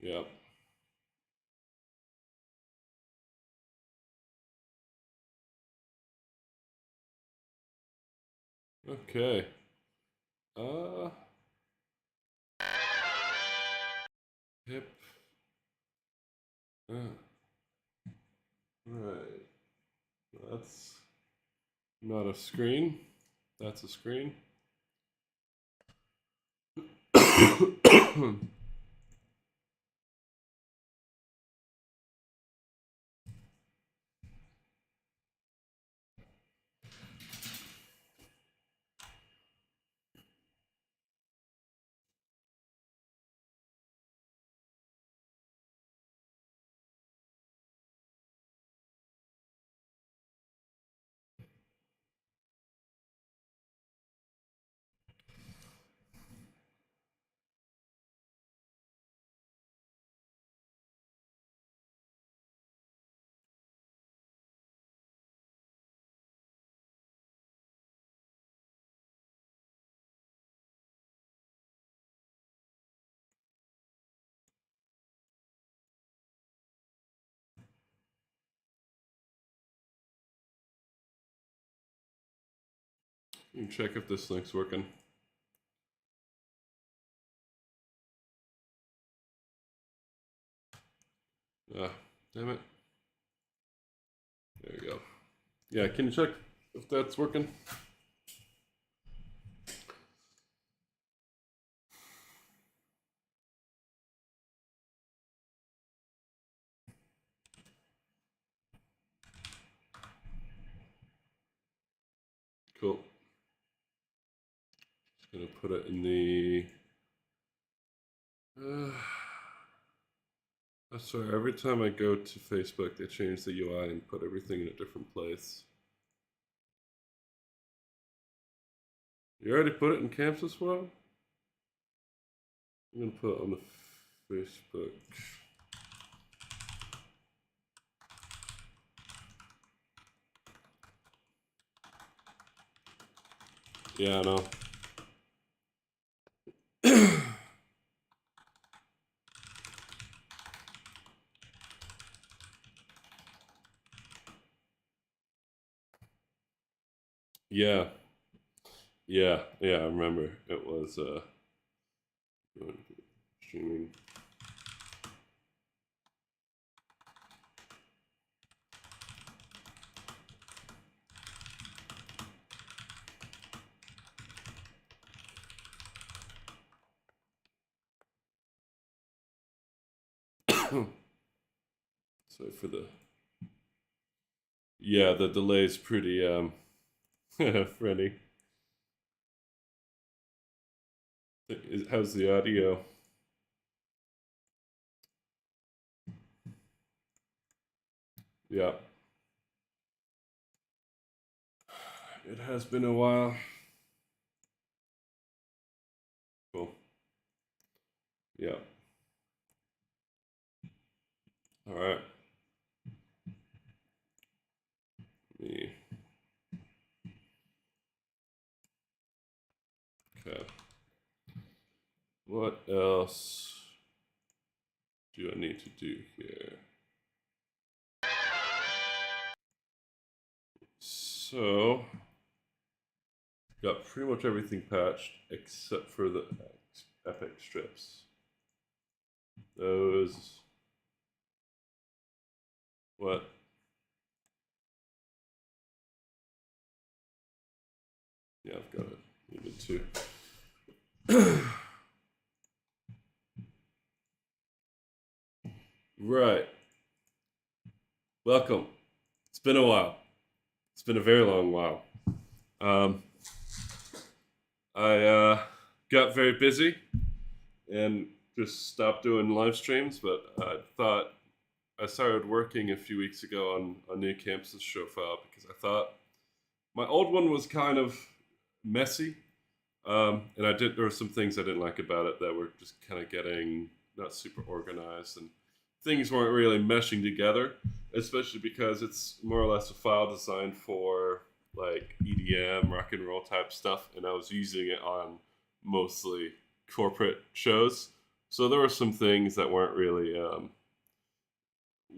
Yeah. Okay. Uh, hip. Right. That's not a screen. That's a screen. You can check if this link's working. Ah, damn it. There you go. Yeah, can you check if that's working? Cool. Just gonna put it in the. I swear, every time I go to Facebook, they change the UI and put everything in a different place. You already put it in Chamsys file? I'm gonna put it on the Facebook. Yeah, I know. Yeah, yeah, I remember. It was streaming. Sorry for the. Yeah, the delay's pretty Freddie. How's the audio? Yeah. It has been a while. Cool. Yeah. All right. Me. Okay. What else do I need to do here? So, got pretty much everything patched except for the epic strips. Those. What? Yeah, I've got it. Needed to. Right. Welcome. It's been a while. It's been a very long while. Um, I got very busy and just stopped doing live streams, but I thought I started working a few weeks ago on a new Chamsys Showfile because I thought my old one was kind of messy, and there were some things I didn't like about it that were just kind of getting not super organized, and things weren't really meshing together, especially because it's more or less a file designed for like EDM, rock and roll type stuff, and I was using it on mostly corporate shows. So there were some things that weren't really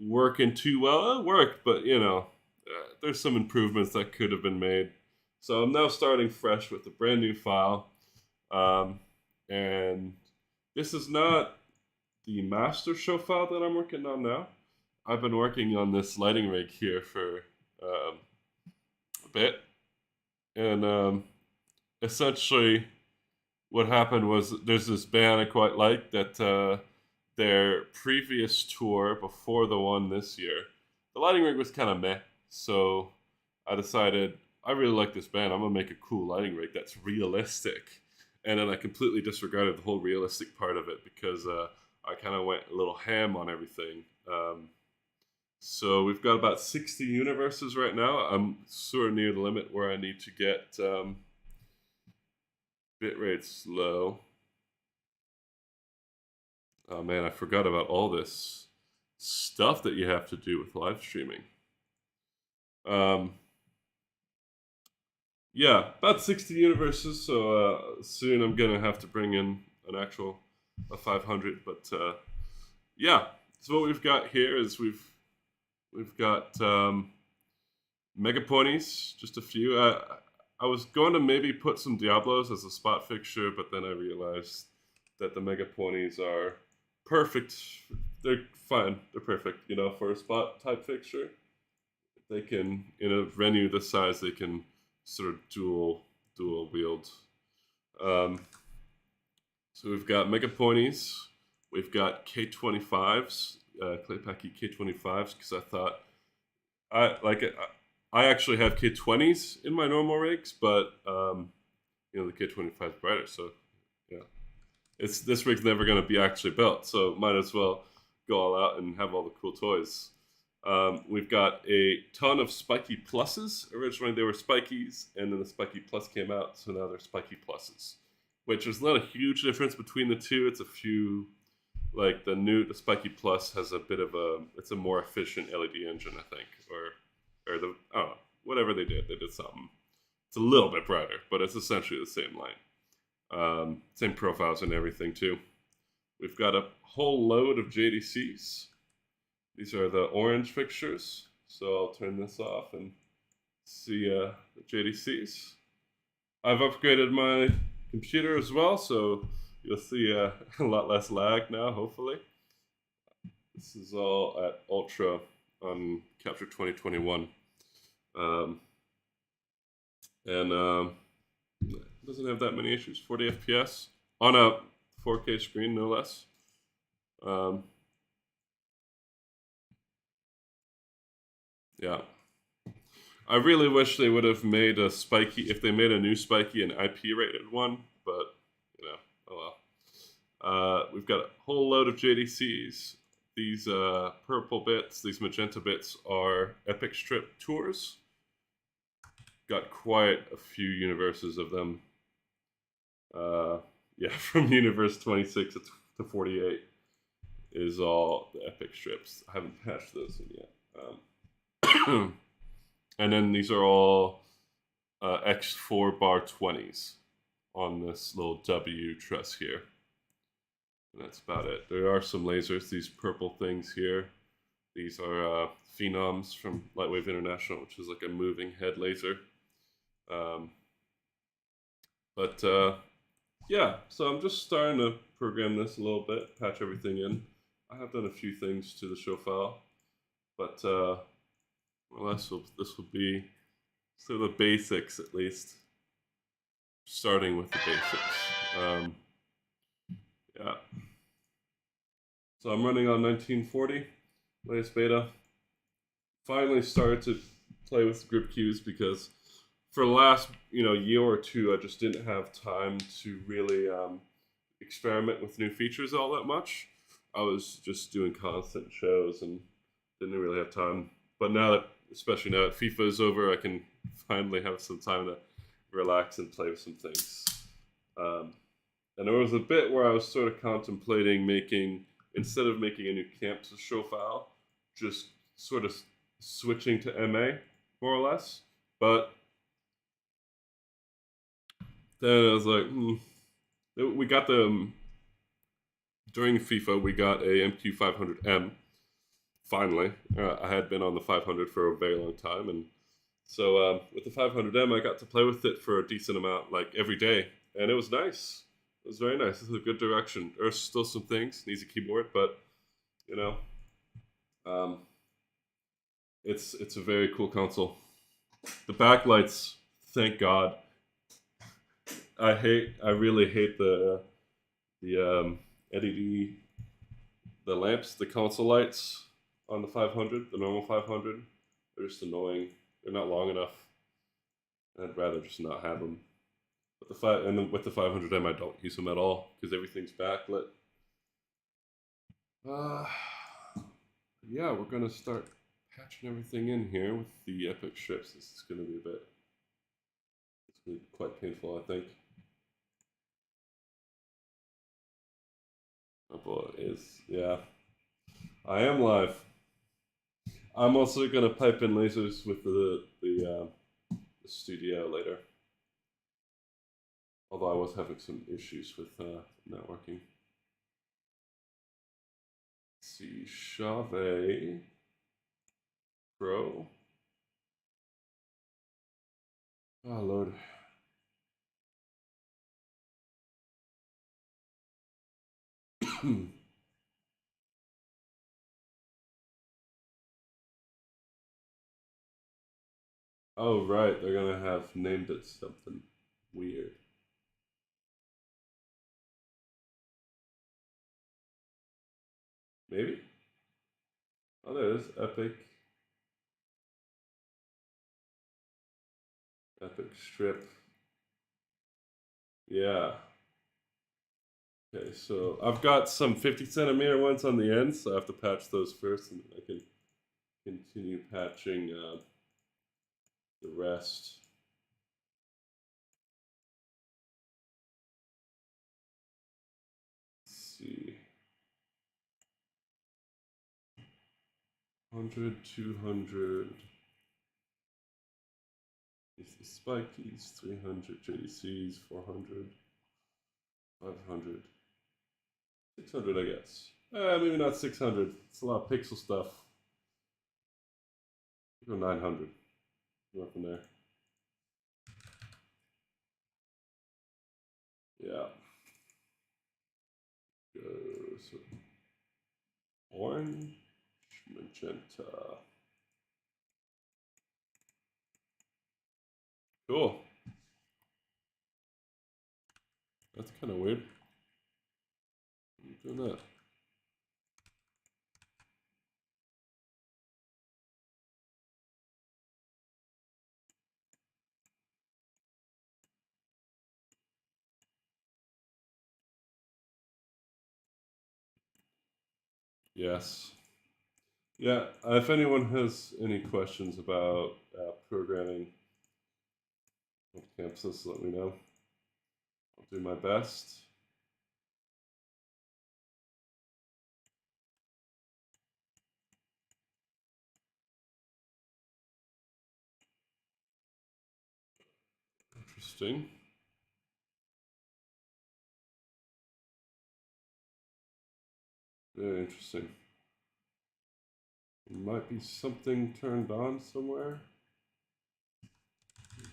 working too well. It worked, but there's some improvements that could have been made. So I'm now starting fresh with a brand new file. Um, and this is not the master show file that I'm working on now. I've been working on this lighting rig here for a bit. And essentially, what happened was there's this band I quite like that their previous tour before the one this year, the lighting rig was kind of meh. So I decided I really like this band. I'm gonna make a cool lighting rig that's realistic. And then I completely disregarded the whole realistic part of it because I kind of went a little ham on everything. So we've got about 60 universes right now. I'm sort of near the limit where I need to get bit rates low. Oh man, I forgot about all this stuff that you have to do with live streaming. Um, yeah, about 60 universes. So soon I'm gonna have to bring in an actual a 500. But yeah, so what we've got here is we've got mega ponies, just a few. I was going to maybe put some Diablos as a spot fixture, but then I realized that the mega ponies are perfect. They're fine. They're perfect, for a spot type fixture. They can, in a venue this size, they can sort of dual wield. Um, so we've got mega ponies. We've got K25s, Claypacky K25s, because I thought I like it. I actually have K20s in my normal rigs, but the K25 is brighter, so yeah, this rig's never going to be actually built, so might as well go all out and have all the cool toys. We've got a ton of Spiky Pluses. Originally they were Spikies, and then the Spiky Plus came out, so now they're Spiky Pluses. Which there's not a huge difference between the two. It's a few, like the Spiky Plus has a bit of it's a more efficient LED engine, I think, or the I don't know, whatever they did something. It's a little bit brighter, but it's essentially the same line. Same profiles and everything too. We've got a whole load of JDCs. These are the orange fixtures. So I'll turn this off and see the JDCs. I've upgraded my computer as well, so you'll see a lot less lag now, hopefully. This is all at Ultra on Capture 2021. It doesn't have that many issues. 40 FPS on a 4K screen, no less. Yeah. I really wish they would have made a spiky, if they made a new spiky, an IP rated one, but, oh well. We've got a whole load of JDCs. These purple bits, these magenta bits are Epic Strip tours. Got quite a few universes of them. From universe 26 to 48 is all the Epic Strips. I haven't patched those in yet. And then these are all X4 bar 20s on this little W truss here. And that's about it. There are some lasers, these purple things here. These are Phenoms from Lightwave International, which is like a moving head laser. Yeah, so I'm just starting to program this a little bit, patch everything in. I have done a few things to the show file, but this will be sort of the basics, at least. Starting with the basics. Yeah. So I'm running on 1940, latest beta. Finally started to play with grip cues because for the last year or two, I just didn't have time to really experiment with new features all that much. I was just doing constant shows and didn't really have time. But especially now that FIFA is over, I can finally have some time to relax and play with some things. And there was a bit where I was sort of contemplating instead of making a new Chamsys show file, just sort of switching to MA, more or less. But then I was like, we got the during FIFA we got a MQ500M. Finally, I had been on the 500 for a very long time, and so with the 500M, I got to play with it for a decent amount, like every day, and it was nice. It was very nice. It's a good direction. There's still some things needs a keyboard, but you know, um, it's a very cool console. The backlights, thank God. I really hate the LED, the lamps, the console lights on the 500, the normal 500. They're just annoying. They're not long enough. I'd rather just not have them. But with the 500M, I don't use them at all because everything's backlit. Uh, yeah, we're gonna start patching everything in here with the Epic strips. This is gonna be it's gonna be quite painful, I think. Oh boy, yeah. I am live. I'm also gonna pipe in lasers with the studio later. Although I was having some issues with networking. Let's see, Chave Pro. Oh Lord. Oh right, they're gonna have named it something weird. Maybe? Oh, there it is. Epic strip. Yeah. Okay, so I've got some 50 centimeter ones on the end, so I have to patch those first, and then I can continue patching the rest. Let's see. 100, 200. These spikies, 300 JDCs, 400, 500, 600, I guess. Maybe not 600. It's a lot of pixel stuff. Go 900. Go from there. Yeah. So orange, magenta. Cool. That's kind of weird. Doing that. Yes. Yeah. If anyone has any questions about programming on Chamsys, let me know. I'll do my best. Interesting. Very interesting. There might be something turned on somewhere.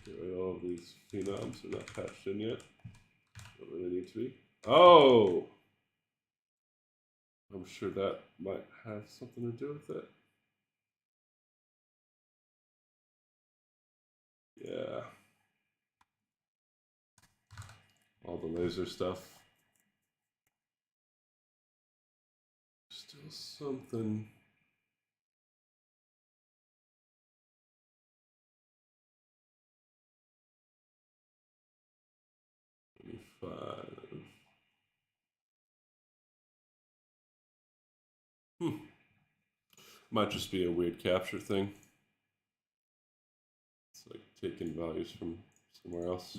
Get rid of all of these phenoms. They're not patched in yet. Don't really need to be. Oh! I'm sure that might have something to do with it. Yeah. All the laser stuff. Still something. Five. Might just be a weird capture thing. It's like taking values from somewhere else.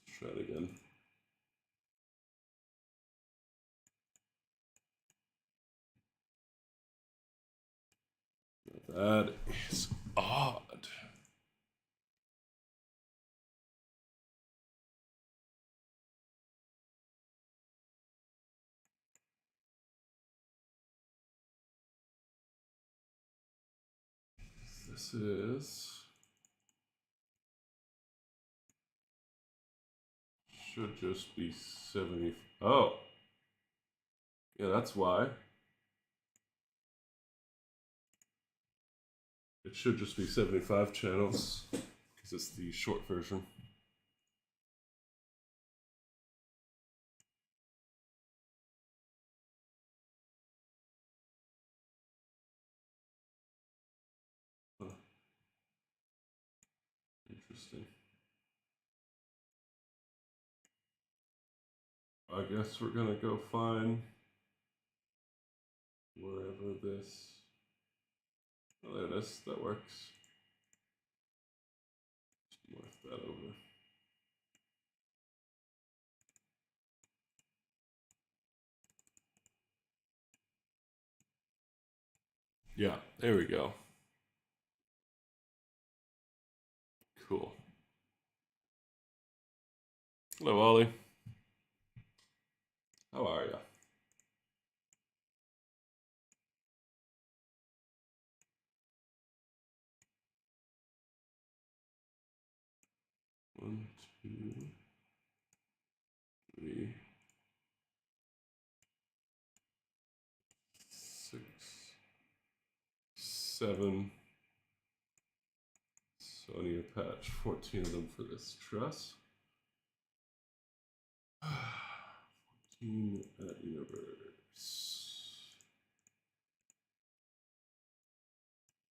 Let's try it again. That is odd. This is... should just be 70. Oh. Yeah, that's why. It should just be 75 channels because it's the short version. Huh. Interesting. I guess we're gonna go find wherever this... oh, there it is. That works. Just morph that over. Yeah, there we go. Cool. Hello, Ollie. How are ya? One, two, three, 6, 7. So I need to patch 14 of them for this truss. 14 at universe.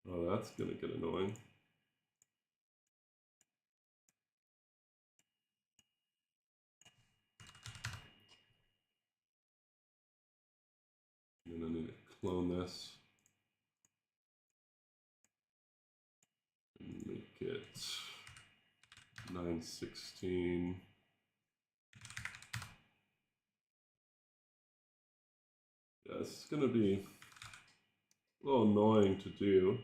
Oh, that's gonna get annoying. And I need to clone this and make it 916. Yeah, this is gonna be a little annoying to do.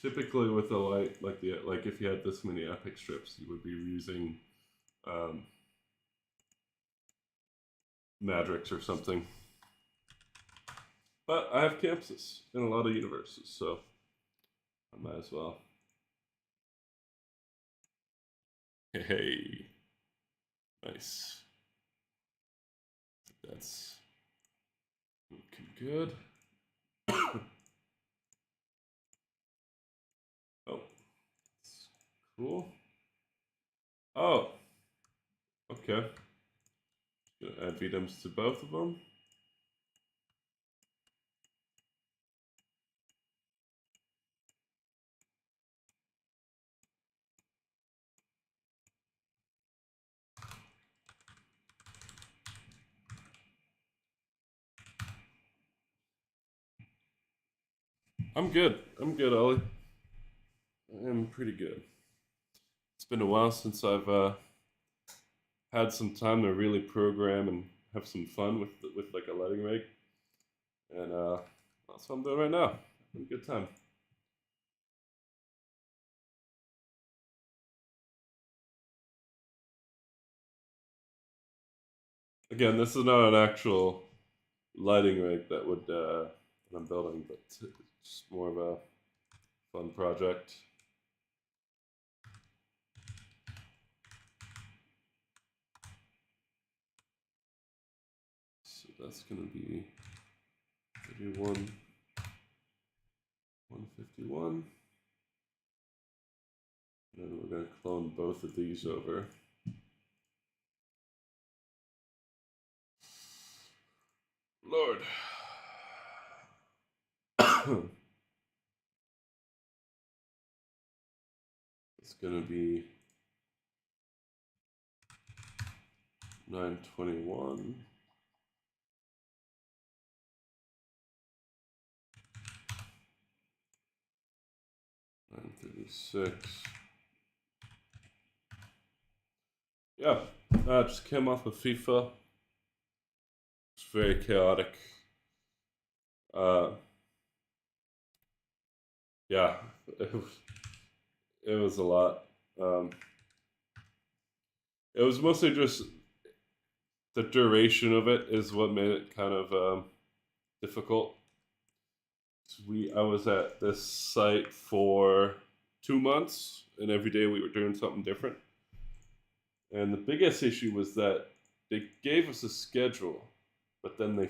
Typically with a light like if you had this many epic strips, you would be using Madrix or something. But I have Chamsys in a lot of universes, so I might as well. Hey, nice. That's looking good. Oh, that's cool. Oh, okay. Gonna add VDEMs to both of them. I'm good. I'm good, Ollie. I am pretty good. It's been a while since I've had some time to really program and have some fun with like a lighting rig, and that's what I'm doing right now. Having a good time. Again, this is not an actual lighting rig that I'm building, but it's more of a fun project. So that's gonna be 31, 151. And then we're gonna clone both of these over. Lord. It's gonna be 921. 936. Yeah, just came off of FIFA. It's very chaotic. yeah, it was, it was a lot. Um, it was mostly just the duration of it is what made it kind of difficult. I was at this site for 2 months, and every day we were doing something different. And the biggest issue was that they gave us a schedule, but then they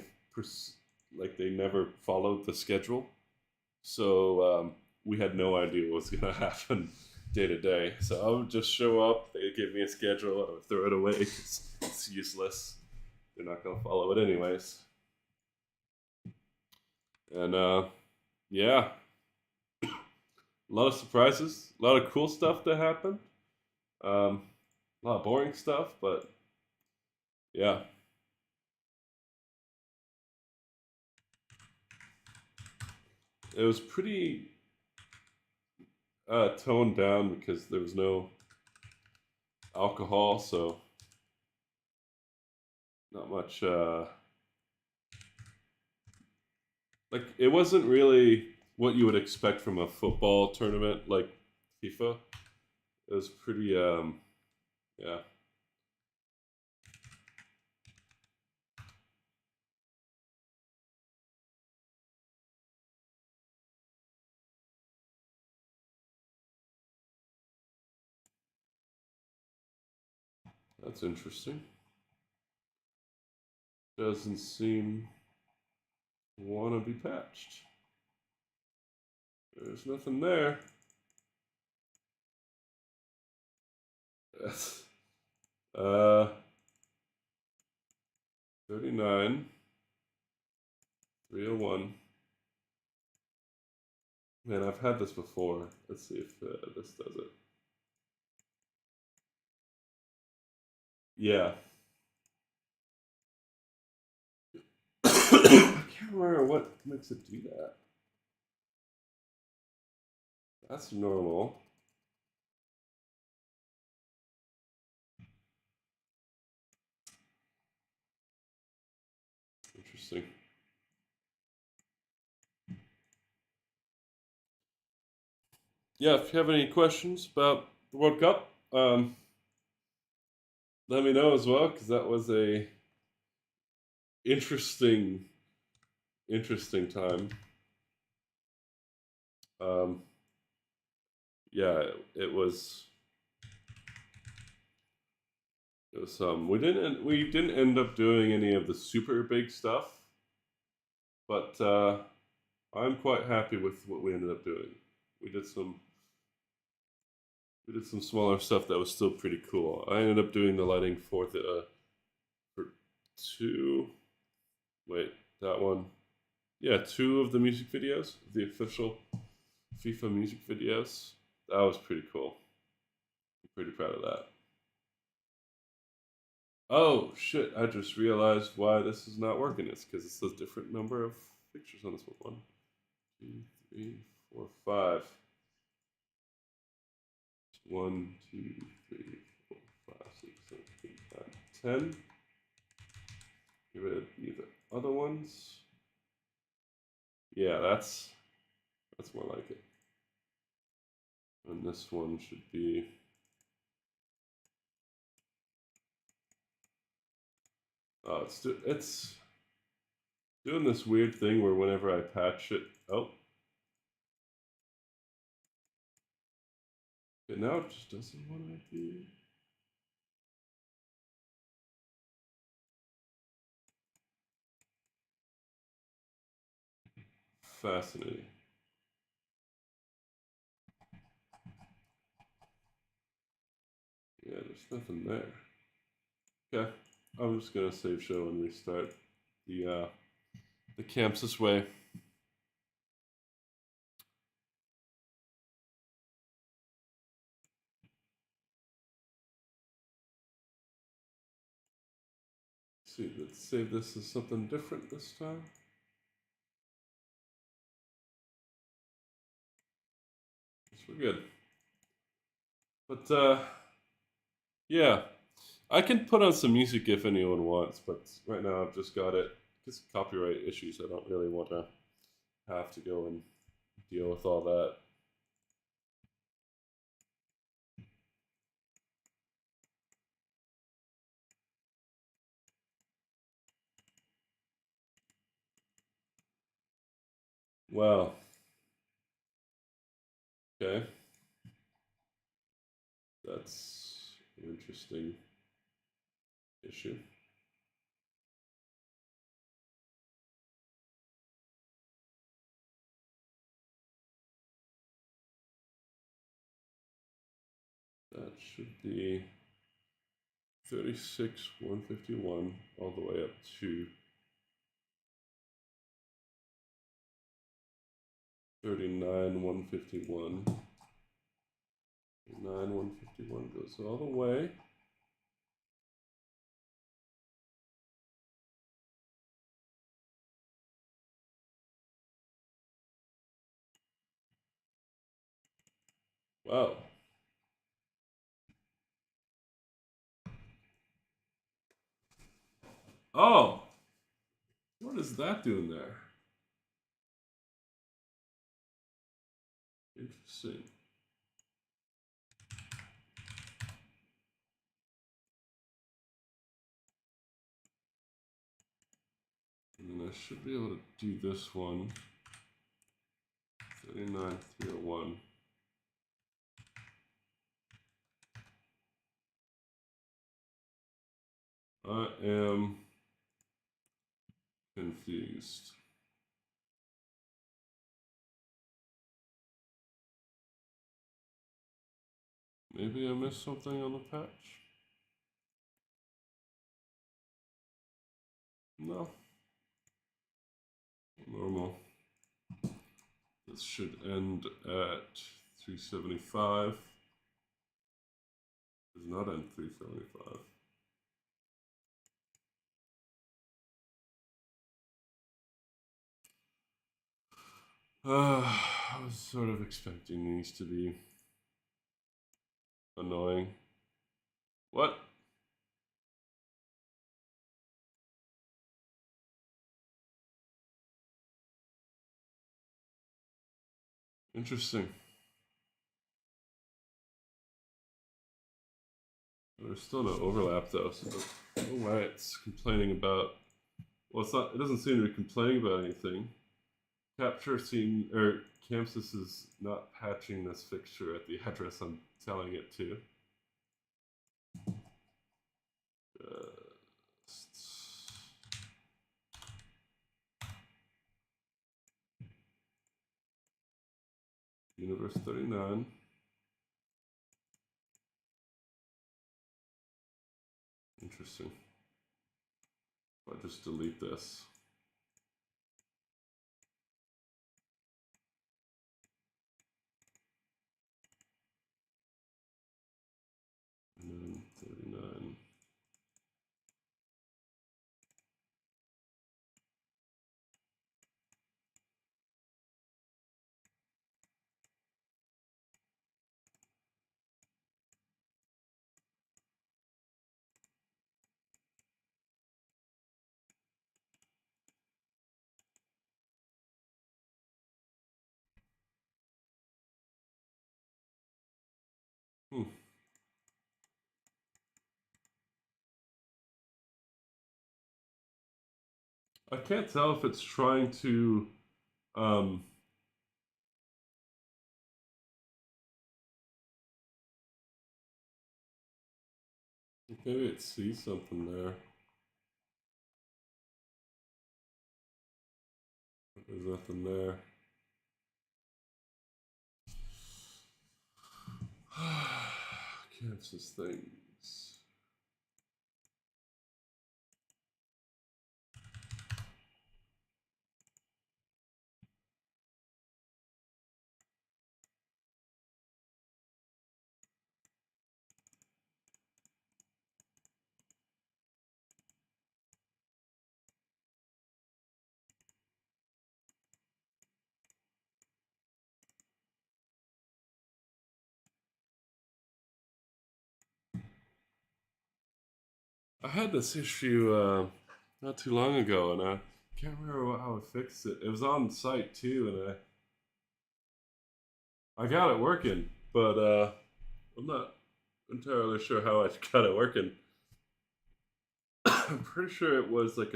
never followed the schedule. So we had no idea what was going to happen day to day. So I would just show up. They'd give me a schedule. I would throw it away because it's useless. They're not going to follow it anyways. And yeah, a lot of surprises, a lot of cool stuff that happened. A lot of boring stuff, but yeah, it was pretty toned down because there was no alcohol, so not much. Like it wasn't really what you would expect from a football tournament like FIFA. It was pretty, yeah, that's interesting. Doesn't seem to want to be patched. There's nothing there. That's, uh, 39, 301. Man, I've had this before. Let's see if this does it. Yeah. I can't remember what makes it do that. That's normal. Interesting. Yeah, if you have any questions about the World Cup, let me know as well because that was a interesting, interesting time. Um, yeah, it was. It was we didn't end up doing any of the super big stuff, but I'm quite happy with what we ended up doing. We did some we did some smaller stuff that was still pretty cool. I ended up doing the lighting for two. Wait, that one. Yeah, two of the music videos, the official FIFA music videos. That was pretty cool. I'm pretty proud of that. Oh shit! I just realized why this is not working. It's because it says different number of pictures on this one. 1, 2, 3, 4, 5. 1, 2, 3, 4, 5, 6, 7, 8, 9, 10. Get rid of the other ones. Yeah, that's more like it. And this one should be. Oh, it's doing this weird thing where whenever I patch it, oh, okay, now it just doesn't want to be. Fascinating. Yeah, there's nothing there. Okay, I'm just gonna save show and restart the Chamsys way. See, let's save this as something different this time. Guess we're good. But yeah, I can put on some music if anyone wants, but right now I've just got it. Just copyright issues. I don't really want to have to go and deal with all that. Wow. Okay. That's an interesting issue. That should be 36, 151, all the way up to 39, 151. 39, 151 goes all the way. Wow. Oh, what is that doing there? Interesting. And then I should be able to do this one. 39, 301. I am confused. Maybe I missed something on the patch? No. Normal. This should end at 375. Does not end 375. I was sort of expecting these to be annoying. What? Interesting. There's still no overlap though, so I don't know why it's complaining about. Well, it's not. It doesn't seem to be complaining about anything. Capture scene or Chamsys is not patching this fixture at the address I'm telling it to. Universe 39. Interesting. I'll just delete this. And then 39. Hmm. I can't tell if it's trying to um, maybe it sees something there. There's nothing there. Kansas things. I had this issue not too long ago, and I can't remember how I fixed it. It was on site too, and I got it working, but I'm not entirely sure how I got it working. I'm pretty sure it was like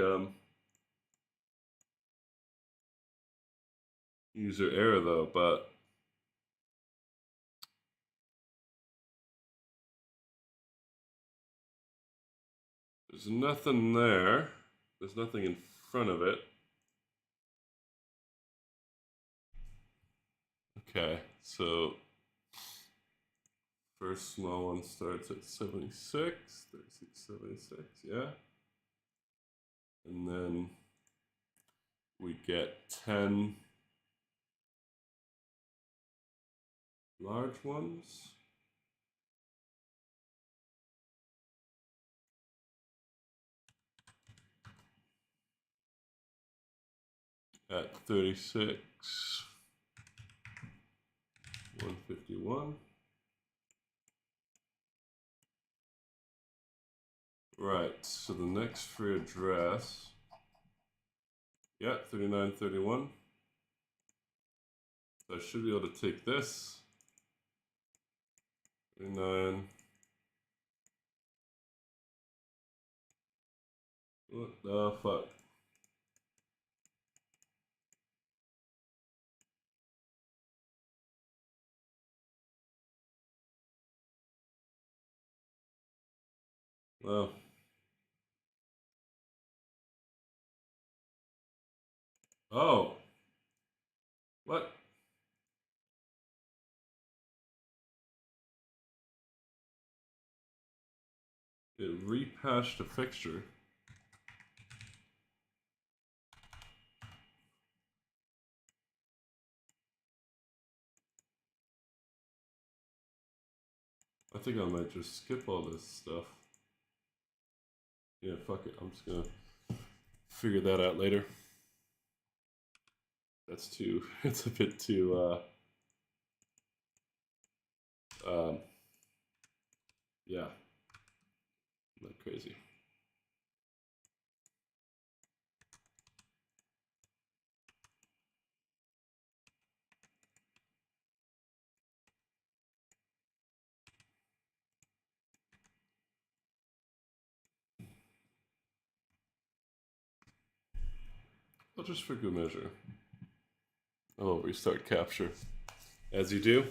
user error though, but there's nothing there. There's nothing in front of it. Okay, so first small one starts at 76, 36, 76, yeah. And then we get 10 large ones. At 36, 151. Right, so the next free address, yeah, 3931. So I should be able to take this, 39. What the fuck? Well, oh, what? It repatched a fixture. I think I might just skip all this stuff. Yeah, fuck it. I'm just gonna figure that out later. That's too, it's a bit too, yeah, not crazy. I'll just for good measure. Oh, restart capture. As you do.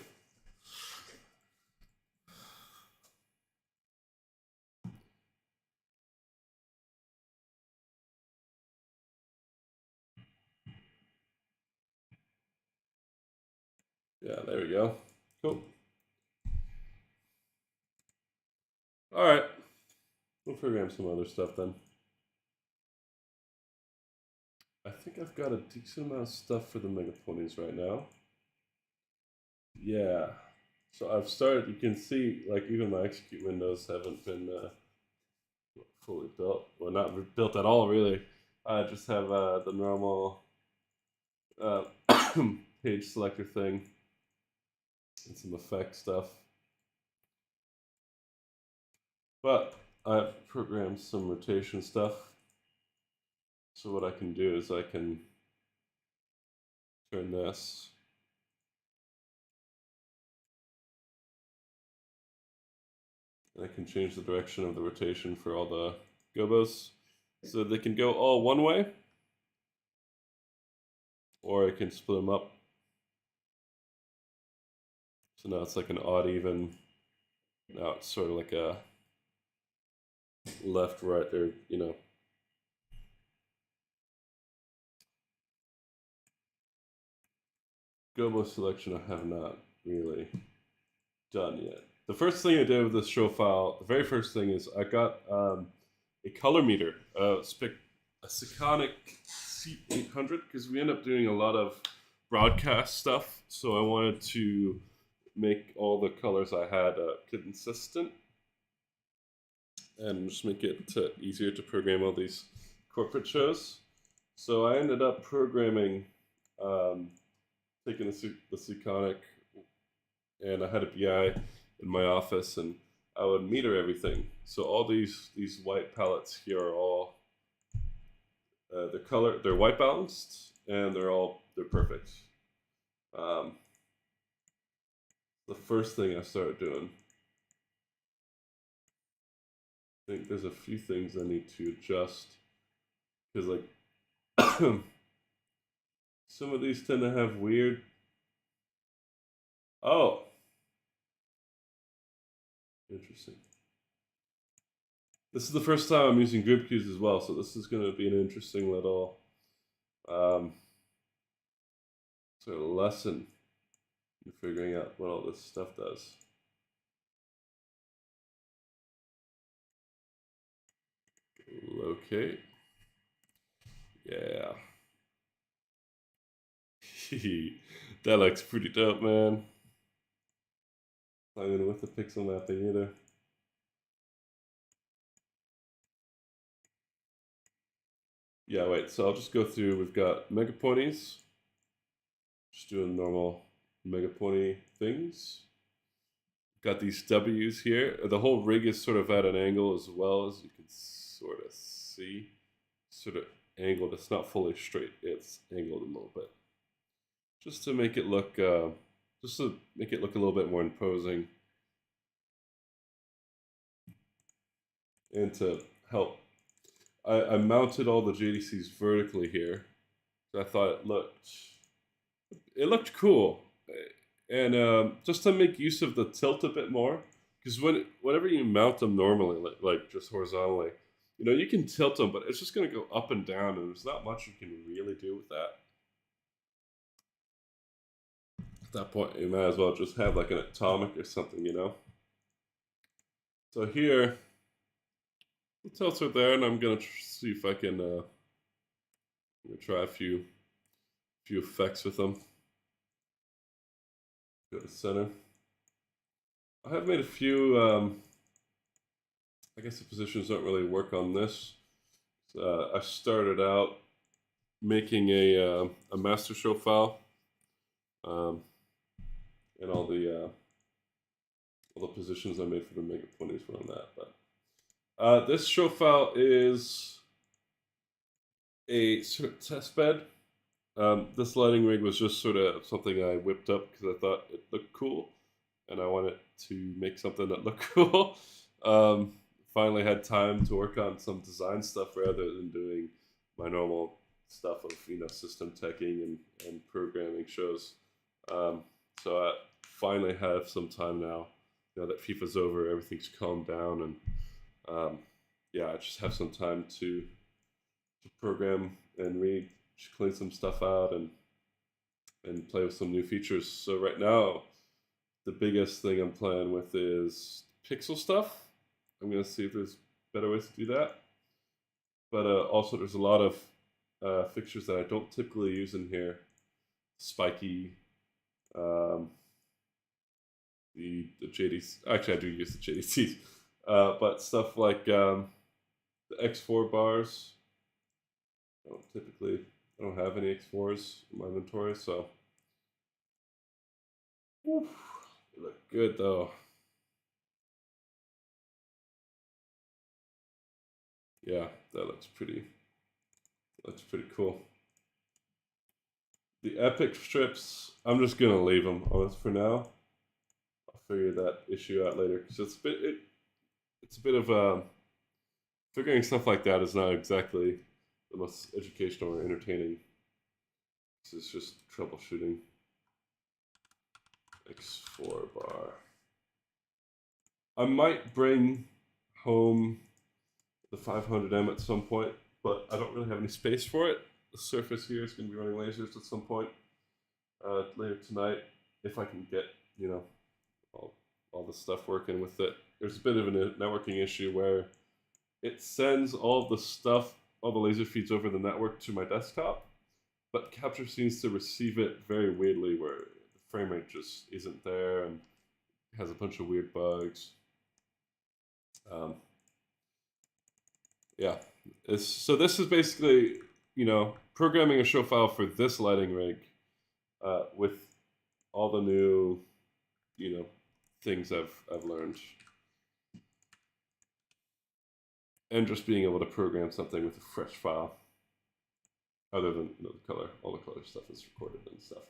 Yeah, there we go. Cool. All right. We'll program some other stuff then. I think I've got a decent amount of stuff for the Megaponies right now. Yeah. So I've started, you can see, like, even my execute windows haven't been fully built. Well, not built at all, really. I just have the normal uh, page selector thing and some effect stuff. But I've programmed some rotation stuff. So what I can do is I can turn this. And I can change the direction of the rotation for all the gobos. So they can go all one way, or I can split them up. So now it's like an odd even. Now it's sort of like a left, right, or, you know. Gobo selection I have not really done yet. The first thing I did with this show file, the very first thing is I got a color meter, a Sekonic C800, because we end up doing a lot of broadcast stuff. So I wanted to make all the colors I had consistent and just make it easier to program all these corporate shows. So I ended up programming, taking the Sekonic, and I had a BI in my office, and I would meter everything. So all these white palettes here are all they're white balanced, and they're perfect. The first thing I started doing, I think there's a few things I need to adjust, because like Some of these tend to have weird. Oh, interesting. This is the first time I'm using group queues as well, so this is going to be an interesting little um, sort of lesson in figuring out what all this stuff does. Locate. Yeah. That looks pretty dope, man. Not even with the pixel mapping either. Yeah, wait, so I'll just go through. We've got mega pointies. Just doing normal mega pointy things. Got these W's here. The whole rig is sort of at an angle as well, as you can sort of see. Sort of angled. It's not fully straight. It's angled a little bit. Just to make it look a little bit more imposing. And to help, I mounted all the JDCs vertically here. I thought it looked cool, and just to make use of the tilt a bit more, because whenever you mount them normally, like just horizontally, you can tilt them, but it's just going to go up and down, and there's not much you can really do with that. At that point, you might as well just have like an atomic or something, So here, the tilts are there, and I'm gonna see if I can try a few effects with them. Go to center. I have made a few. I guess the positions don't really work on this. I started out making a master show file, and all the positions I made for the mega ponies were on that. But this show file is a sort of test bed. This lighting rig was just sort of something I whipped up because I thought it looked cool, and I wanted to make something that looked cool. Finally had time to work on some design stuff rather than doing my normal stuff of system teching and programming shows. So I finally have some time now. That FIFA's over, everything's calmed down, and yeah, I just have some time to program and read, clean some stuff out, and play with some new features. So right now, the biggest thing I'm playing with is pixel stuff. I'm going to see if there's better ways to do that. But also, there's a lot of fixtures that I don't typically use in here. Spiky, the JDC. Actually, I do use the JDCs, but stuff like the X4 bars. I don't have any X4s in my inventory, so oof, they look good though. Yeah, that looks pretty cool. The epic strips, I'm just gonna leave them for now. I'll figure that issue out later because it's a bit of figuring stuff like that is not exactly the most educational or entertaining. This is just troubleshooting. X4 bar. I might bring home the 500M at some point, but I don't really have any space for it. The Surface here is going to be running lasers at some point later tonight, if I can get all the stuff working with it. There's a bit of a networking issue where it sends all the stuff, all the laser feeds over the network to my desktop, but Capture seems to receive it very weirdly, where the frame rate just isn't there and has a bunch of weird bugs. Yeah, so this is basically programming a show file for this lighting rig with all the new things I've learned, and just being able to program something with a fresh file, other than the color. All the color stuff is recorded and stuff.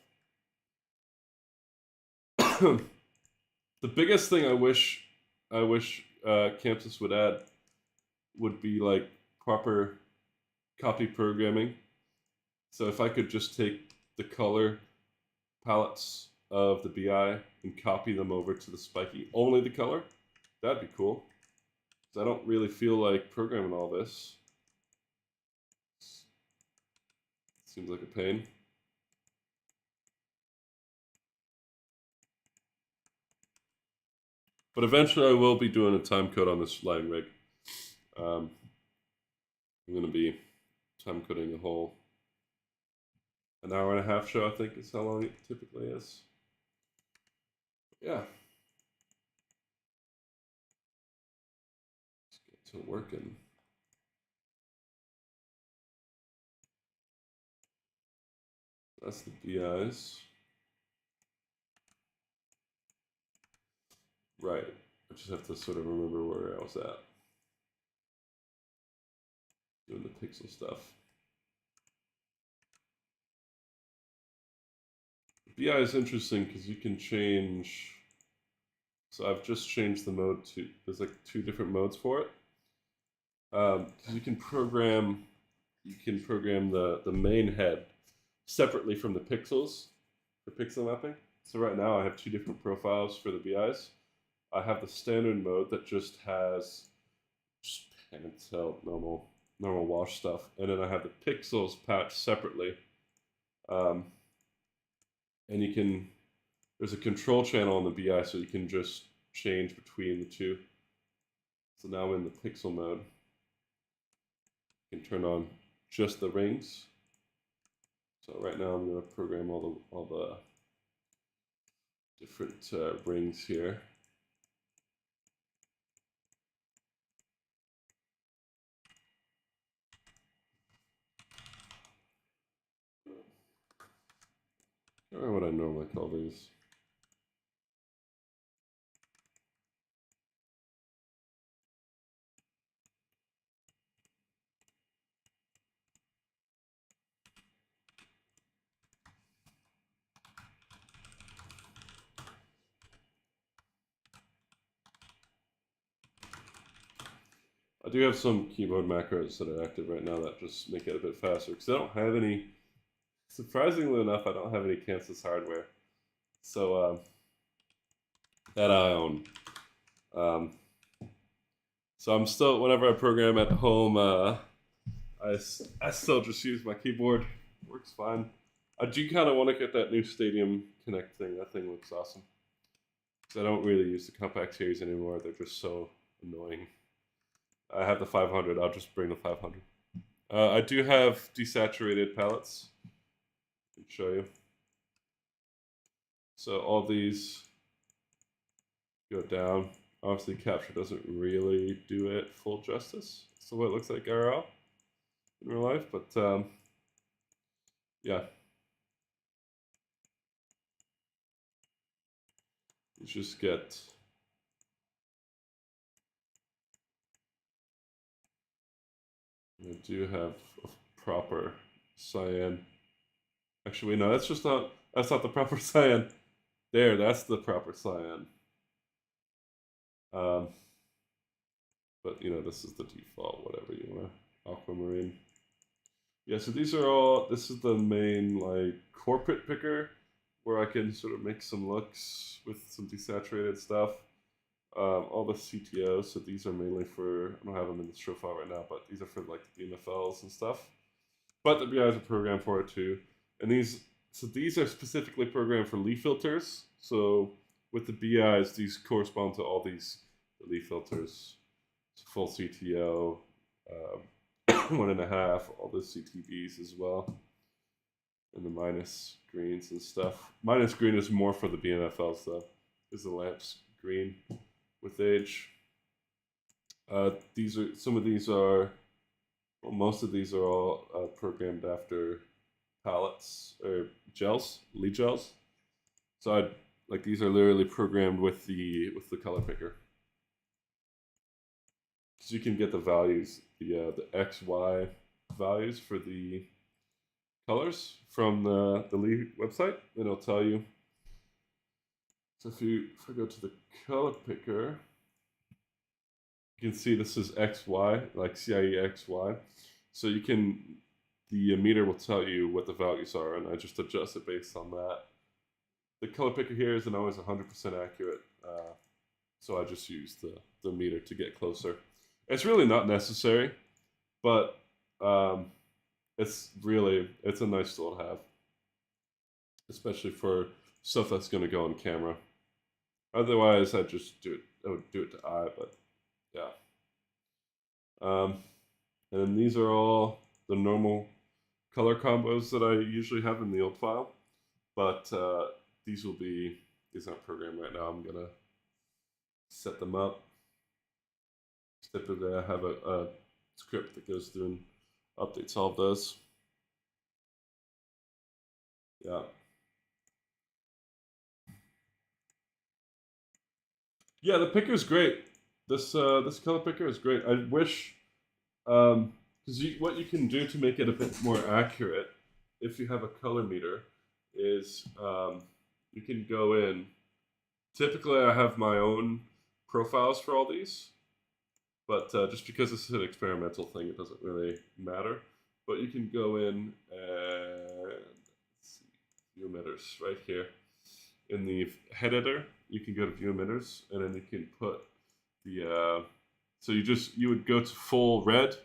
The biggest thing I wish Chamsys would add would be like proper copy programming. So if I could just take the color palettes of the BI and copy them over to the spiky, only the color. That'd be cool. I don't really feel like programming all this. Seems like a pain. But eventually I will be doing a time code on this line rig. I'm going to be time coding a whole an hour and a half show, I think is how long it typically is. Yeah. Let's get to working. That's the BIs. Right. I just have to sort of remember where I was at. Doing the pixel stuff. BI is interesting because you can change. So I've just changed the mode to, there's like 2 different modes for it. Because you can program the main head separately from the pixels for pixel mapping. So right now I have 2 different profiles for the BIs. I have the standard mode that just has just pan and tilt, normal wash stuff, and then I have the pixels patched separately. And you can, there's a control channel on the BI, so you can just change between the 2. So now I'm in the pixel mode. You can turn on just the rings. So right now I'm going to program all the different rings here. I don't know what I normally call these. I do have some keyboard macros that are active right now that just make it a bit faster because I don't have any, surprisingly enough, I don't have any Chamsys hardware. So that I own. So I'm still, whenever I program at home, I still just use my keyboard. Works fine. I do kind of want to get that new Stadium Connect thing. That thing looks awesome. I don't really use the compact series anymore. They're just so annoying. I have the 500. I'll just bring the 500. I do have desaturated palettes. I can show you. So all these go down. Obviously, capture doesn't really do it full justice. So what it looks like IRL in real life, but yeah. You just get I do have a proper cyan. Actually, no, that's not the proper cyan. There, that's the proper cyan. But you know, this is the default, whatever you want, aquamarine. Yeah, so these are all, this is the main like corporate picker where I can sort of make some looks with some desaturated stuff. All the CTOs, so these are mainly for, I don't have them in the Showfile right now, but these are for like the MFLs and stuff. But the BIs are programmed for it too. And these are specifically programmed for leaf filters. So with the BIs, these correspond to all these leaf filters. So full CTO, 1.5, all the CTBs as well. And the minus greens and stuff. Minus green is more for the BNFLs though, because the lamp's green with age. Some of these are, well, most of these are all programmed after palettes or gels, lead gels. So like these are literally programmed with the color picker. So you can get the values, the X, Y values for the colors from the Lee website, and it'll tell you. So if I go to the color picker, you can see this is XY, like CIE XY. So you can the meter will tell you what the values are, and I just adjust it based on that. The color picker here isn't always 100% accurate, so I just use the meter to get closer. It's really not necessary, but it's a nice tool to have, especially for stuff that's going to go on camera. Otherwise, I would do it to eye, but yeah. And these are all the normal color combos that I usually have in the old file, but these aren't programmed right now. I'm gonna set them up. Typically, I have a script that goes through and updates all of those. Yeah. Yeah, the picker is great. This color picker is great. I wish because what you can do to make it a bit more accurate, if you have a color meter, is you can go in. Typically, I have my own profiles for all these, but just because this is an experimental thing, it doesn't really matter. But you can go in and let's see, view emitters right here in the head editor. You can go to view emitters, and then you can put the so you would go to full red,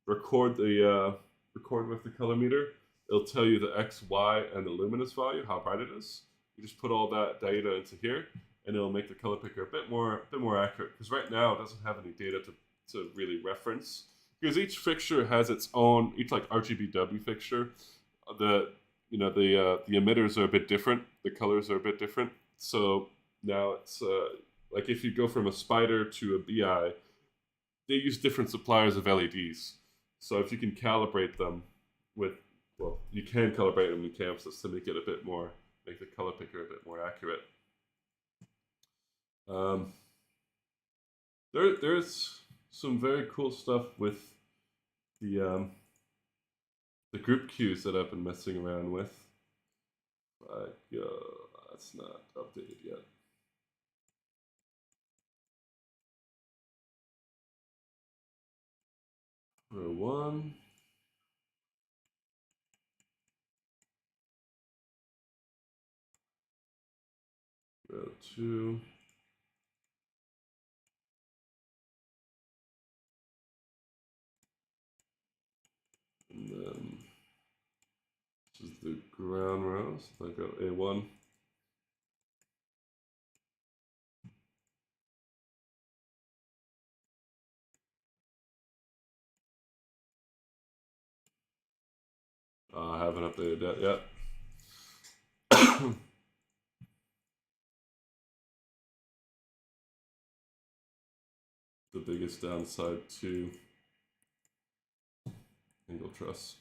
record with the color meter. It'll tell you the X, Y, and the luminance value, how bright it is. You just put all that data into here, and it'll make the color picker a bit more accurate. Because right now it doesn't have any data to really reference. Because each fixture has its own, each like RGBW fixture, the emitters are a bit different. The colors are a bit different. So now it's like if you go from a spider to a BI, they use different suppliers of LEDs. So if you can calibrate them you can calibrate them in Chamsys to make the color picker a bit more accurate. There's some very cool stuff with the group cues that I've been messing around with. But that's not updated yet. Row 1. Row 2. And then this is the ground row. So I go A1. I haven't updated that yet. The biggest downside to angle truss.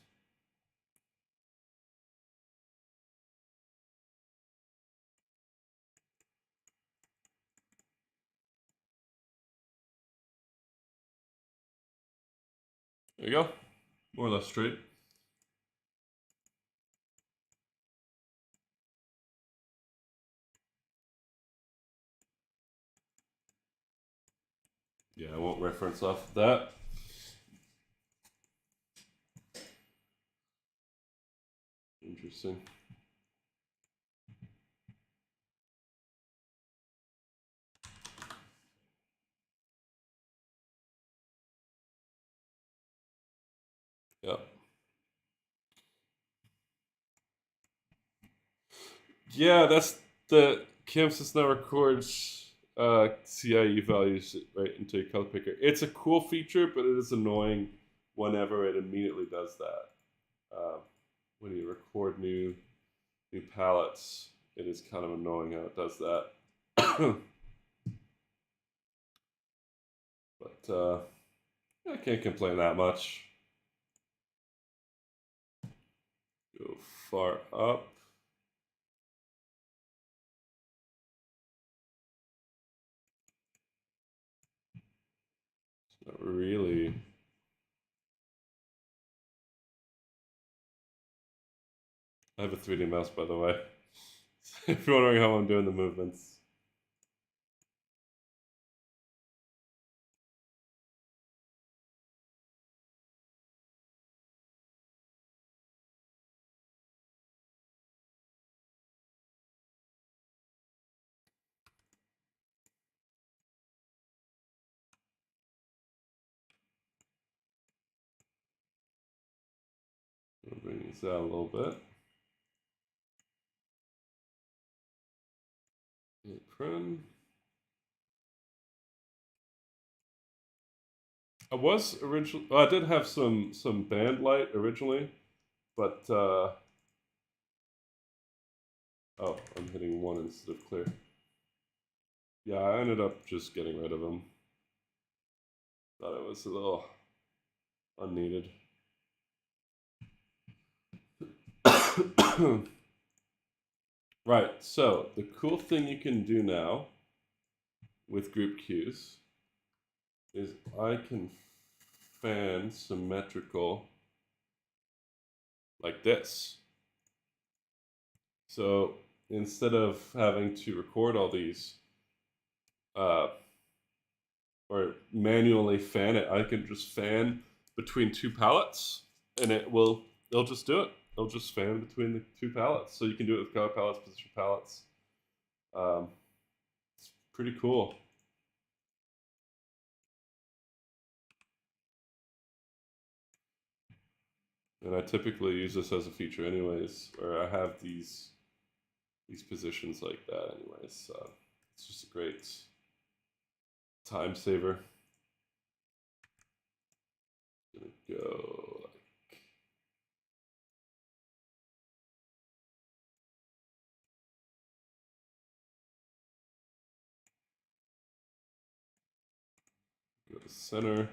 There you go. More or less straight. Yeah, I won't reference off that. Interesting. Yeah. Yeah, that's the Chamsys now records CIE values right into your color picker. It's a cool feature, but it is annoying whenever it immediately does that. When you record new palettes, it is kind of annoying how it does that. But I can't complain that much. Go far up. It's not really. I have a 3D mouse, by the way. If you're wondering how I'm doing the movements. things out a little bit. Apron. I was originally. I did have some band light originally, but oh, I'm hitting one instead of clear. Yeah, I ended up just getting rid of them. Thought it was a little unneeded. Right. So the cool thing you can do now with group cues is I can fan symmetrical like this. So instead of having to record all these or manually fan it, I can just fan between two palettes and it'll just do it. It'll just fan between the two palettes. So you can do it with color palettes, position palettes. It's pretty cool. And I typically use this as a feature anyways, or I have these positions like that anyways. So it's just a great time saver. Gonna go like go to center.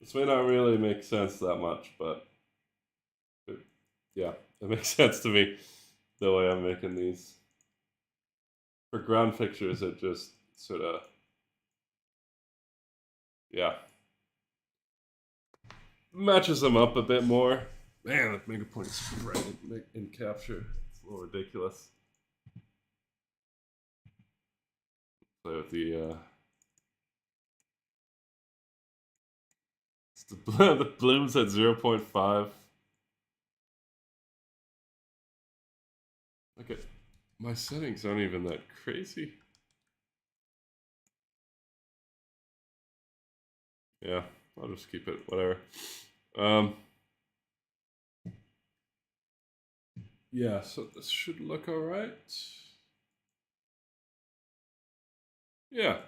This may not really make sense that much, but yeah, it makes sense to me the way I'm making these. For ground fixtures, it just sort of, yeah, matches them up a bit more. Man, that mega point is bright in capture. It's a little ridiculous. Play with the the blooms at 0.5. Okay, my settings aren't even that crazy. Yeah, I'll just keep it, whatever. Yeah, so this should look all right. Yeah.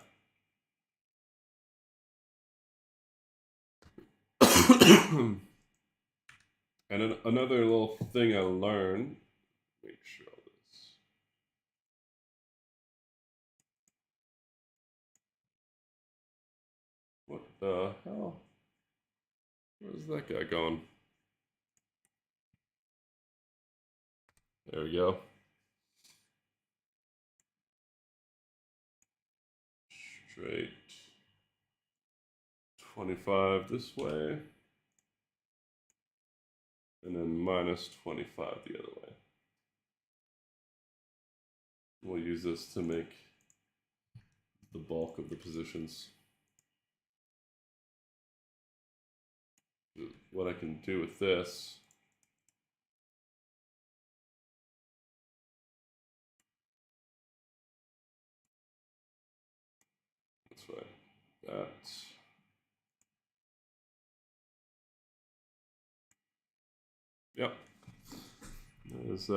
And another little thing I learned, make sure all this. What the hell? Where's that guy going? There we go. Straight 25 this way. And then minus 25 the other way. We'll use this to make the bulk of the positions. What I can do with this that's right. That's yep. There's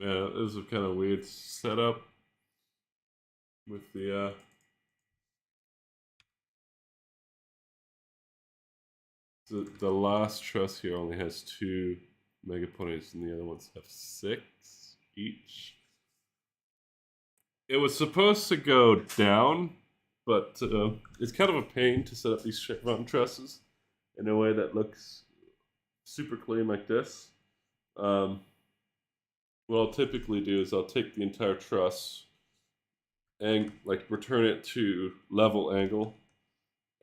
yeah, this is a kind of weird setup with the last truss here only has 2 megaponies and the other ones have 6 each. It was supposed to go down but it's kind of a pain to set up these chevron trusses in a way that looks super clean like this. Um, what I'll typically do is I'll take the entire truss and like return it to level angle,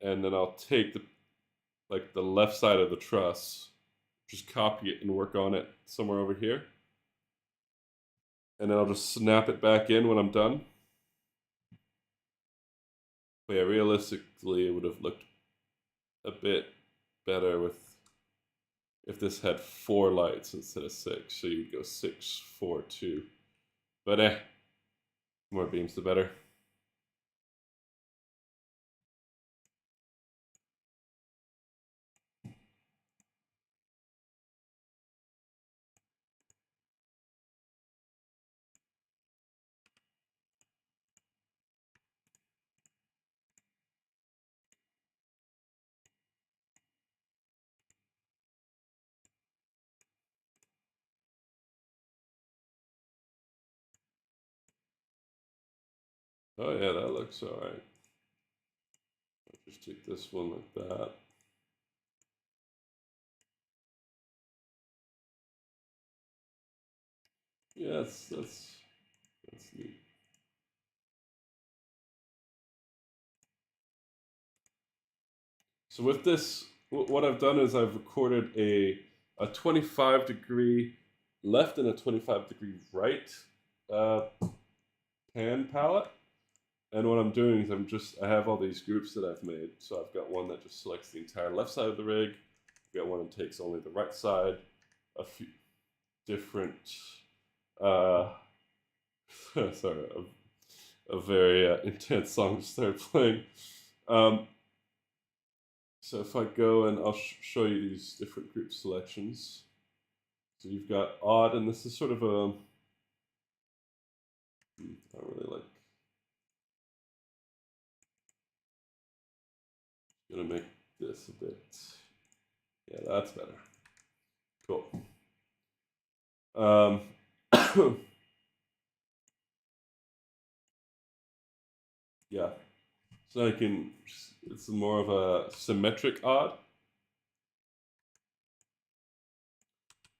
and then I'll take the left side of the truss, just copy it and work on it somewhere over here, and then I'll just snap it back in when I'm done. But yeah, realistically, it would have looked a bit better with if this had 4 lights instead of 6. So you'd go 6, 4, 2. But more beams the better. Oh yeah, that looks alright. I'll just take this one like that. Yeah, that's neat. So with this, what I've done is I've recorded a 25-degree left and a 25-degree right uh, pan palette. And what I'm doing is I have all these groups that I've made. So I've got one that just selects the entire left side of the rig. I've got one that takes only the right side. A few different, sorry, a very intense song just started playing. So if I go and I'll show you these different group selections. So you've got odd, and this is sort of a, I don't really like, gonna make this a bit, yeah, that's better. Cool. Yeah, so I can, it's more of a symmetric odd.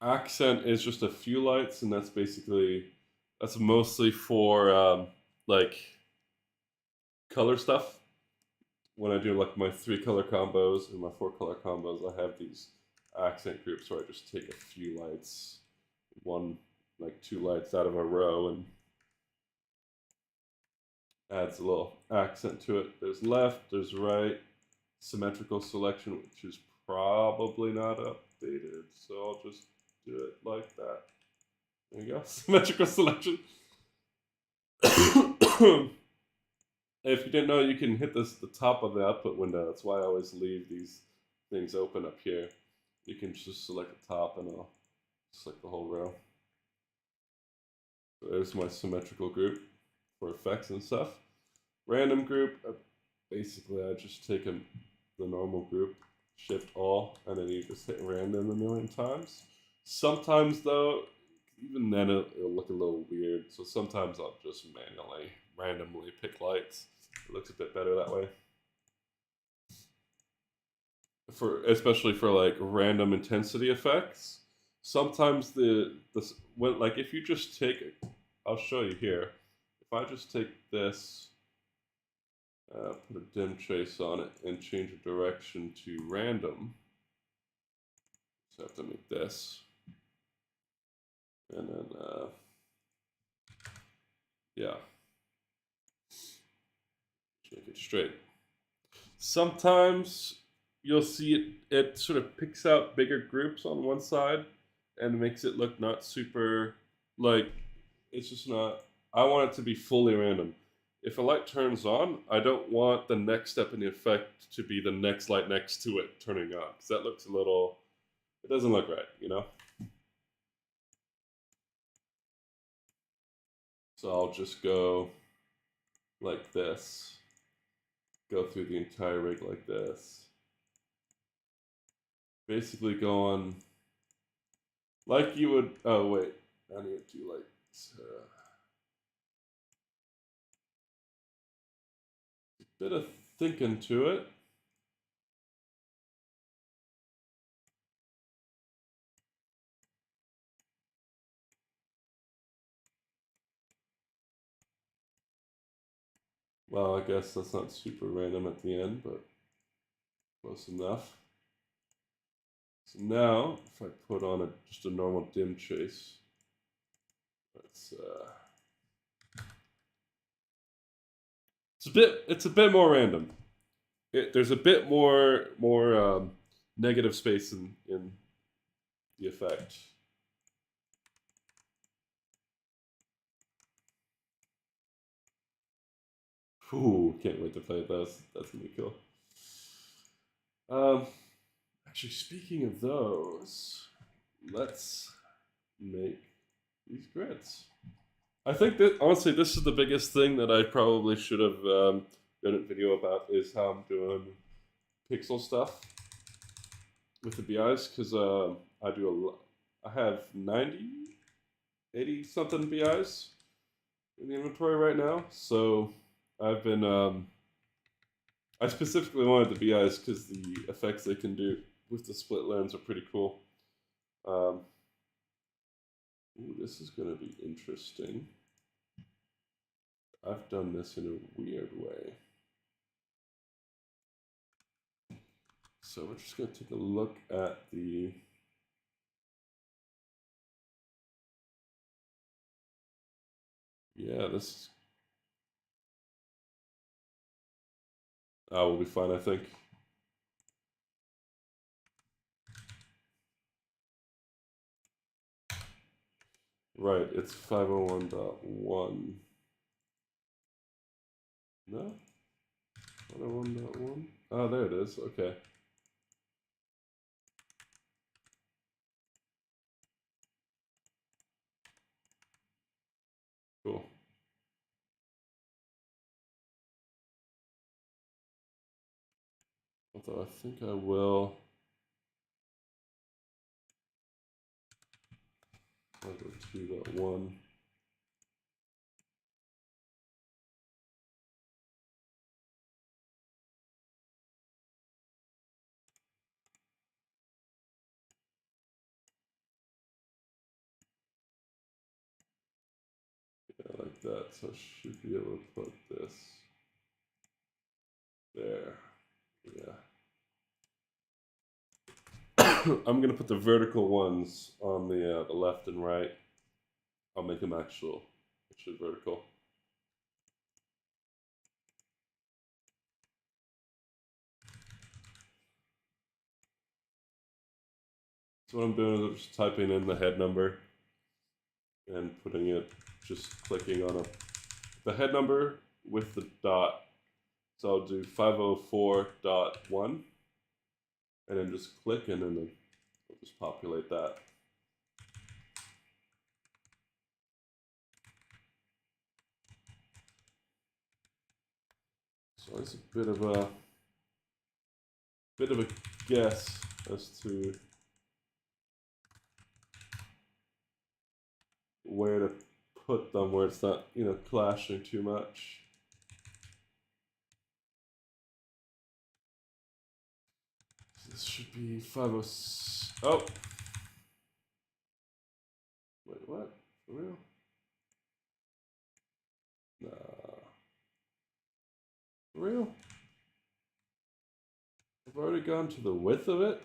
Accent is just a few lights, and that's mostly for like color stuff. When I do like my 3 color combos and my 4 color combos, I have these accent groups where I just take a few lights, 2 lights out of a row, and adds a little accent to it. There's left, there's right, symmetrical selection, which is probably not updated, so I'll just do it like that. There you go, symmetrical selection. If you didn't know, you can hit the top of the output window. That's why I always leave these things open up here. You can just select the top and I'll select the whole row. So there's my symmetrical group for effects and stuff. Random group, basically I just take the normal group, shift all, and then you just hit random a million times. Sometimes though, even then it'll look a little weird. So sometimes I'll just randomly pick lights. It looks a bit better that way. Especially for like random intensity effects. Sometimes if you just take, I'll show you here. If I just take this, put a dim trace on it, and change the direction to random. So I have to make this, and then yeah, make it straight. Sometimes you'll see it sort of picks out bigger groups on one side and makes it look not super, like, it's just not, I want it to be fully random. If a light turns on, I don't want the next step in the effect to be the next light next to it turning on, because that looks it doesn't look right, you know? So I'll just go like this, go through the entire rig like this. Basically go on like you would, oh wait, I need to do like, Bit of thinking to it. Well, I guess that's not super random at the end, but close enough. So now, if I put on just a normal dim chase, let's it's a bit more random. There's a bit more negative space in the effect. Ooh, can't wait to play it. That's gonna be cool. Actually, speaking of those, let's make these grids. I think that honestly, this is the biggest thing that I probably should have done a video about is how I'm doing pixel stuff with the BIs because I do a lot. I have 90, 80 something BIs in the inventory right now. So I've been I specifically wanted the BIs because the effects they can do with the split lens are pretty cool. Ooh, this is going to be interesting. I've done this in a weird way. So we're just going to take a look at the this will be fine, I think. Right, it's 501.1. No? 501.1? Oh, there it is. Okay. Cool. Although I think I will. I'll go 2.1. Yeah, like that. So I should be able to put this there. Yeah. I'm gonna put the vertical ones on the left and right. I'll make them actually vertical. So what I'm doing is I'm just typing in the head number and putting it, just clicking on the head number with the dot. So I'll do 504.1 and then just click and then I'll just populate that. So it's a bit of a guess as to where to put them where it's not, clashing too much. This should be 506. Oh! Wait, what? For real? Nah. For real? I've already gone to the width of it?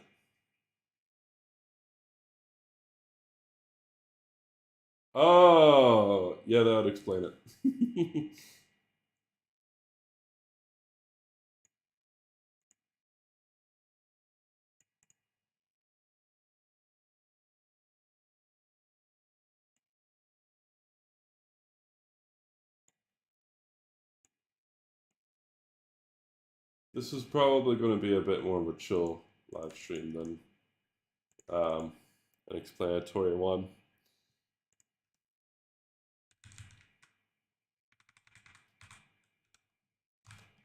Oh! Yeah, that would explain it. This is probably going to be a bit more of a chill live stream than an explanatory one.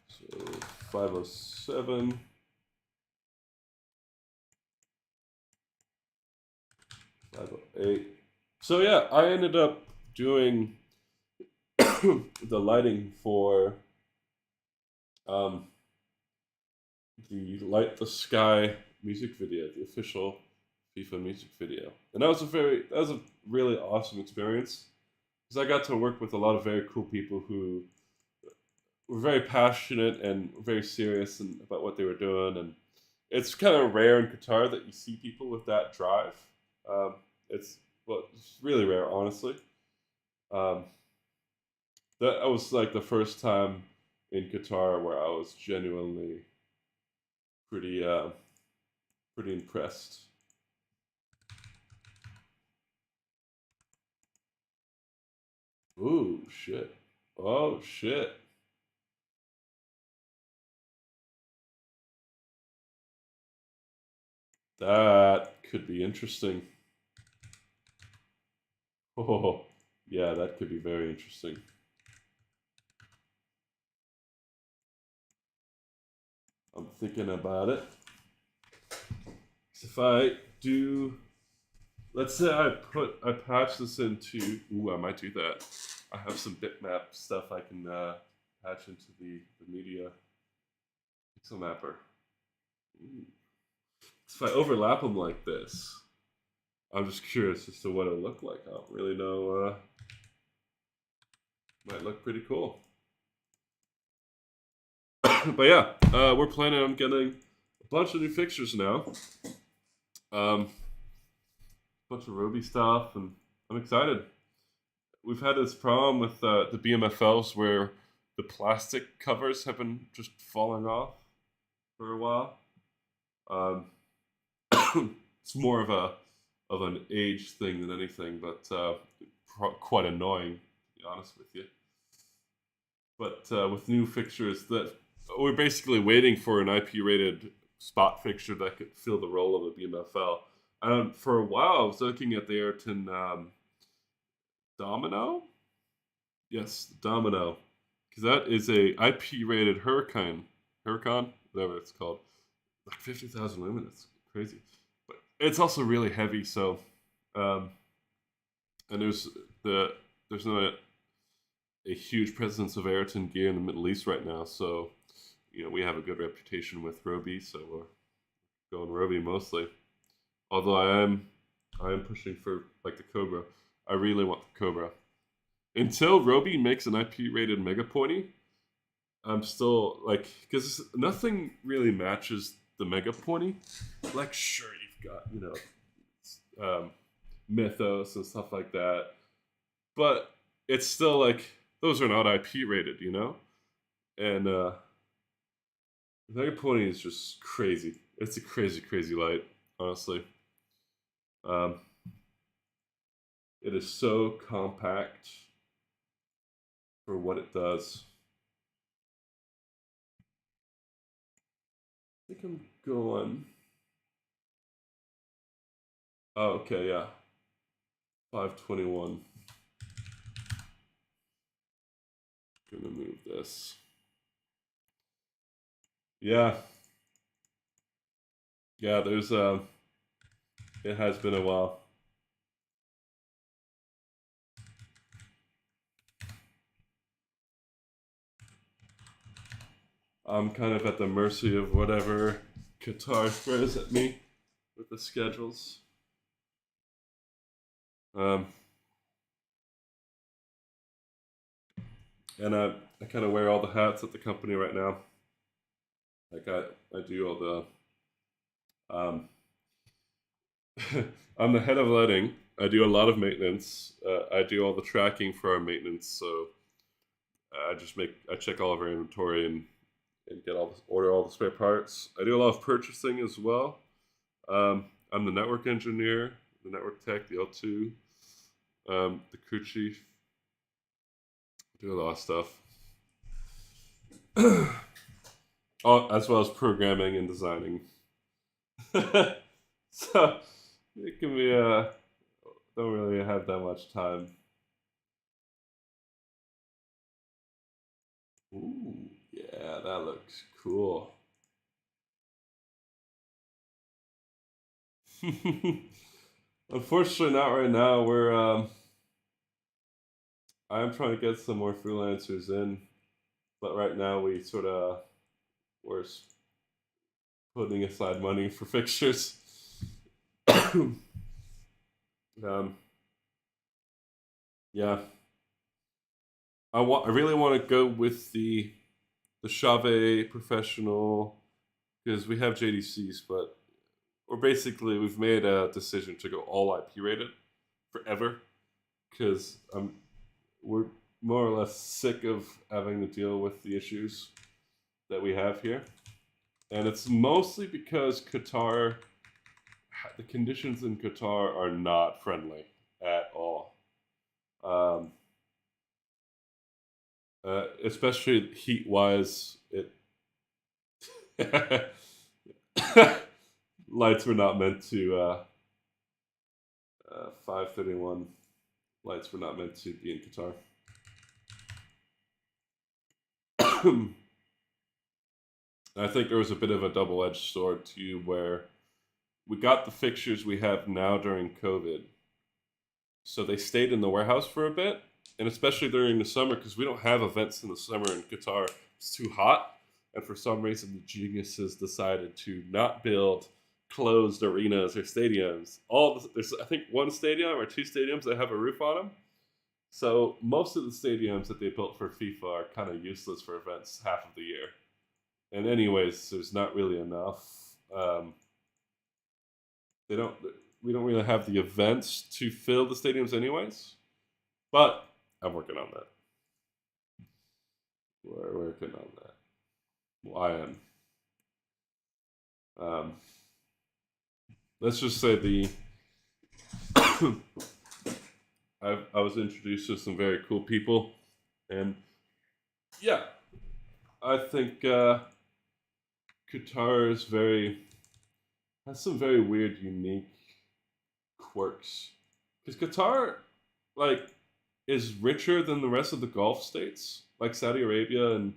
So 507. 508. So yeah, I ended up doing the lighting for um, the Light the Sky music video, the official FIFA music video, and that was a really awesome experience because I got to work with a lot of very cool people who were very passionate and very serious about what they were doing, and it's kind of rare in Qatar that you see people with that drive. Um, it's it's really rare, honestly. Um, that was like the first time in Qatar where I was genuinely pretty pretty impressed. Ooh, shit. Oh, shit. That could be interesting. Oh, yeah, that could be very interesting. I'm thinking about it. If I do, let's say I patch this into, ooh, I might do that. I have some bitmap stuff I can patch into the media pixel mapper. Ooh. So if I overlap them like this, I'm just curious as to what it'll look like. I don't really know. Might look pretty cool. But yeah, we're planning on getting a bunch of new fixtures now. A bunch of Roby stuff, and I'm excited. We've had this problem with the BMFLs where the plastic covers have been just falling off for a while. Um, it's more of an age thing than anything, but quite annoying, to be honest with you. But with new fixtures, that we're basically waiting for an IP rated spot fixture that could fill the role of a BMFL. For a while, I was looking at the Ayrton Domino. Yes, Domino, because that is a IP rated Huracan, whatever it's called, like 50,000 lumen. It's crazy, but it's also really heavy. So, um, and there's not a huge presence of Ayrton gear in the Middle East right now. So, we have a good reputation with Roby, so we're going Roby mostly. Although I am pushing for like the Cobra. I really want the Cobra. Until Roby makes an IP rated Mega Pointy, I'm still like, because nothing really matches the Mega Pointy. Like, sure, you've got, Mythos and stuff like that, but it's still like, those are not IP rated, And Mega Pointy is just crazy. It's a crazy, crazy light, honestly. Um, it is so compact for what it does. I think I'm going. Oh, okay, yeah. 521. Gonna move this. Yeah. Yeah, it has been a while. I'm kind of at the mercy of whatever Qatar throws at me with the schedules. Um, and I kind of wear all the hats at the company right now. Like I do all um, I'm the head of letting. I do a lot of maintenance. I do all the tracking for our maintenance. So I check all of our inventory and order all the spare parts. I do a lot of purchasing as well. I'm the network engineer, the network tech, the L2, the crew chief. Do a lot of stuff. As well as programming and designing. So it can be don't really have that much time. Ooh, yeah, that looks cool. Unfortunately, not right now. I am trying to get some more freelancers in, but right now we sort of course, putting aside money for fixtures. um, yeah, I really want to go with the Chave professional because we have JDCs, but we've made a decision to go all IP rated forever because we're more or less sick of having to deal with the issues that we have here, and it's mostly because the conditions in Qatar are not friendly at all. Um, Especially heat wise, it lights were not meant to 531 lights were not meant to be in Qatar. I think there was a bit of a double-edged sword too, where we got the fixtures we have now during COVID, so they stayed in the warehouse for a bit, and especially during the summer because we don't have events in the summer in Qatar. It's too hot, and for some reason the geniuses decided to not build closed arenas or stadiums. There's I think one stadium or two stadiums that have a roof on them. So most of the stadiums that they built for FIFA are kind of useless for events half of the year. And anyways, there's not really enough. Um, they don't. We don't really have the events to fill the stadiums, anyways. But I'm working on that. We're working on that. Well, I am. Um, let's just say I was introduced to some very cool people, and yeah, I think Qatar has some very weird, unique quirks. Because Qatar, like, is richer than the rest of the Gulf states, like Saudi Arabia and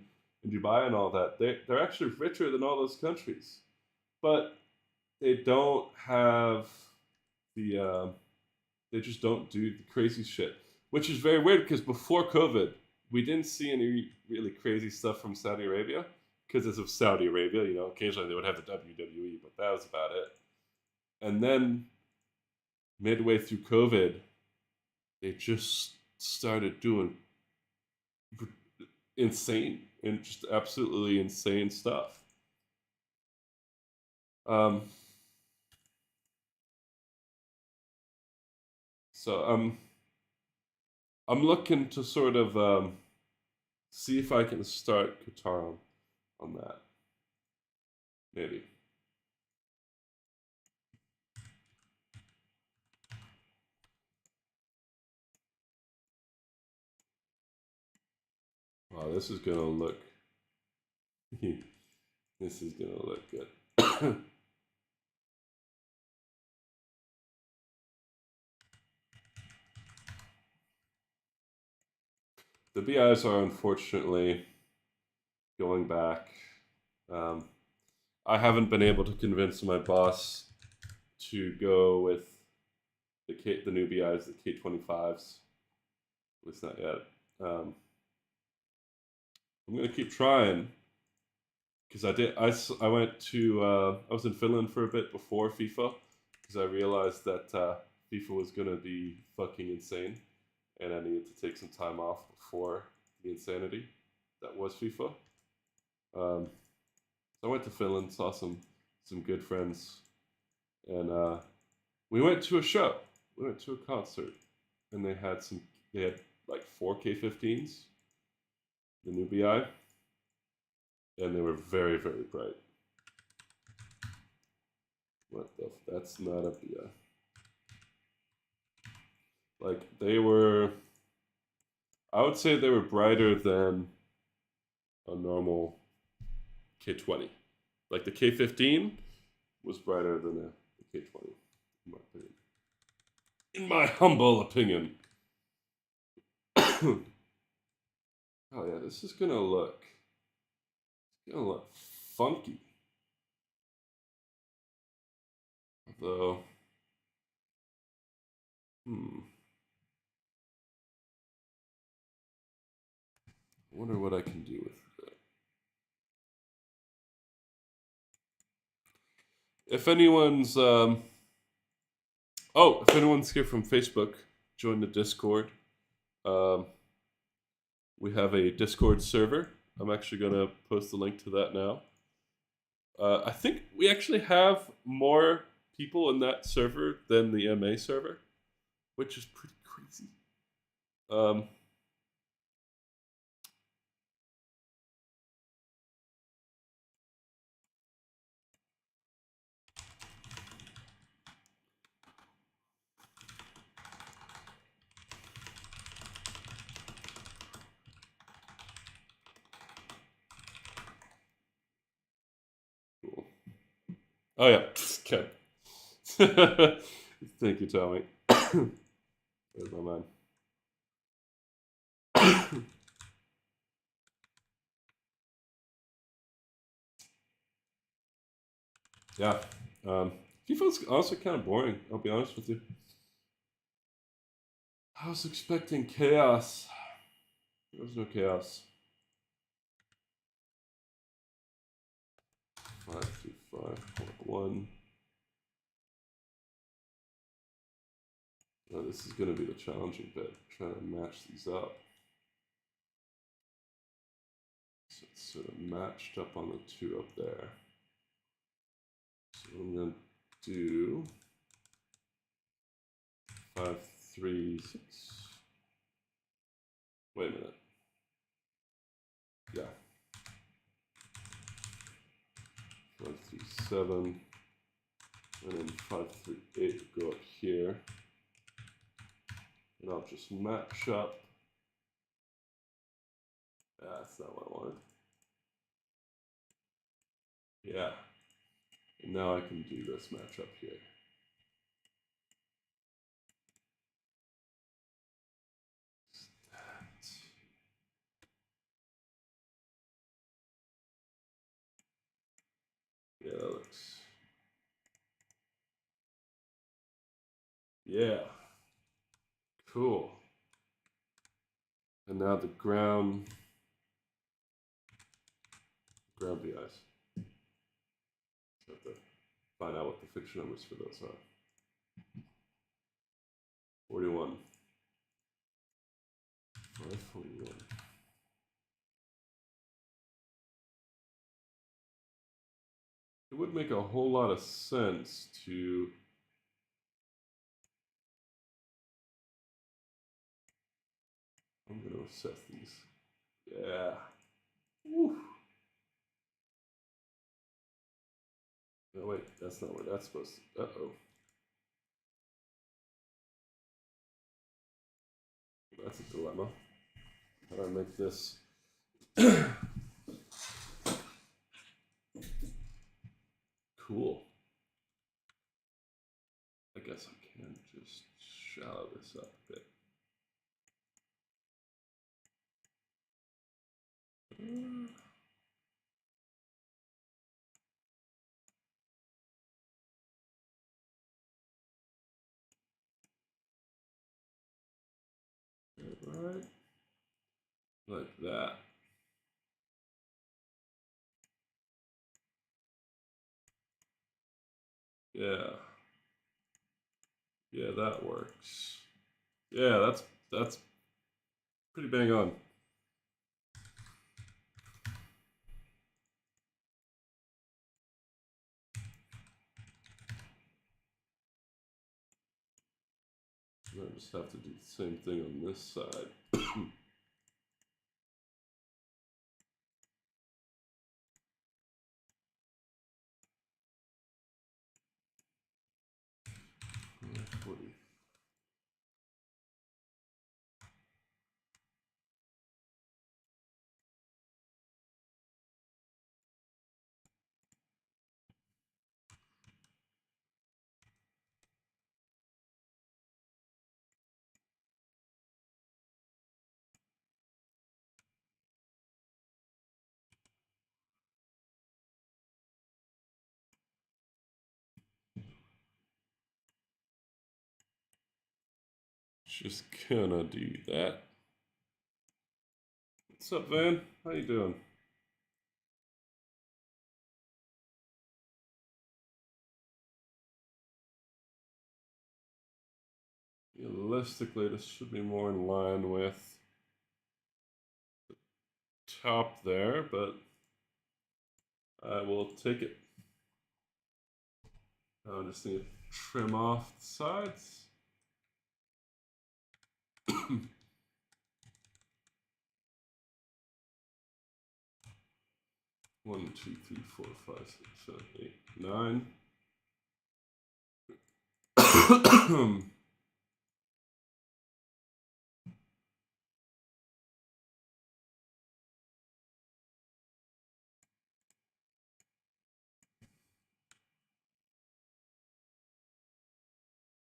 Dubai and all that. They're actually richer than all those countries, but they don't have the they just don't do the crazy shit, which is very weird because before COVID, we didn't see any really crazy stuff from Saudi Arabia because it's of Saudi Arabia. You know, occasionally they would have the WWE, but that was about it. And then midway through COVID, they just started doing insane and just absolutely insane stuff. Um, so I'm looking to sort of see if I can start Qatar on that. Maybe. Wow, this is gonna look. This is gonna look good. The BIs are unfortunately going back. Um, I haven't been able to convince my boss to go with the new BIs, the K25s. At least not yet. Um, I'm gonna keep trying because I went to I was in Finland for a bit before FIFA because I realized that FIFA was gonna be fucking insane and I needed to take some time off before the insanity that was FIFA. So I went to Finland, saw some good friends, and we went to a show. We went to a concert, and they had like 4K15s, the new BI, and they were very very bright. That's not a BI. Like they were, I would say they were brighter than a normal K20. Like the K15 was brighter than a K20, in my opinion. In my humble opinion. Oh yeah, this is gonna look funky. Though, I wonder what I can do with if anyone's if anyone's here from Facebook, join the Discord. Um, we have a Discord server. I'm actually gonna post the link to that now. I think we actually have more people in that server than the MA server, which is pretty crazy. Um, cool. Oh yeah, okay. Thank you, Tommy. There's my man. Yeah. FIFA's also kind of boring, I'll be honest with you. I was expecting chaos. There was no chaos. 525.1. Oh, this is going to be the challenging bit, trying to match these up. So it's sort of matched up on the two up there. So I'm going to do 536. Wait a minute. Yeah. 537. And then 538 go up here. And I'll just match up. That's not what I wanted. Yeah. And now I can do this matchup here. Yeah, that looks. Yeah. Cool. And now the ground VIs. Have to find out what the fixture numbers for those are. 41. 541. It would make a whole lot of sense to I'm going to assess these. Yeah. Woo. No, wait, that's not where that's supposed to. Uh-oh. That's a dilemma. How do I make this? Cool. I guess I can just shallow this up a bit. Right. Like that. Yeah. Yeah, that works. Yeah, that's pretty bang on. I just have to do the same thing on this side. Just gonna do that. What's up, Van? How you doing? realistically, this should be more in line with the top there, but I will take it. I just need to trim off the sides. One, two, three, four, five, six, seven, eight, 9.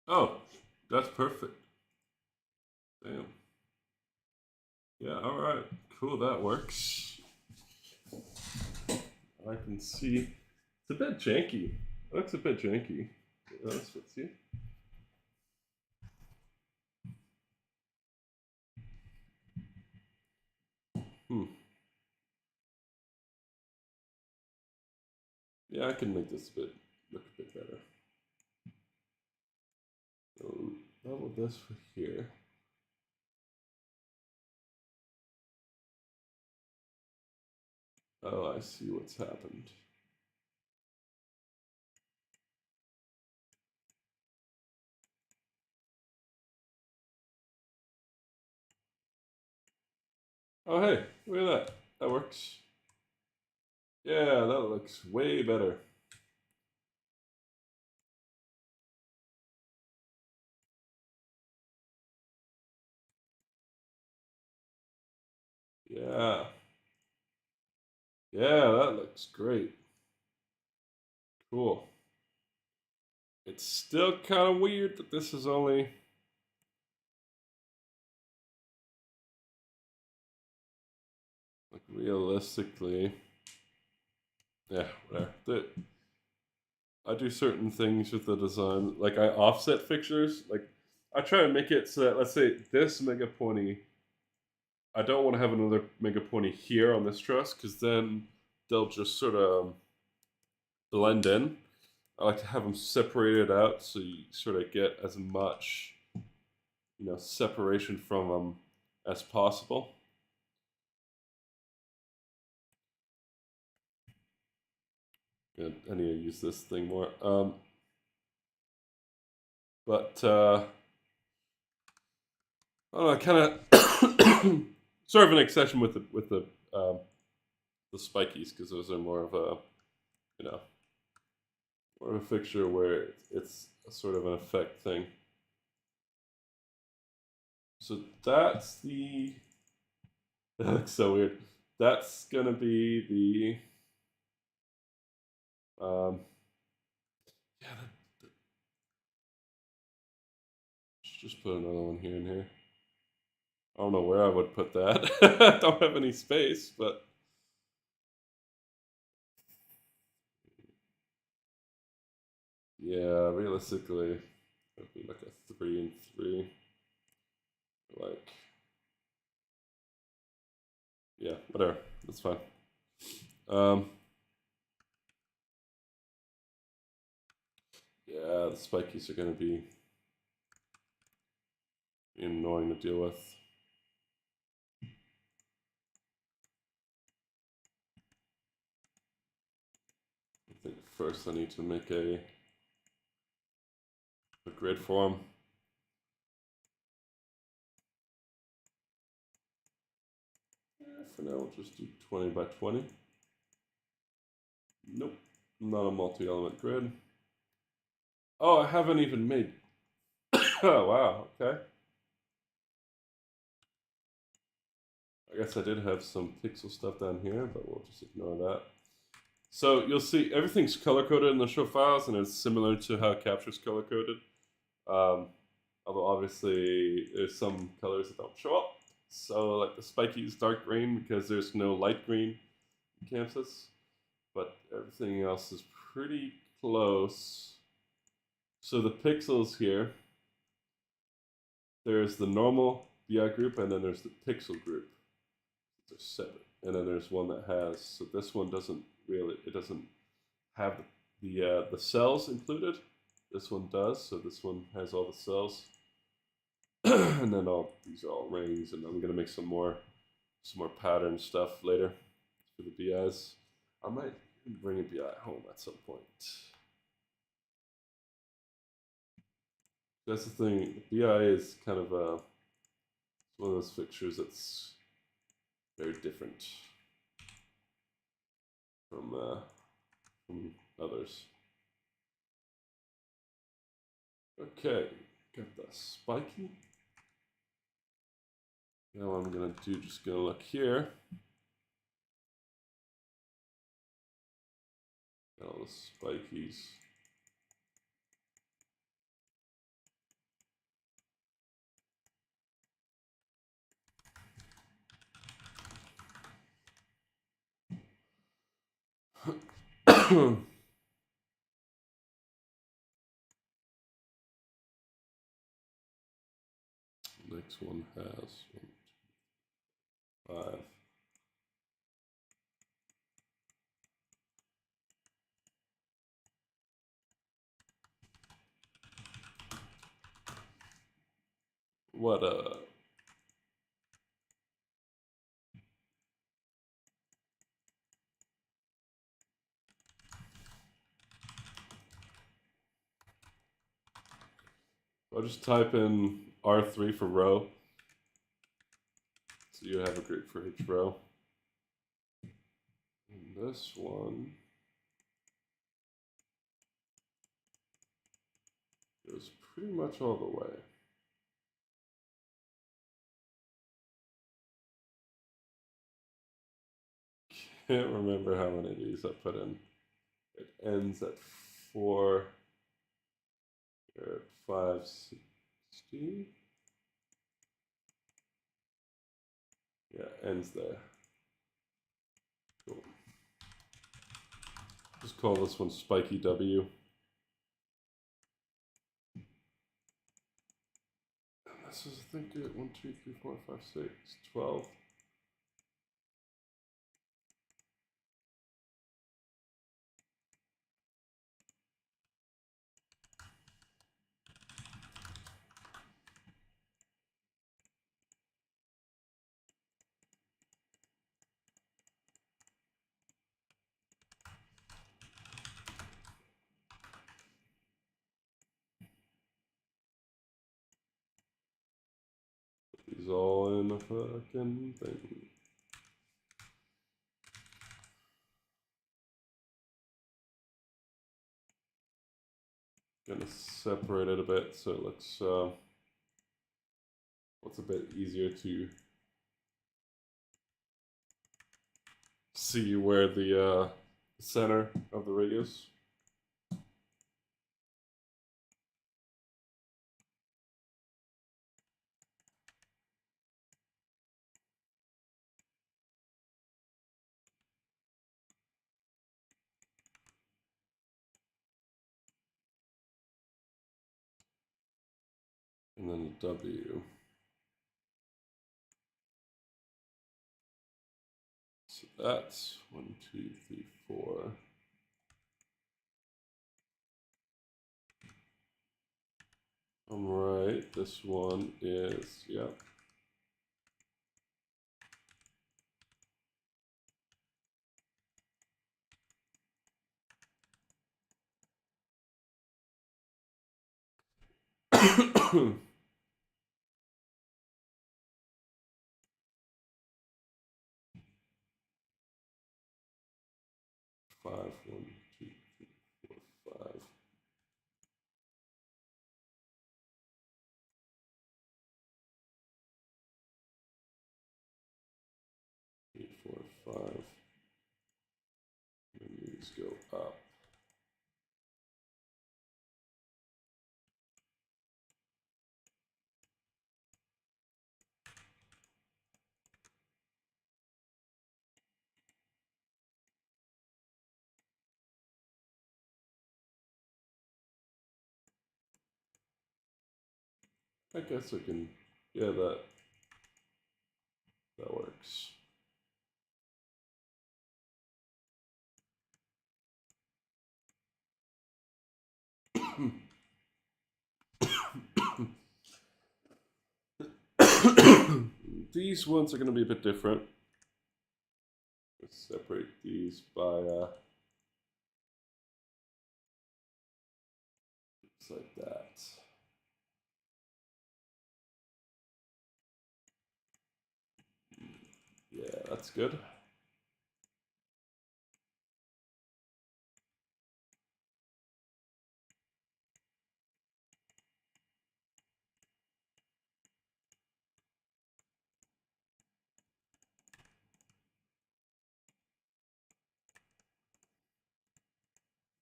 Oh, that's perfect. Damn. Yeah, all right. Cool, that works. I can see. It's a bit janky. It looks a bit janky. To be honest with you. Yeah, I can make this a bit look a bit better. So level this for here. Oh, I see what's happened. Oh, hey, look at that. That works. Yeah, that looks way better. Yeah. Yeah, that looks great. Cool. It's still kind of weird that this is only... Like, realistically... Yeah, whatever. I do certain things with the design. Like, I offset fixtures. Like, I try to make it so that, let's say, this Mega Pony... I don't want to have another Mega Pony here on this truss, because then they'll just sort of blend in. I like to have them separated out so you sort of get as much, separation from them as possible. Good. I need to use this thing more. But I don't know, kind of sort of an exception with the spikies, because those are more of a more of a fixture where it's a sort of an effect thing. So that's the... That looks so weird. That's gonna be the yeah. Just put another one here and here. I don't know where I would put that. I don't have any space, but yeah, realistically, it'd be like a 3 and 3. Like, yeah, whatever. That's fine. Yeah, the spikies are gonna be annoying to deal with. I think first I need to make a grid for them. For now, we'll just do 20 by 20. Nope, not a multi-element grid. Oh, I haven't even made... Oh, wow, okay. I guess I did have some pixel stuff down here, but we'll just ignore that. So you'll see everything's color-coded in the show files, and it's similar to how Capture's color-coded. Although obviously there's some colors that don't show up. So like the spiky is dark green because there's no light green in Chamsys. But everything else is pretty close. So the pixels here, there's the normal BI group, and then there's the pixel group. They're separate. And then there's one that has, so this one doesn't really, it doesn't have the cells included. This one does, so this one has all the cells. and then these are all rings, and I'm gonna make some more pattern stuff later for the BIs. I might bring a BI home at some point. That's the thing. BI is kind of one of those fixtures that's very different from others. Okay, got the spiky. Now what I'm gonna do, just gonna look here. Got all the spikies. Next one has 1, 2, 5. What I'll just type in R3 for row, so you have a group for each row. And this one goes pretty much all the way. Can't remember how many of these I put in. It ends at 4. You're at 560. Yeah, ends there. Cool. Just call this one Spiky W. And this is, I think, it. 1, 2, 3, 4, 5, 6, 12. These all in a fucking thing. Gonna separate it a bit so it looks what's a bit easier to see where the center of the rig is. And then the W. So that's 1, 2, 3, 4. I'm right. This one is, yeah. Five, 1, 2, 3, 4, 5. 3, 4, 5. And these go up. I guess I can, yeah, that works. these ones are going to be a bit different. Let's separate these by just like that. Yeah, that's good.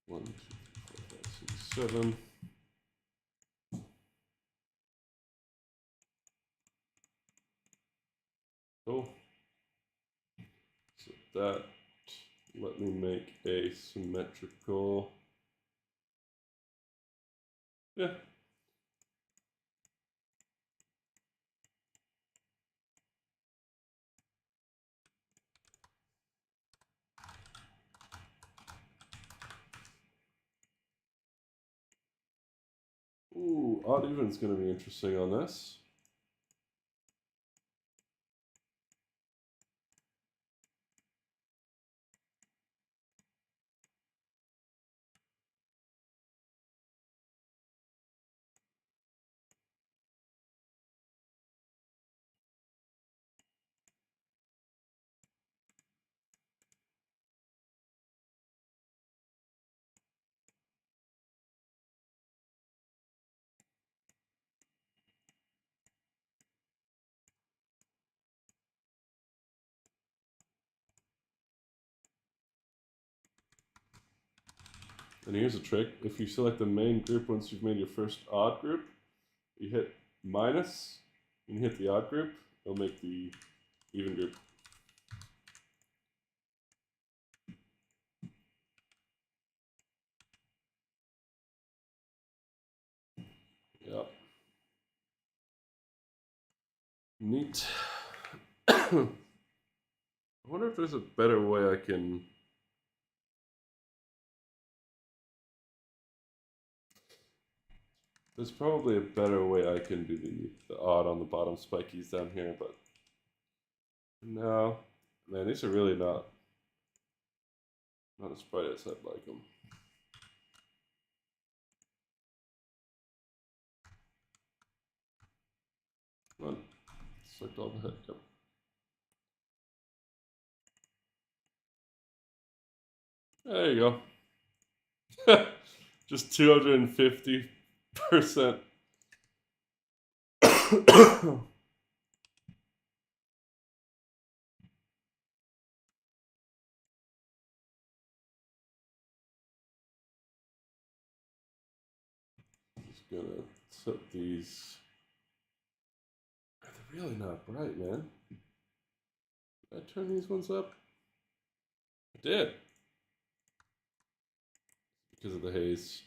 One, two, three, four, five, six, 7. Cool. So that, let me make a symmetrical. Yeah. Ooh, odd even's going to be interesting on this. And here's a trick. If you select the main group once you've made your first odd group, you hit minus, and you hit the odd group, it'll make the even group. Yep. Neat. I wonder if there's a better way I can... There's probably a better way I can do the odd on the bottom spikies down here, but no. Man, these are really not as bright as I'd like them. Come on. Select all the head. Yep. There you go. Just 250%. Just gonna set these. They're really not bright, man. Did I turn these ones up? I did. Because of the haze.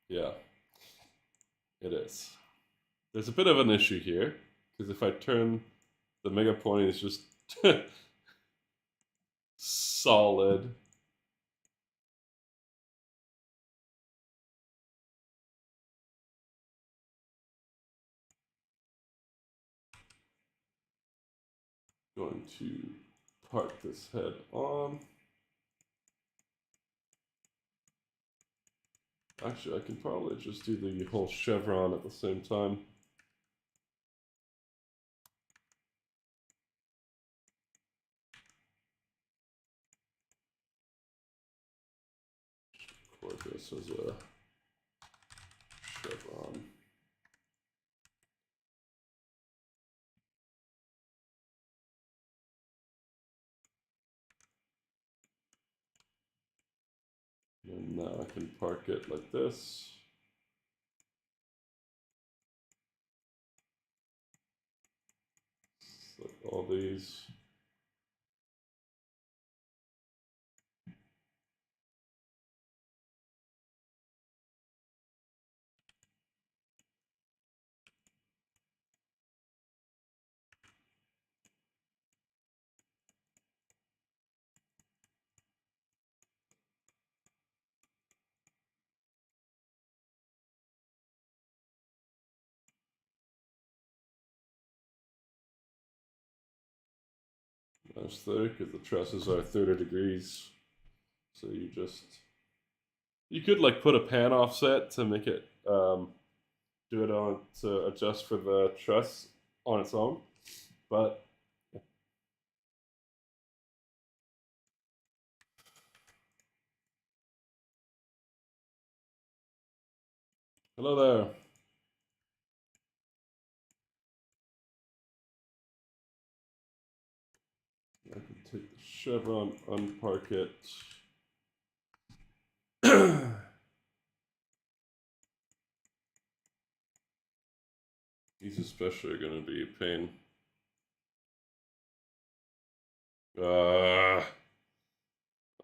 Yeah, it is. There's a bit of an issue here, because if I turn the mega point is just solid. Going to park this head on. Actually, I can probably just do the whole chevron at the same time. Record this as a chevron. And now I can park it like this. Select all these. That's 30 because the trusses are 30 degrees. So you could like put a pan offset to make it do it on to adjust for the truss on its own, but hello there. I can take the chevron, unpark it. These especially are going to be a pain.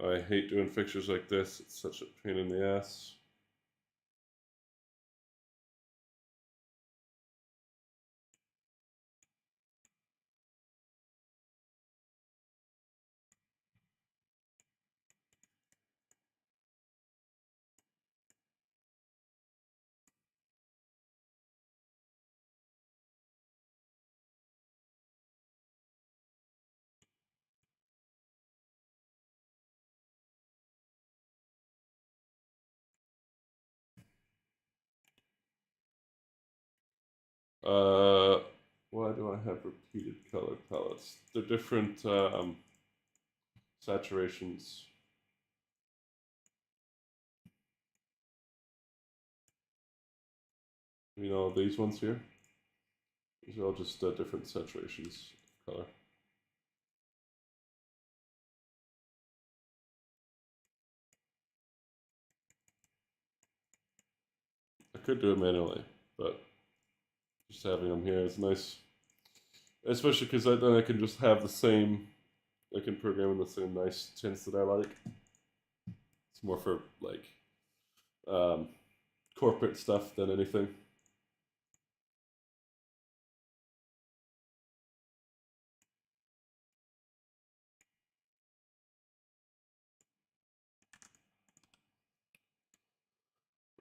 I hate doing fixtures like this. It's such a pain in the ass. Uh, why do I have repeated color palettes? They're different saturations. You know, these ones here? These are all just different saturations of color. I could do it manually, but just having them here is nice. Especially because then I can just have the same, I can program in the same nice tints that I like. It's more for like um, corporate stuff than anything.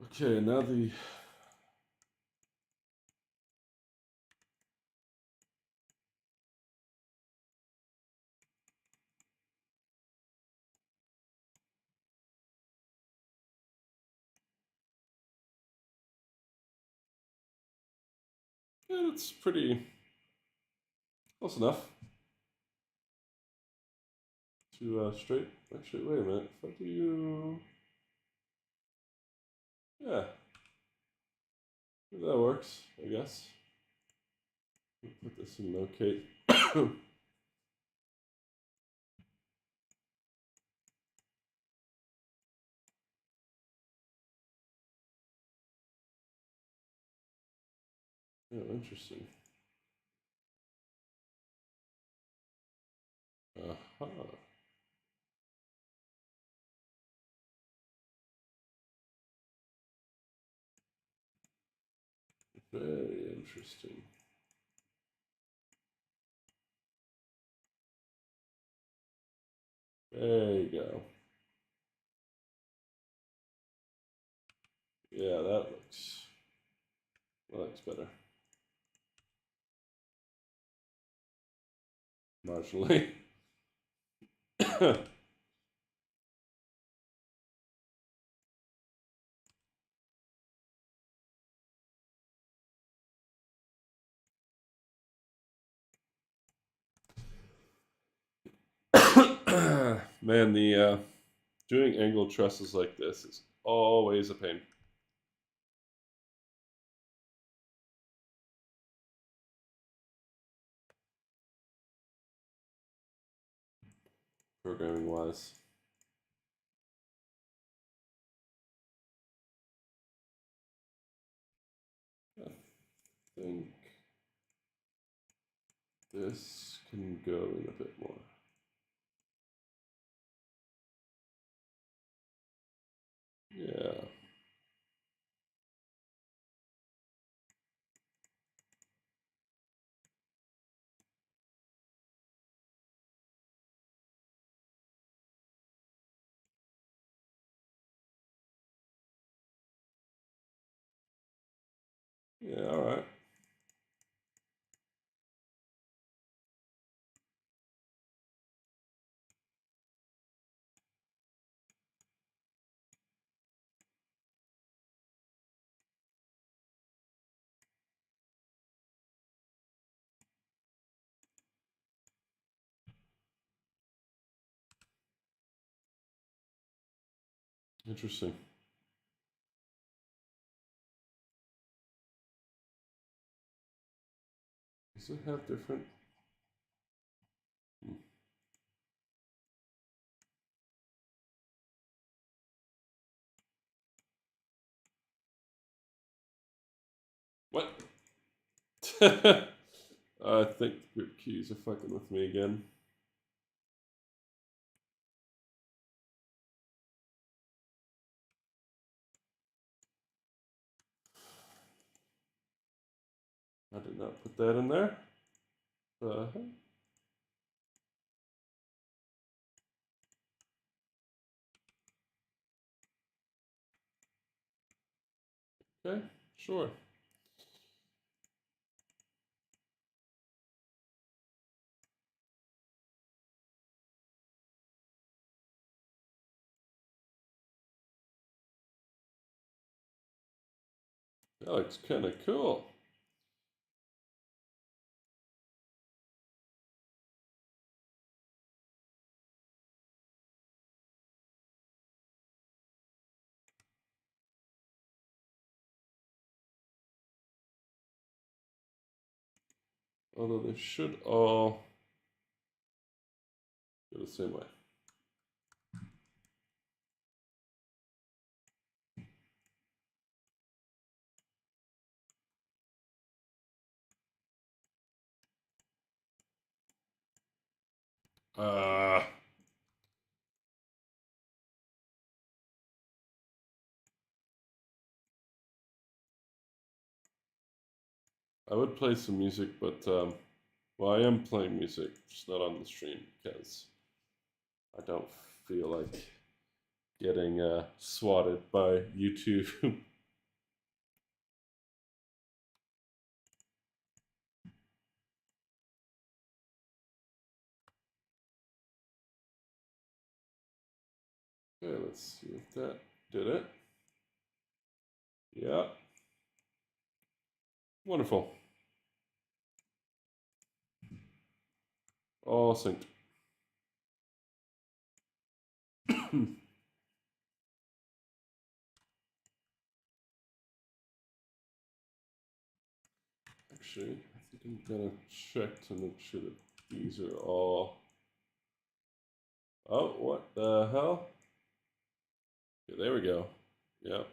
Okay, now the yeah, it's pretty close enough to straight. Actually, wait a minute. If I do, yeah, that works. I guess. Put this in locate. Oh, interesting. Uh-huh. Very interesting. There you go. Yeah, that looks better. Marginally. Man, the doing angle trusses like this is always a pain. Programming wise. I think this can go in a bit more. Yeah. Yeah, all right. Interesting. Does it have different? Hmm. What? I think the group keys are fucking with me again. I did not put that in there. Okay, sure. That looks kind of cool. Although they should all go the same way. I would play some music, but well, I am playing music, just not on the stream because I don't feel like getting swatted by YouTube. Okay, let's see if that did it. Yeah. Wonderful. All synced. Actually, I think I'm gonna check to make sure that these are all. Oh, what the hell? Yeah, there we go. Yeah.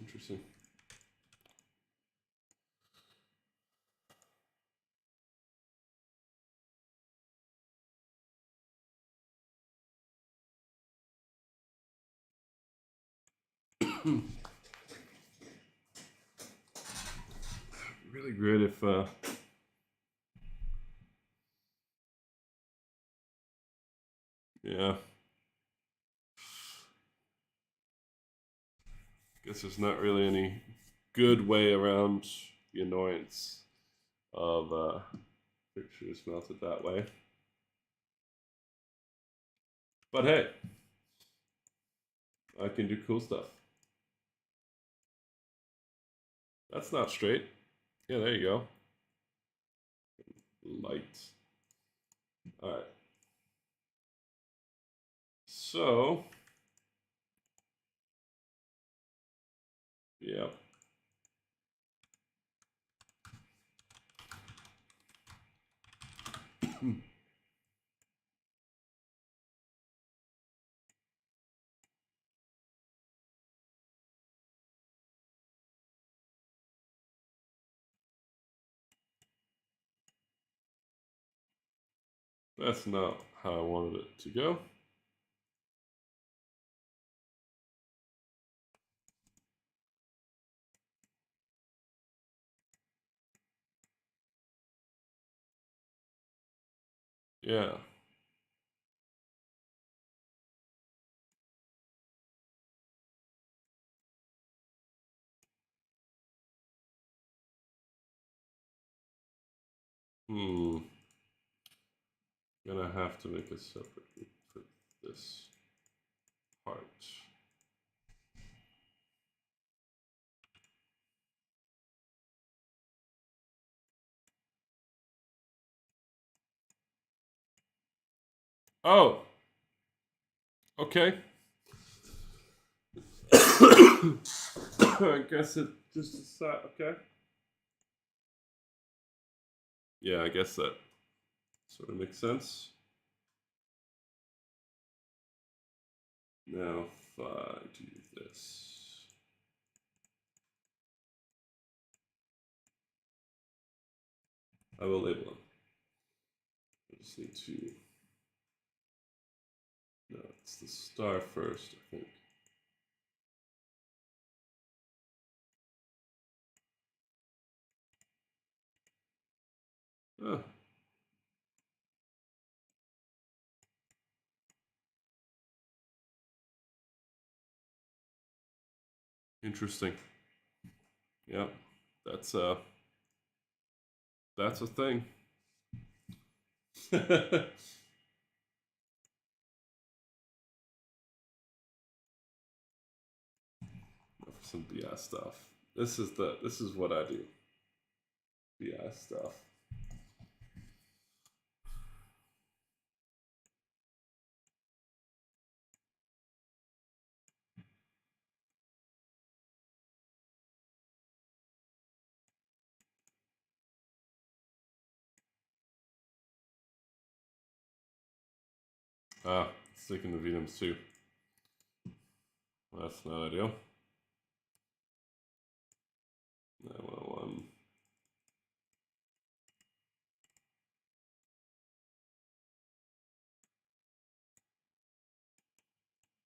Interesting. Really great if yeah. Guess there's not really any good way around the annoyance of pictures melted that way. But hey, I can do cool stuff. That's not straight. Yeah, there you go. Light. All right. So, yeah. That's not how I wanted it to go. Yeah. Hmm. Gonna have to make a separate group for this part. Oh, okay. I guess it just decide. Okay. Yeah, I guess that sort of makes sense. Now, if I do this, I will label them. I just need to. No, it's the star first, I think. Oh, interesting. Yeah, that's a thing. Some BS stuff. This is what I do. BS stuff. Ah, sticking the VNums too. Well, that's not ideal. 911.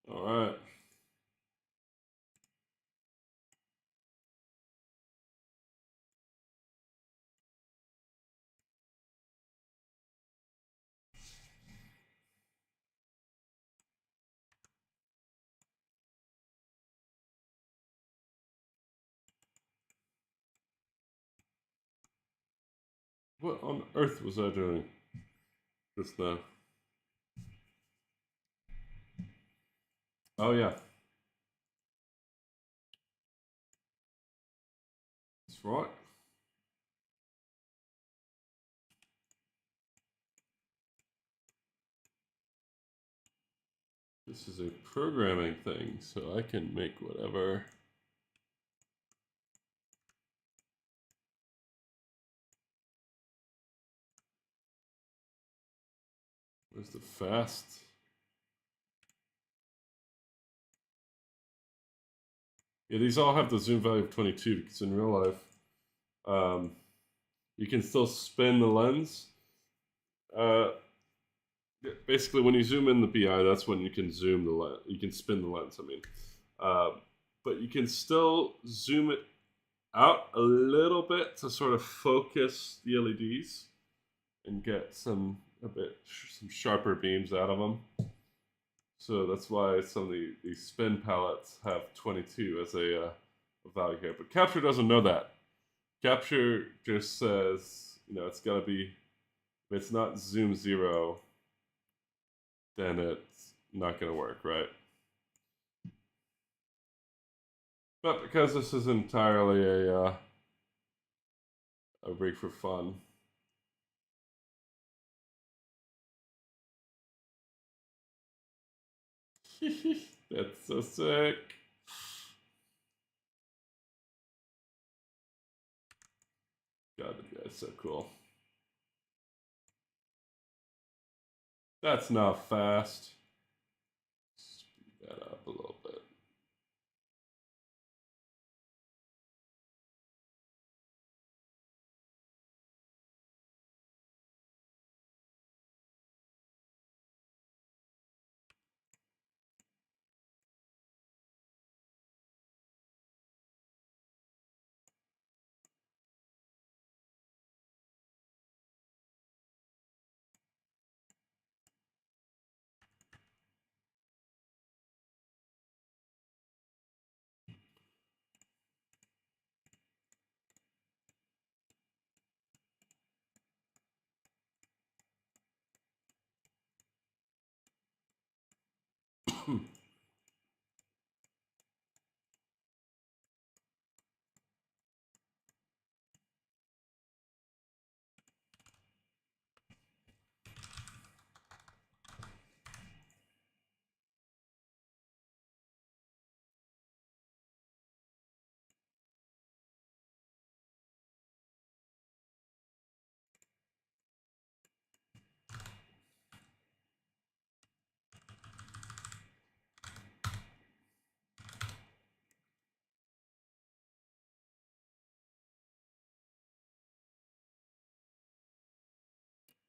All right. What on earth was I doing just now? Oh yeah, that's right. This is a programming thing, so I can make whatever. Where's the fast? Yeah, these all have the zoom value of 22 because in real life, um, you can still spin the lens. Basically, when you zoom in the BI, that's when you can zoom the lens. You can spin the lens. I mean, uh, but you can still zoom it out a little bit to sort of focus the LEDs and get some sharper beams out of them. So that's why some of these spin palettes have 22 as a value here. But Capture doesn't know that. Capture just says, it's got to be, if it's not zoom 0, then it's not going to work, right? But because this is entirely a rig for fun, that's so sick. God, the guy's so cool. That's not fast. Speed that up a little bit.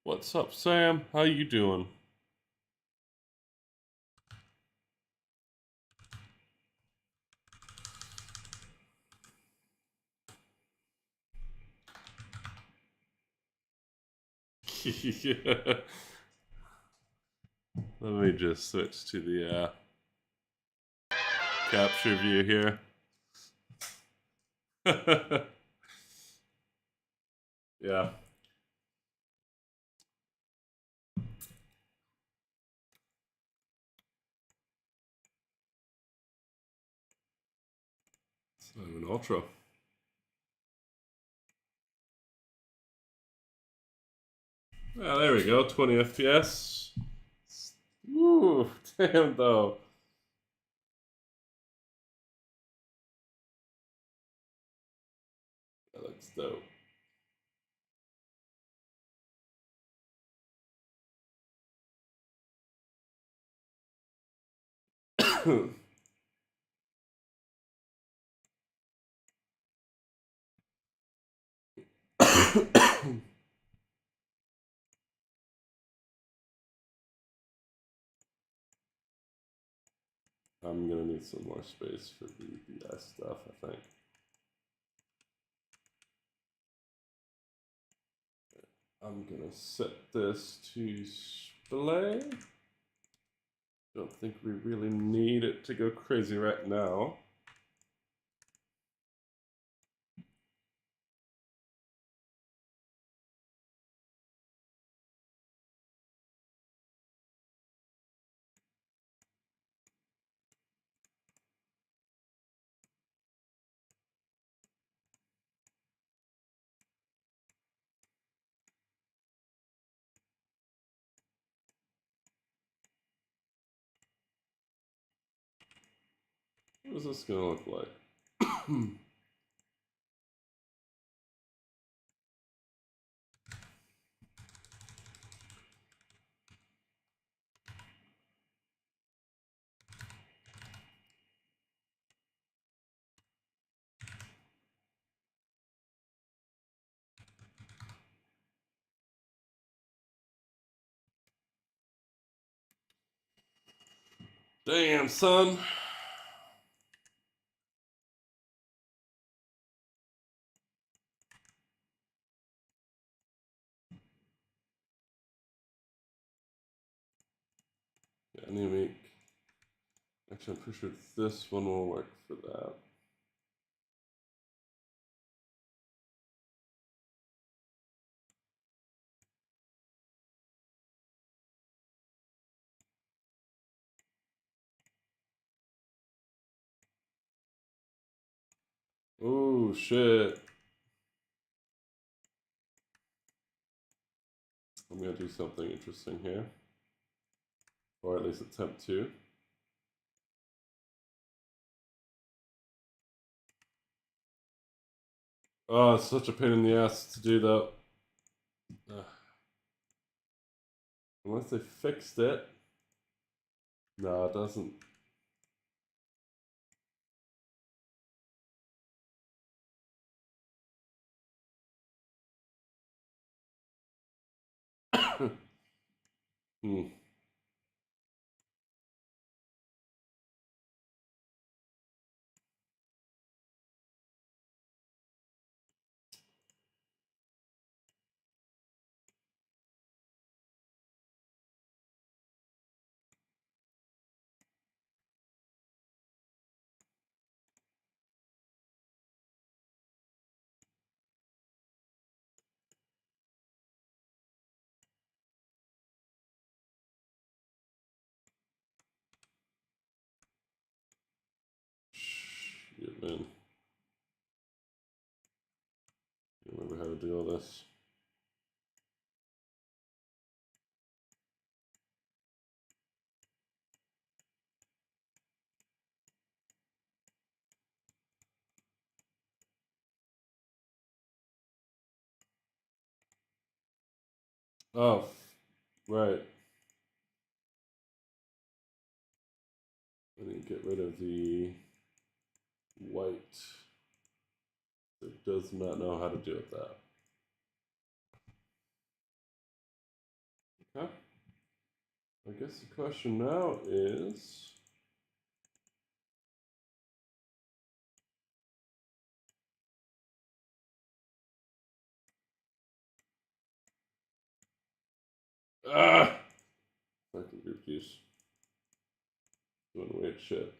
What's up, Sam? How you doing? Let me just switch to the capture view here. Yeah. It's not even ultra. Ah, there we go. 20 FPS. Ooh, damn though. That looks dope. I'm gonna need some more space for the BS stuff, I think. I'm gonna set this to display. Don't think we really need it to go crazy right now. What is this gonna look like? Damn, son. Yeah, I need to make. Actually, I'm pretty sure this one will work for that. Oh, shit. I'm gonna do something interesting here. Or at least attempt to. Oh, it's such a pain in the ass to do that. Unless they fixed it. No, it doesn't. Hmm. Shit, man. I remember how to do all this. Oh, right. I need to get rid of the white. It does not know how to deal with that. Huh? I guess the question now is... Ah! Fucking group juice. Doing weird shit.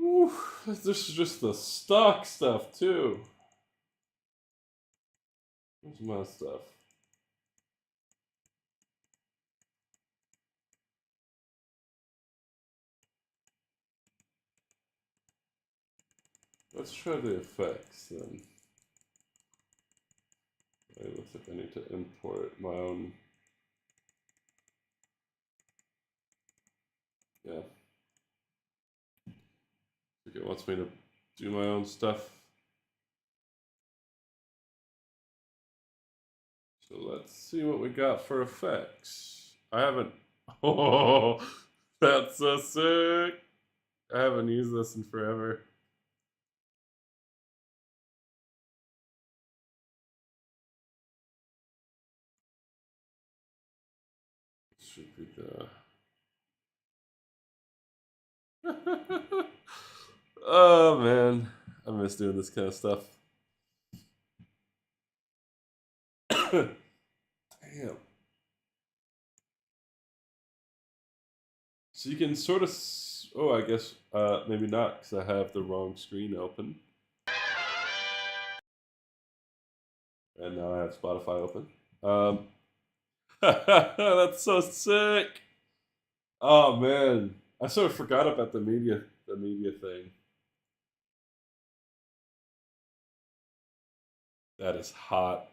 Ooh, this is just the stock stuff too. Where's my stuff? Let's try the effects then. It looks like I need to import my own. Yeah. It wants me to do my own stuff. So let's see what we got for effects. I haven't. Oh, that's so sick. I haven't used this in forever. Should be the. Oh man, I miss doing this kind of stuff. Damn. So you can sort of. Oh, I guess maybe not because I have the wrong screen open. And now I have Spotify open. That's so sick. Oh man, I sort of forgot about the media thing. That is hot.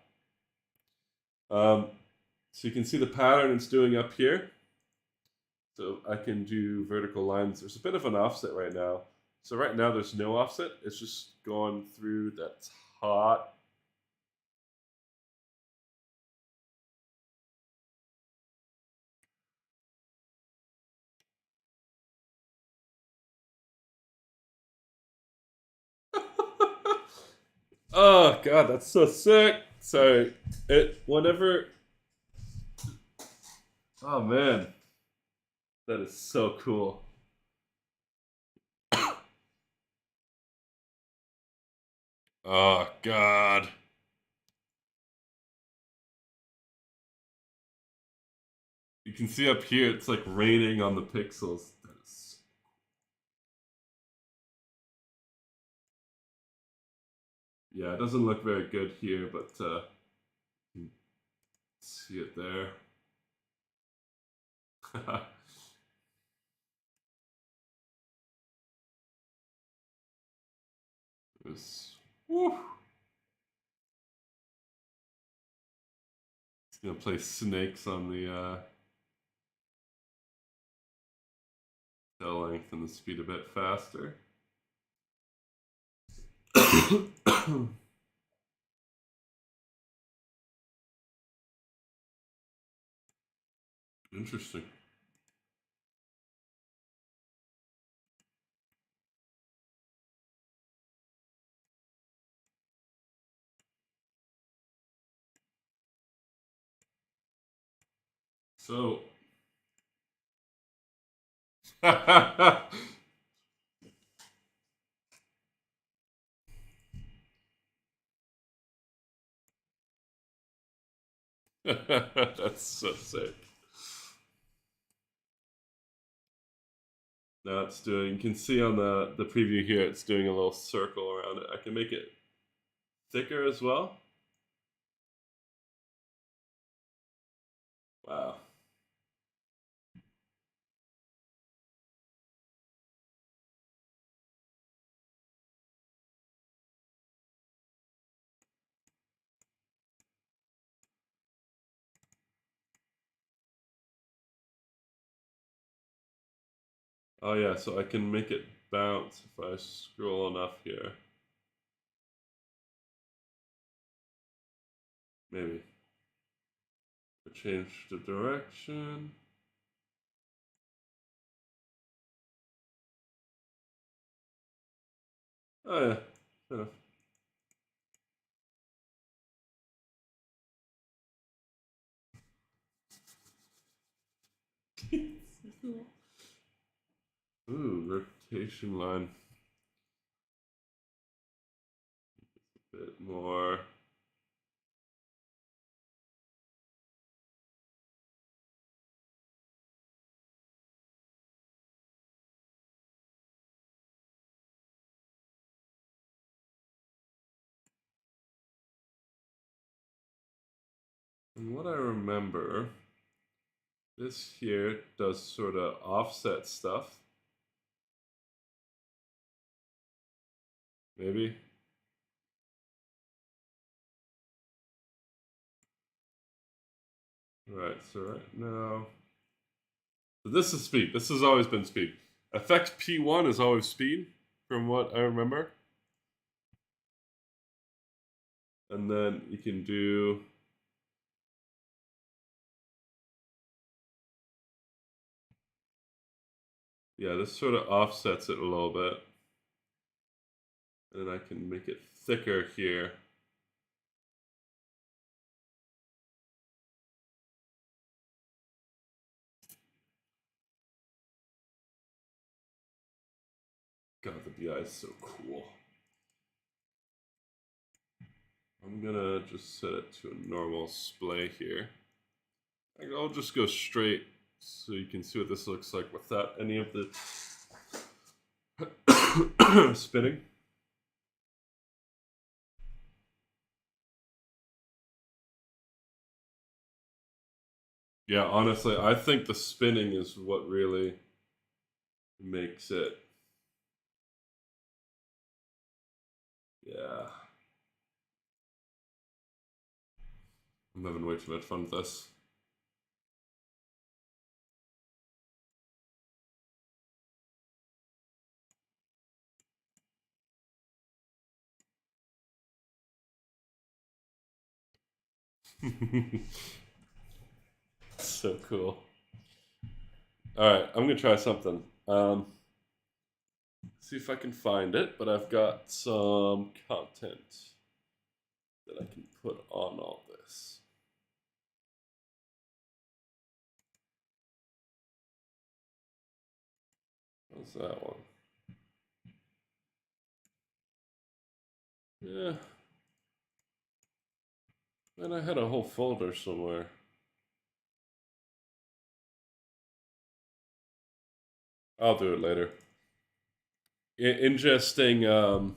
So you can see the pattern it's doing up here. So I can do vertical lines. There's a bit of an offset right now. So right now there's no offset. It's just going through. That's hot. Oh god, that's so sick. Sorry. Whenever. Oh man, that is so cool. Oh god. You can see up here, it's like raining on the pixels. Yeah, it doesn't look very good here, but you can see it there. It's, whew. It's gonna play snakes on the tail length and the speed a bit faster. Interesting. So, that's so sick. Now it's doing, you can see on the preview here, it's doing a little circle around it. I can make it thicker as well. Wow. Oh yeah, so I can make it bounce if I scroll enough here. Maybe. Change the direction. Oh yeah, fair enough. Ooh, rotation line. A bit more. And what I remember, this here does sort of offset stuff. Maybe. Right, so right now. So this is speed. This has always been speed. Effect P1 is always speed, from what I remember. And then you can do. Yeah, this sort of offsets it a little bit. And then I can make it thicker here. God, the BI is so cool. I'm gonna just set it to a normal splay here. I'll just go straight so you can see what this looks like without any of the spinning. Yeah, honestly, I think the spinning is what really makes it. Yeah. I'm having way too much fun with this. So cool. All right, I'm gonna try something. See if I can find it, but I've got some content that I can put on all this. How's that one? Yeah. And I had a whole folder somewhere. I'll do it later. Ingesting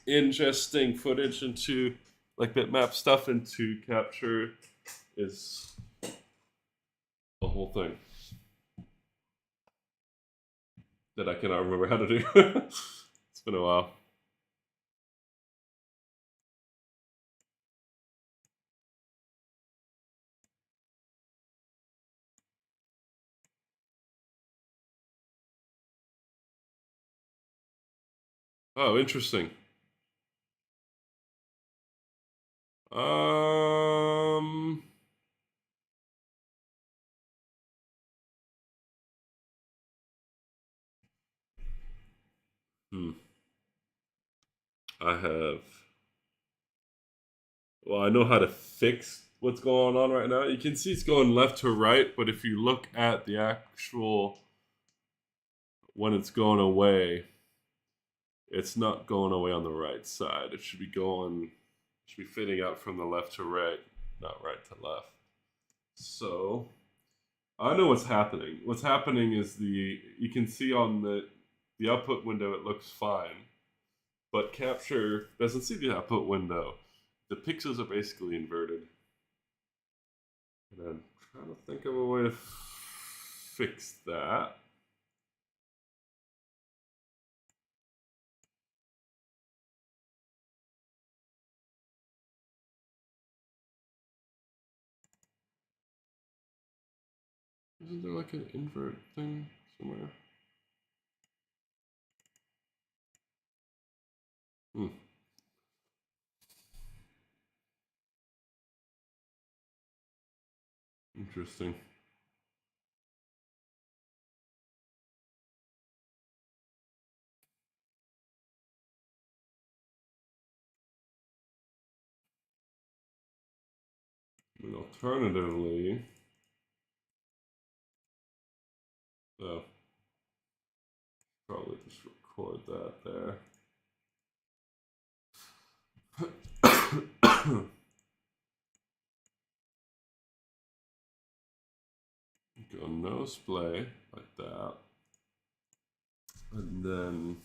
ingesting footage into like bitmap stuff into capture is a whole thing that I cannot remember how to do. It's been a while. Oh, interesting. Um, hmm. I have. Well, I know how to fix what's going on right now. You can see it's going left to right, but if you look at the actual when it's going away, it's not going away on the right side. It should be going, should be fading out from the left to right, not right to left. So I know what's happening. What's happening is you can see on the output window it looks fine, but capture doesn't see the output window. The pixels are basically inverted. And I'm trying to think of a way to fix that. Isn't there like an invert thing somewhere? Hmm. Interesting. And alternatively, oh, probably just record that there. Go nose play like that. And then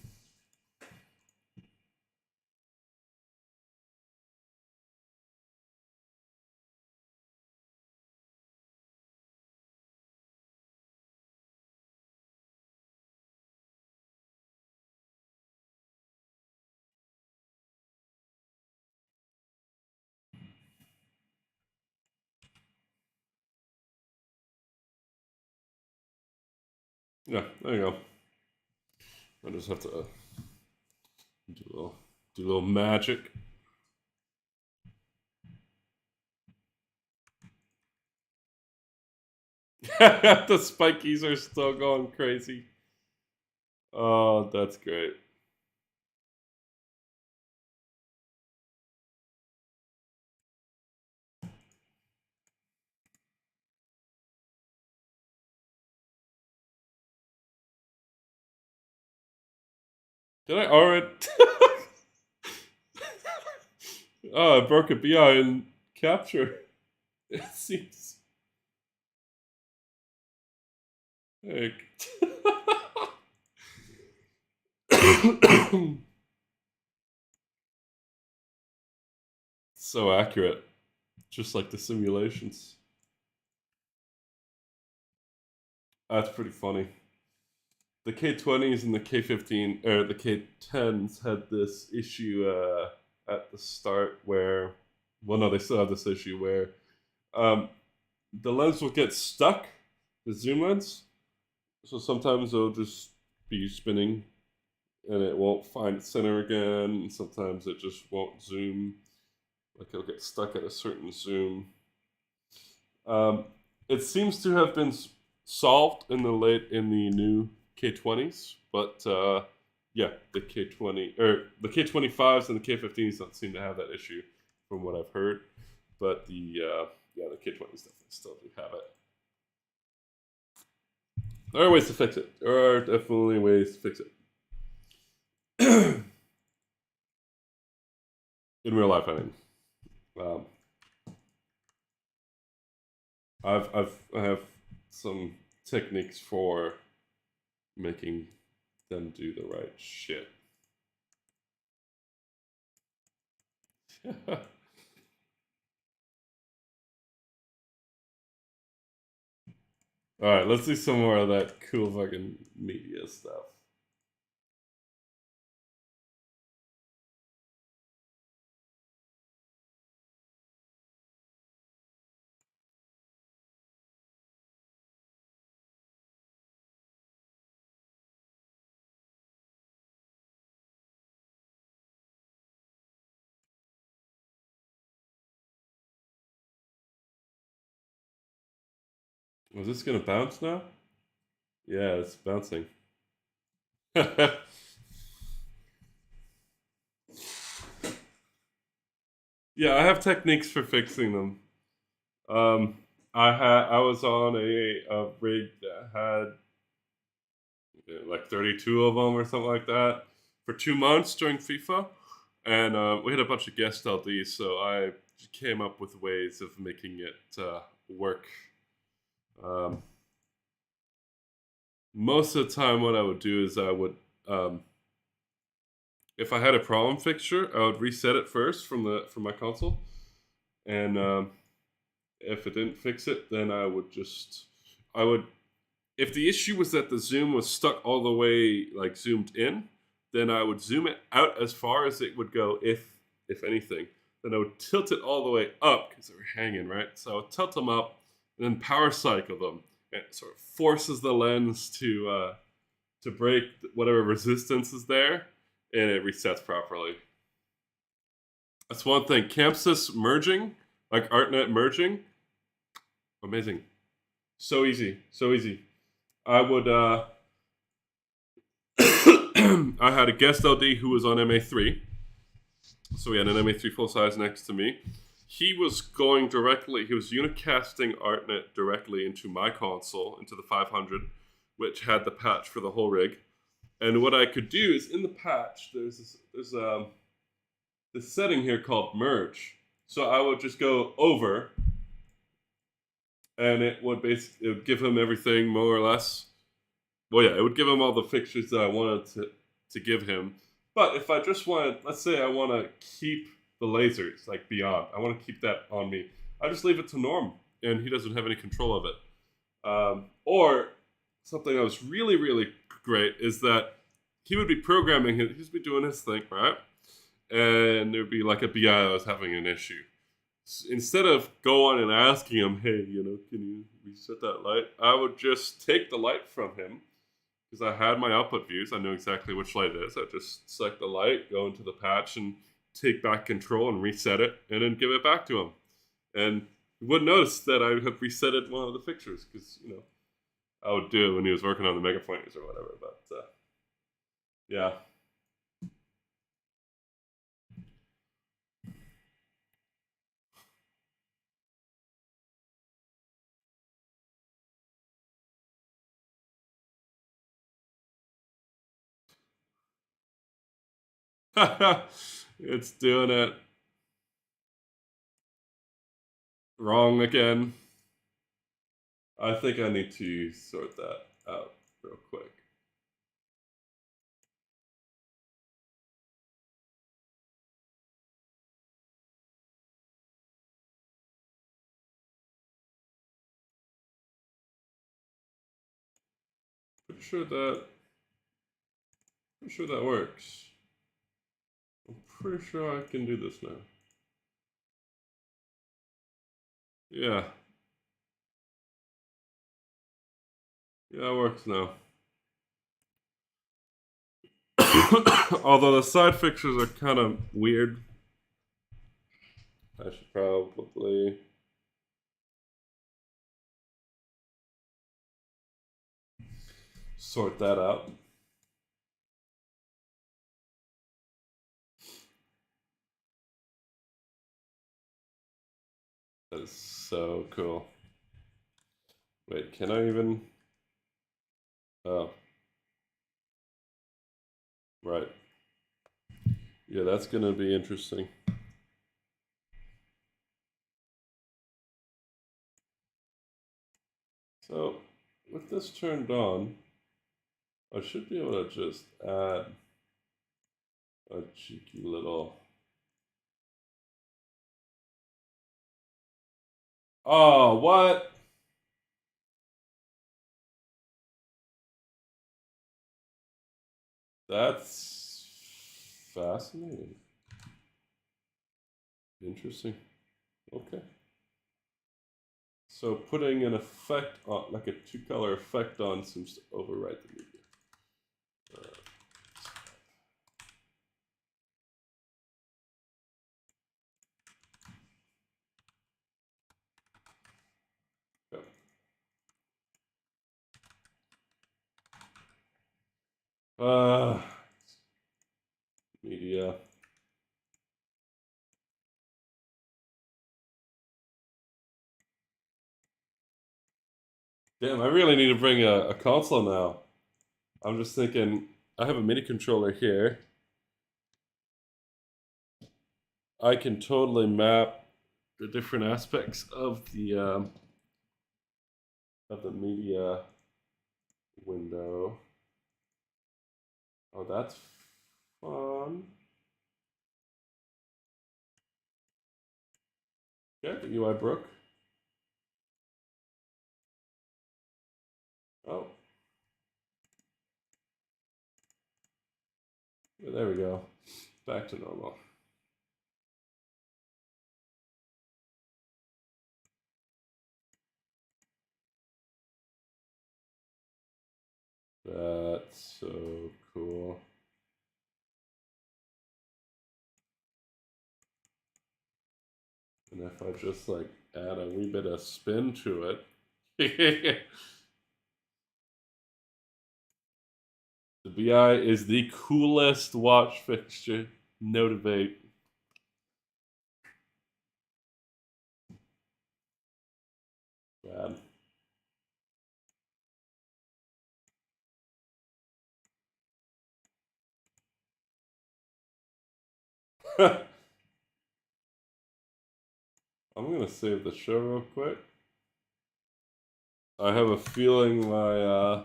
yeah, there you go. I just have to do a little magic. The spikies are still going crazy. Oh, that's great. Did I already? Oh, I broke a BI in capture. It seems like so accurate, just like the simulations. That's pretty funny. The K20s and the K15 or the K10s had this issue at the start where, well, no, they still have this issue where um, the lens will get stuck, the zoom lens. So sometimes it'll just be spinning and it won't find its center again. And sometimes it just won't zoom, like it'll get stuck at a certain zoom. Um, it seems to have been solved in the new K20s, but yeah, the K20 or the K25s and the K15s don't seem to have that issue, from what I've heard. But the K20s definitely still do have it. There are ways to fix it. There are definitely ways to fix it. In real life, I mean, um, I have some techniques for making them do the right shit. All right, let's do some more of that cool fucking media stuff. Was this gonna bounce now? Yeah, it's bouncing. Yeah, I have techniques for fixing them. Um, I was on a rig that had like 32 of them or something like that for 2 months during FIFA, and we had a bunch of guest LDs, so I came up with ways of making it work. Um, Most of the time, what I would do is um, if I had a problem fixture, I would reset it first from my console, and if it didn't fix it, then I would if the issue was that the zoom was stuck all the way like zoomed in, then I would zoom it out as far as it would go, if anything. Then I would tilt it all the way up because they were hanging, right? So I would tilt them up and then power cycle them. And it sort of forces the lens to break whatever resistance is there, and it resets properly. That's one thing. Chamsys merging, like ArtNet merging, Amazing. So easy. So easy. I would I had a guest LD who was on MA3. So we had an MA3 full size next to me. He was going directly, he was unicasting ArtNet directly into my console, into the 500, which had the patch for the whole rig. And what I could do is in the patch, there's this setting here called merge. So I would just go over, and it would give him everything more or less. Well, yeah, it would give him all the fixtures that I wanted to give him. But if I just want, let's say I want to keep the lasers like beyond, I want to keep that on me. I just leave it to Norm, and he doesn't have any control of it. Or something that was really, really great is that he would be programming he'd be doing his thing, right? And there'd be like a BI that was having an issue. Instead of going and asking him, hey, can you reset that light? I would just take the light from him because I had my output views. I knew exactly which light it is. I just select the light, go into the patch, and take back control and reset it, and then give it back to him. And you wouldn't notice that I had resetted one of the fixtures because, I would do it when he was working on the mega pointers or whatever. But, yeah. It's doing it wrong again. I think I need to sort that out real quick. Pretty sure that works. I'm pretty sure I can do this now. Yeah. Yeah, it works now. Although the side fixtures are kind of weird. I should probably... sort that out. That is so cool. Wait, can I even... Oh. Right. Yeah, that's going to be interesting. So, with this turned on, I should be able to just add a cheeky little... Oh, what? That's fascinating. Interesting. Okay. So putting an effect on, like a two-color effect on, seems to override the media. Media. Damn, I really need to bring a console now. I'm just thinking, I have a MIDI controller here. I can totally map the different aspects of the media window. Oh, that's fun. Yeah, the UI broke. Oh. Yeah, there we go. Back to normal. That's so cool. And if I just like add a wee bit of spin to it, the BI is the coolest watch fixture. No debate. Bad. I'm gonna save the show real quick. I have a feeling my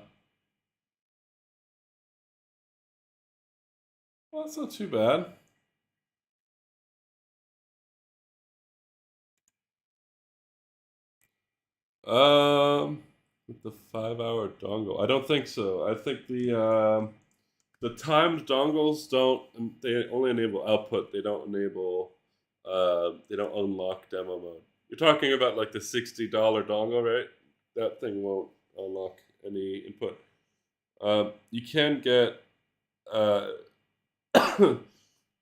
well, that's not too bad. With the 5 hour dongle, I don't think so. I think the timed dongles don't. They only enable output. They don't enable. They don't unlock demo mode. You're talking about like the $60 dongle, right? That thing won't unlock any input. You can get uh,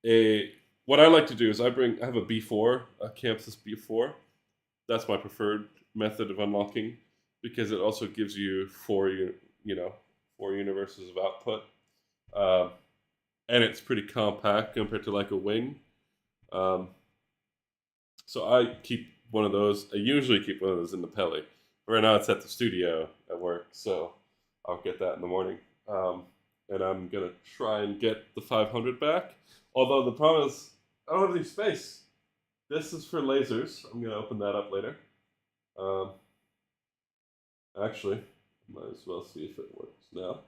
a. What I like to do is I have a B4, a Chamsys B4. That's my preferred method of unlocking because it also gives you you know, 4 universes of output, um, and it's pretty compact compared to like a wing. Um, so I keep one of those. I usually keep one of those in the Pelly. Right now it's at the studio at work, so I'll get that in the morning. Um, and I'm gonna try and get the 500 back. Although the problem is I don't have any space. This is for lasers. I'm gonna open that up later. Um, Actually, might as well see if it works now.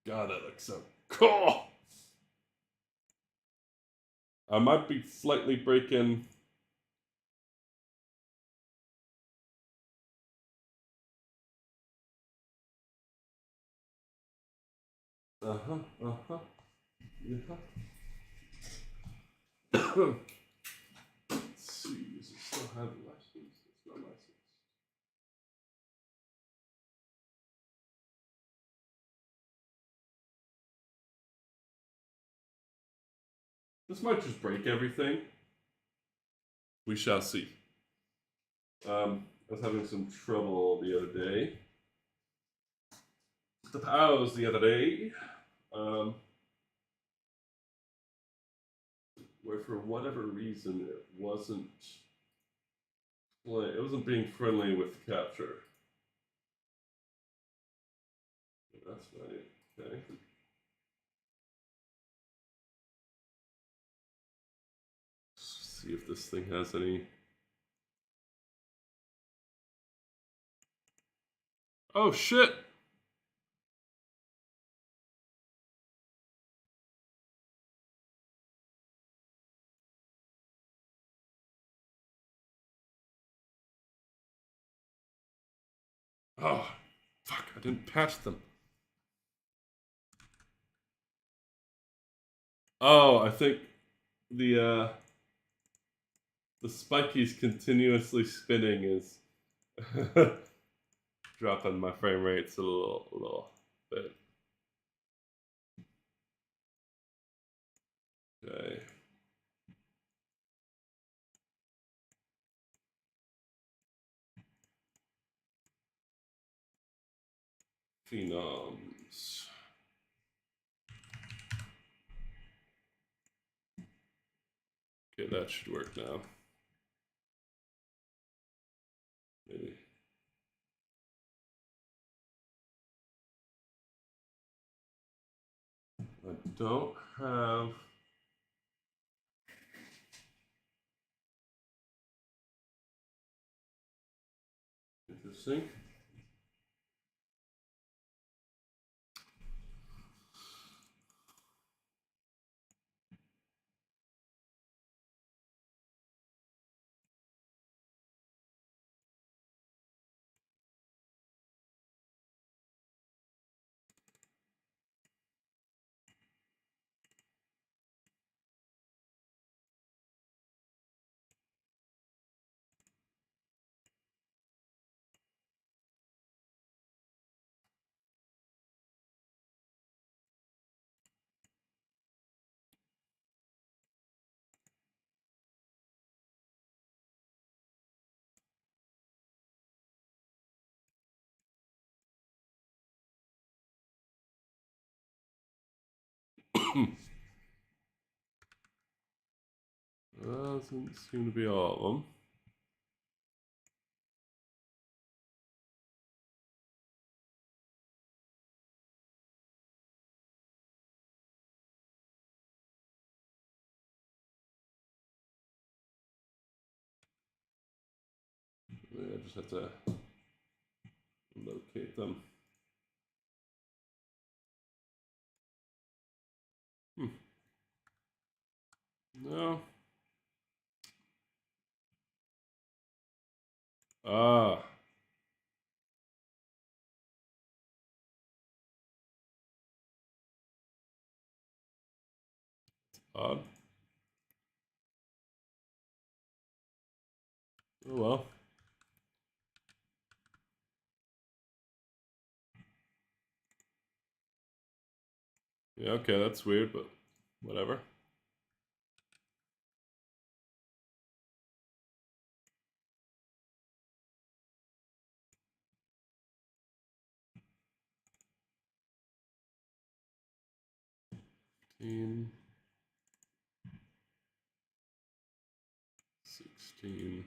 God, that looks so cool. I might be slightly breaking. Uh huh. Uh huh. Yeah. Let's see. Does it still have a license? It's not licensed. This might just break everything. We shall see. I was having some trouble the other day. The pause the other day. Um, where for whatever reason it wasn't being friendly with capture. That's right. Okay. See if this thing has any. Oh shit! Oh, fuck! I didn't patch them. Oh, I think the uh, the spiky's continuously spinning is dropping my frame rates a little bit. Okay. Phenoms. Okay, that should work now. Maybe. I don't have. Interesting. Doesn't seem to be all of them. I just have to locate them. No. Ah. Odd. Oh well. Yeah, okay, that's weird, but whatever. Team 16.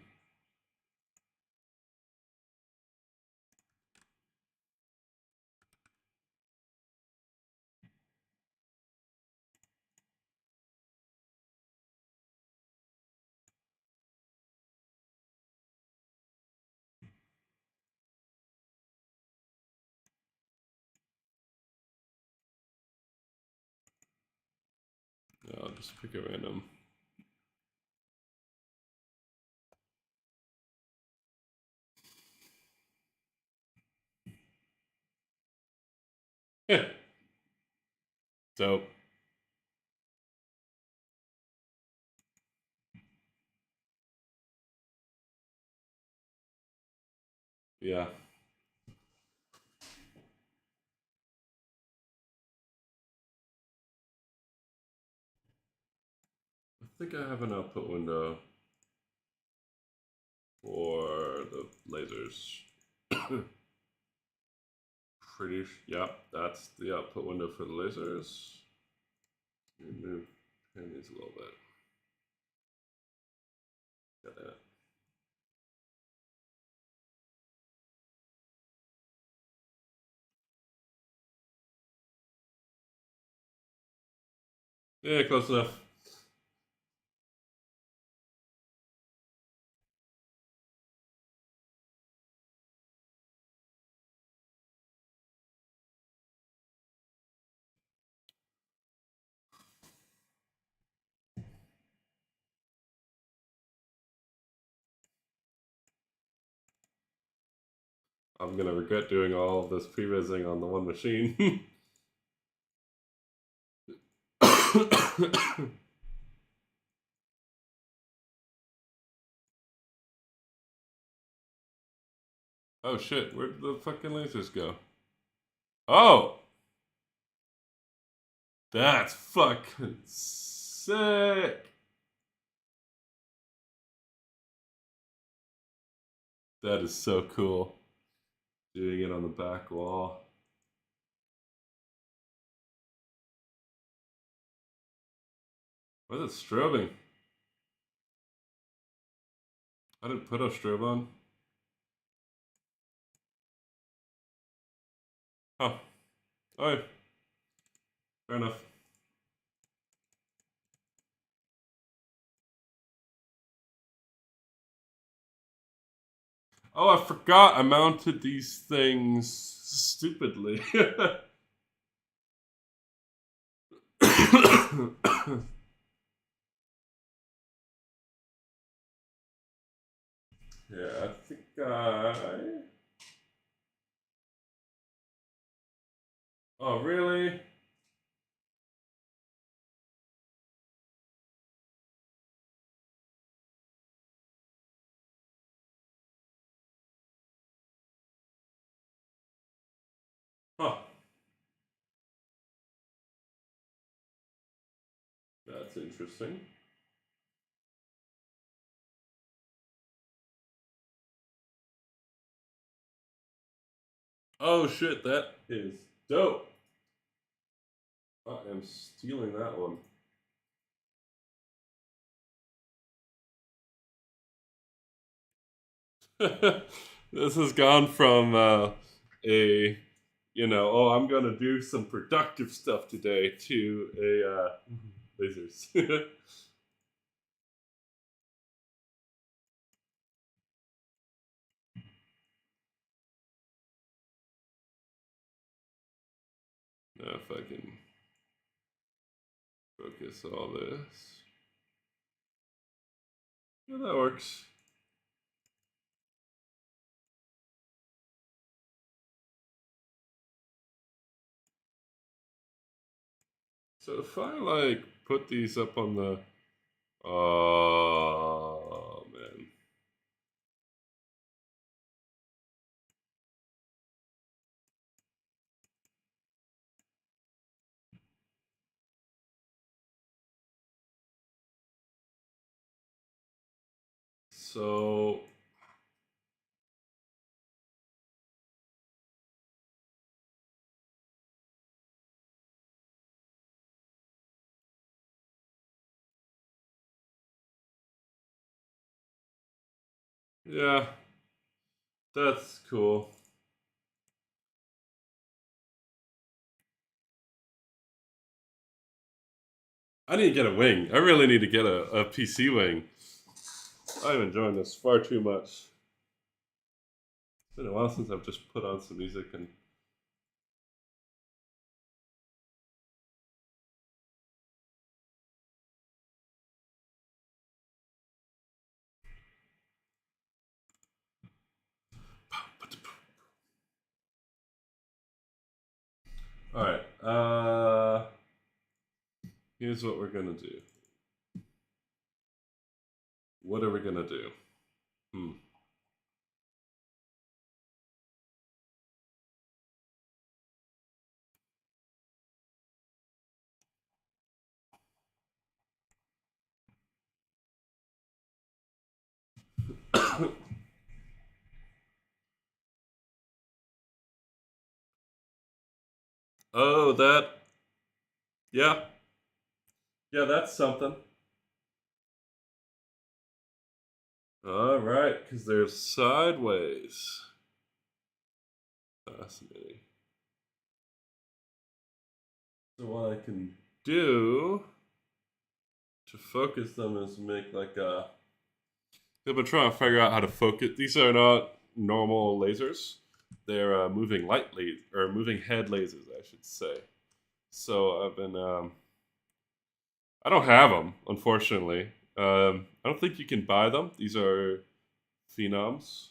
I'll just pick a random. Yeah. Dope. Yeah. I think I have an output window for the lasers. Yep, that's the output window for the lasers. Move panties a little bit. Got that. Yeah, close enough. I'm gonna regret doing all of this prevising on the one machine. Oh shit, where did the fucking lasers go? Oh! That's fucking sick! That is so cool. Doing it on the back wall. Why is it strobing? I didn't put a strobe on. Huh. Alright. Fair enough. Oh, I forgot I mounted these things stupidly. Yeah, I think I. Oh, really? Huh. That's interesting. Oh shit, that is dope. am stealing that one. This has gone from a, oh, I'm gonna do some productive stuff today to a lasers. Now if I can focus all this. Yeah, that works. So if I like put these up on the, oh man. So yeah, that's cool. I need to get a wing. I really need to get a PC wing. I'm enjoying this far too much. It's been a while since I've just put on some music and. All right. Here's what we're gonna do. What are we gonna do? Oh, that. Yeah. Yeah, that's something. All right, because they're sideways. Fascinating. So what I can do to focus them is make like a. I've been trying to figure out how to focus. These are not normal lasers. They're moving light or moving head lasers, I should say. So I've been. I don't have them, unfortunately. I don't think you can buy them. These are phenoms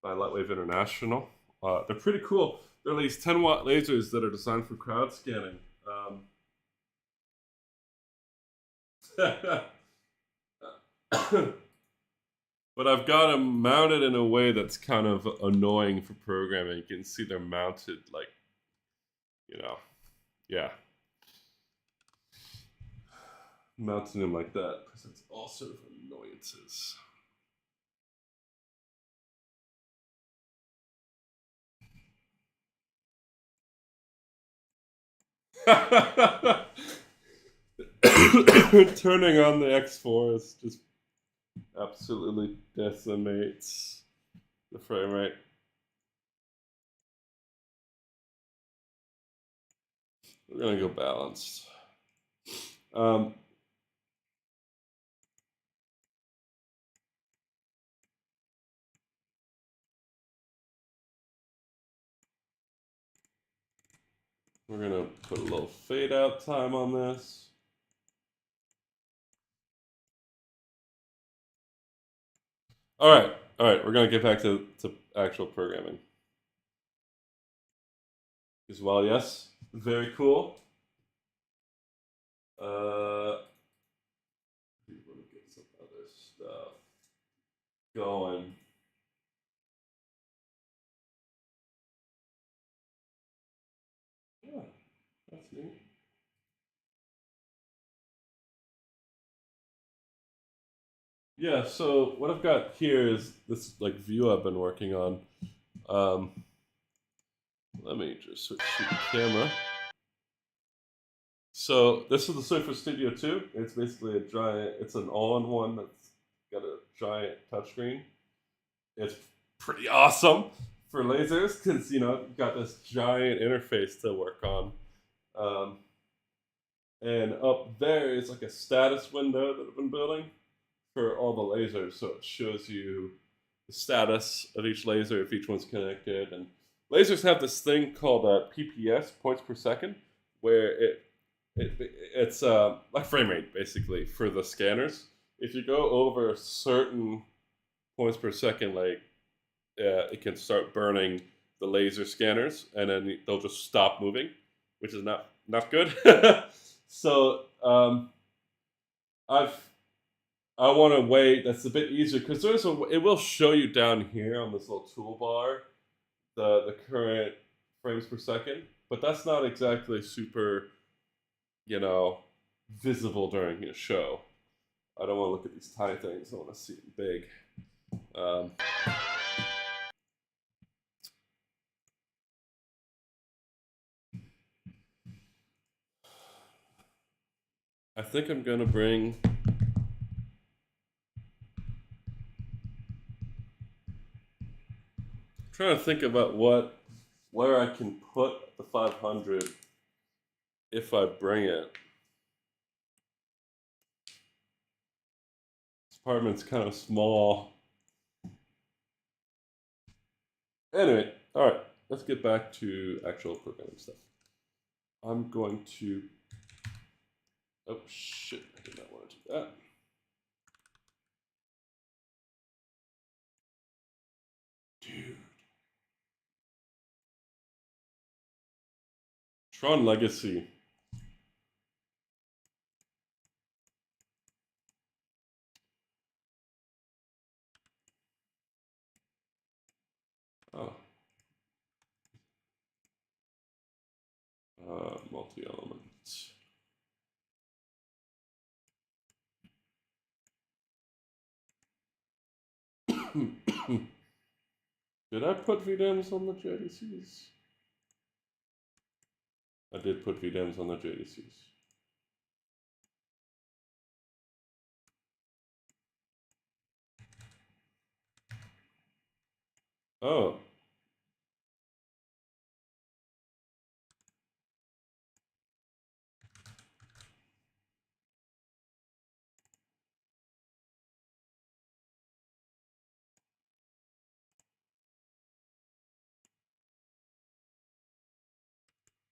by Lightwave International. They're pretty cool. They're these 10-watt lasers that are designed for crowd scanning. But I've got them mounted in a way that's kind of annoying for programming. You can see they're mounted like, yeah, mounting them like that because it's all sort of annoyances. Turning on the X4 is just absolutely decimates the frame rate. We're gonna go balanced. We're gonna put a little fade out time on this. All right, we're gonna get back to actual programming. As well, yes, very cool. We want to get some other stuff going. Yeah, that's neat. Yeah, so what I've got here is this like view I've been working on. Um, Let me just switch to the camera. So this is the Surface Studio 2. It's basically a giant. It's an all-in-one that's got a giant touchscreen. It's pretty awesome for lasers because you've got this giant interface to work on. Um, and up there is like a status window that I've been building for all the lasers, so it shows you the status of each laser if each one's connected. And lasers have this thing called PPS, points per second, where it's like frame rate basically for the scanners. If you go over a certain points per second, like it can start burning the laser scanners, and then they'll just stop moving, which is not good. So I've I want a way that's a bit easier because it will show you down here on this little toolbar the current frames per second, but that's not exactly super you know visible during a show. I don't want to look at these tiny things. I want to see it big. Um, I think I'm gonna bring. I'm trying to think about where I can put the 500 if I bring it. This apartment's kind of small. Anyway, all right. Let's get back to actual programming stuff. I'm going to. Oh shit! I did not want to do that. Dude. Tron Legacy. Oh. Multi-element. Did I put VDEMs on the JDCs? I did put VDEMs on the JDCs. Oh.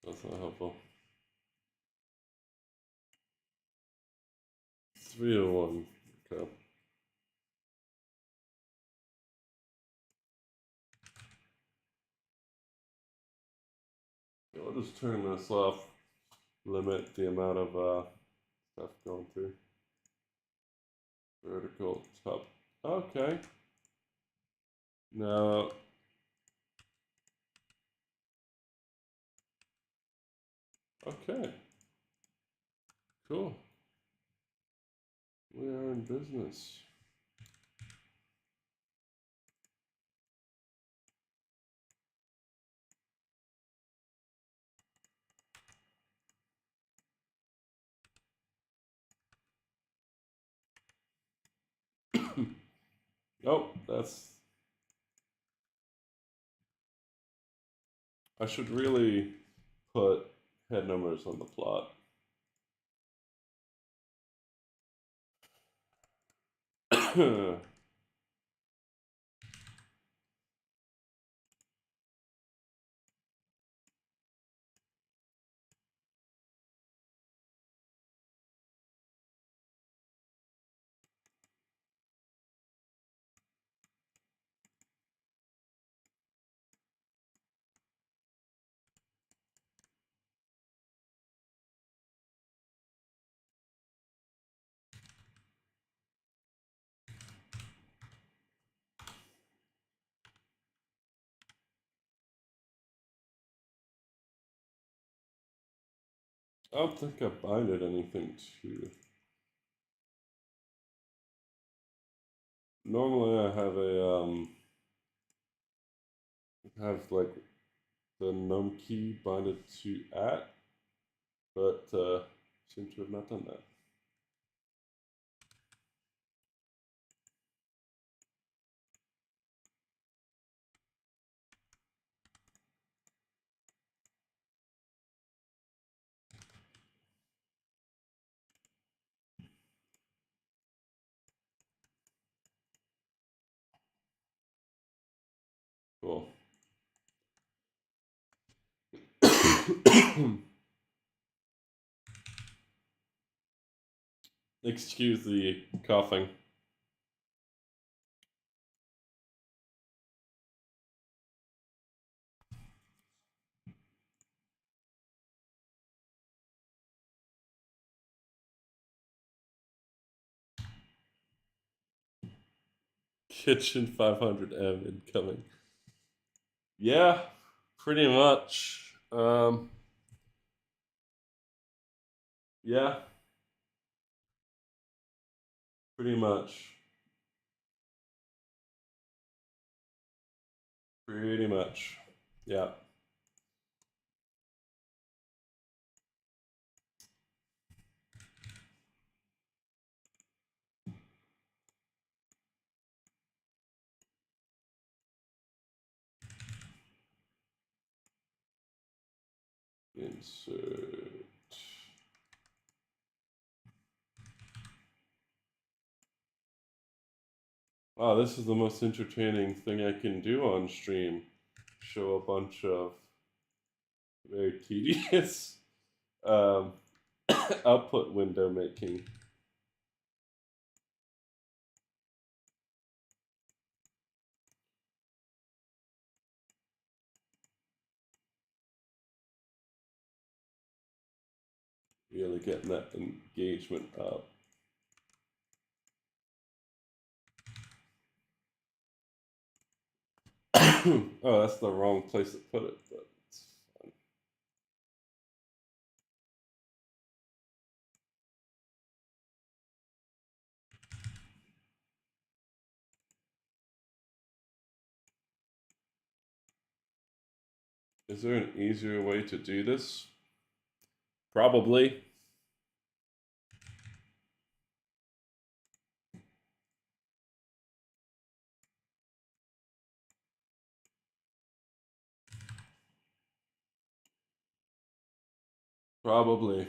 That's not helpful. 301. Okay. I'll just turn this off. Limit the amount of stuff going through. Vertical top. Okay. Now. Okay. Cool. We are in business. Oh, that's. I should really put head numbers on the plot. I don't think I binded anything to. Normally I have like the num key binded to @ but seem to have not done that. Cool. Excuse the coughing. Kitchen 500M incoming. Yeah, pretty much. Yeah, pretty much. Pretty much. Yeah. Insert. Wow, this is the most entertaining thing I can do on stream. Show a bunch of very tedious um, output window making. Really getting that engagement up. Oh, that's the wrong place to put it, but it's fine. Is there an easier way to do this? Probably. Probably.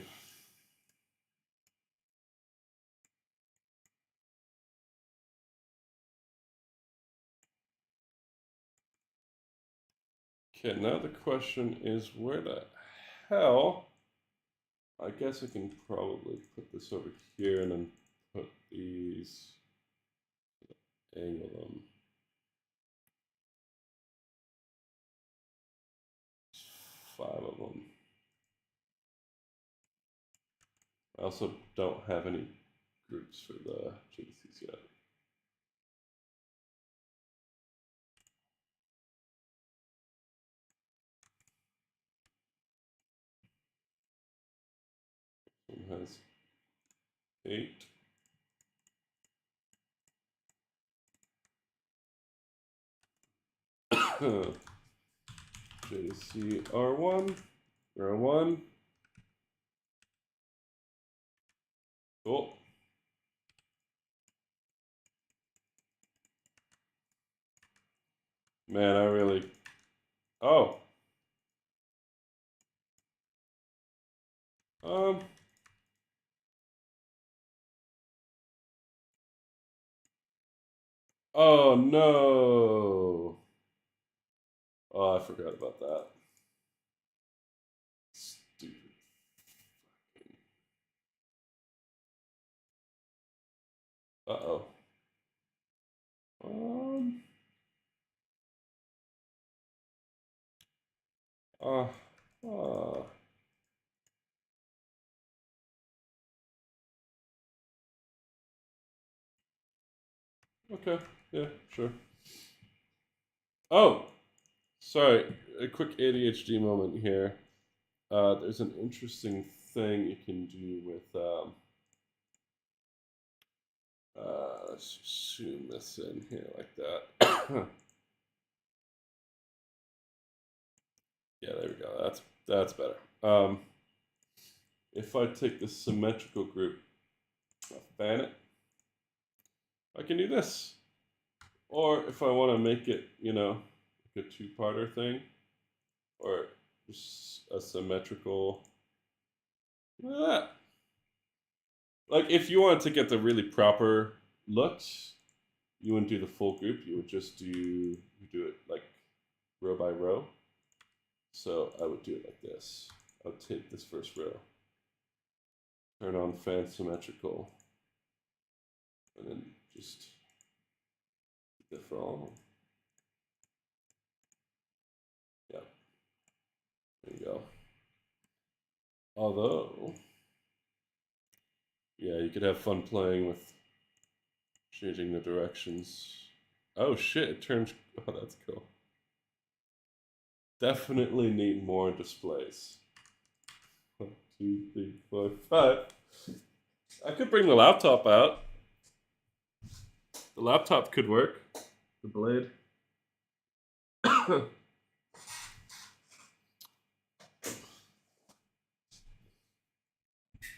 Okay, now the question is where the hell? I guess I can probably put this over here and then put these, angle them. 5 of them. I also don't have any groups for the Chamsys yet. One has 8. JC R1, R1. Cool. Man, I really. Oh. Um. Oh no. Oh, I forgot about that. Stupid. Uh-oh. Um. Uh. Uh. Okay. Yeah. Sure. Oh. Sorry. A quick ADHD moment here. There's an interesting thing you can do with. Let's zoom this in here like that. Yeah, there we go. That's better. if I take this symmetrical group, fan it, I can do this. Or if I want to make it, like a two-parter thing, or just a symmetrical, like if you wanted to get the really proper looks, you wouldn't do the full group. You would just do it like row by row. So I would do it like this. I would take this first row, turn on fan symmetrical, and then just the from. Yeah, there you go. Although, yeah, you could have fun playing with changing the directions. Oh shit, it turns. Oh, that's cool. Definitely need more displays. 1, 2, 3, 4, 5. I could bring the laptop out. The laptop could work. The blade.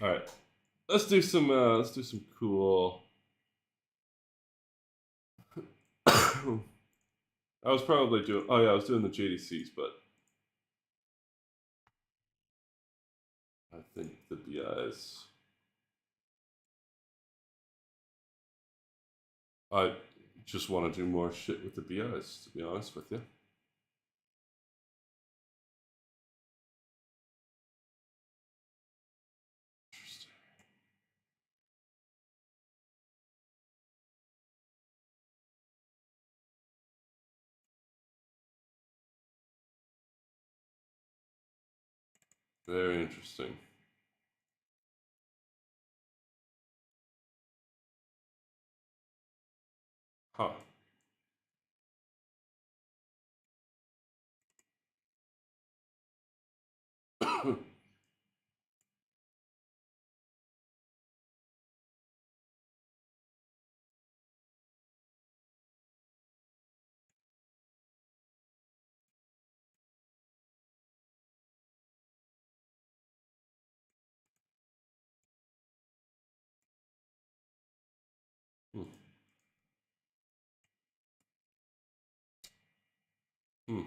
All right, let's do some cool. I was probably doing. Oh yeah, I was doing the JDCs, but I think the BIs. I just want to do more shit with the BIs, to be honest with you. Interesting. Very interesting. Huh. Hmm. Hmm.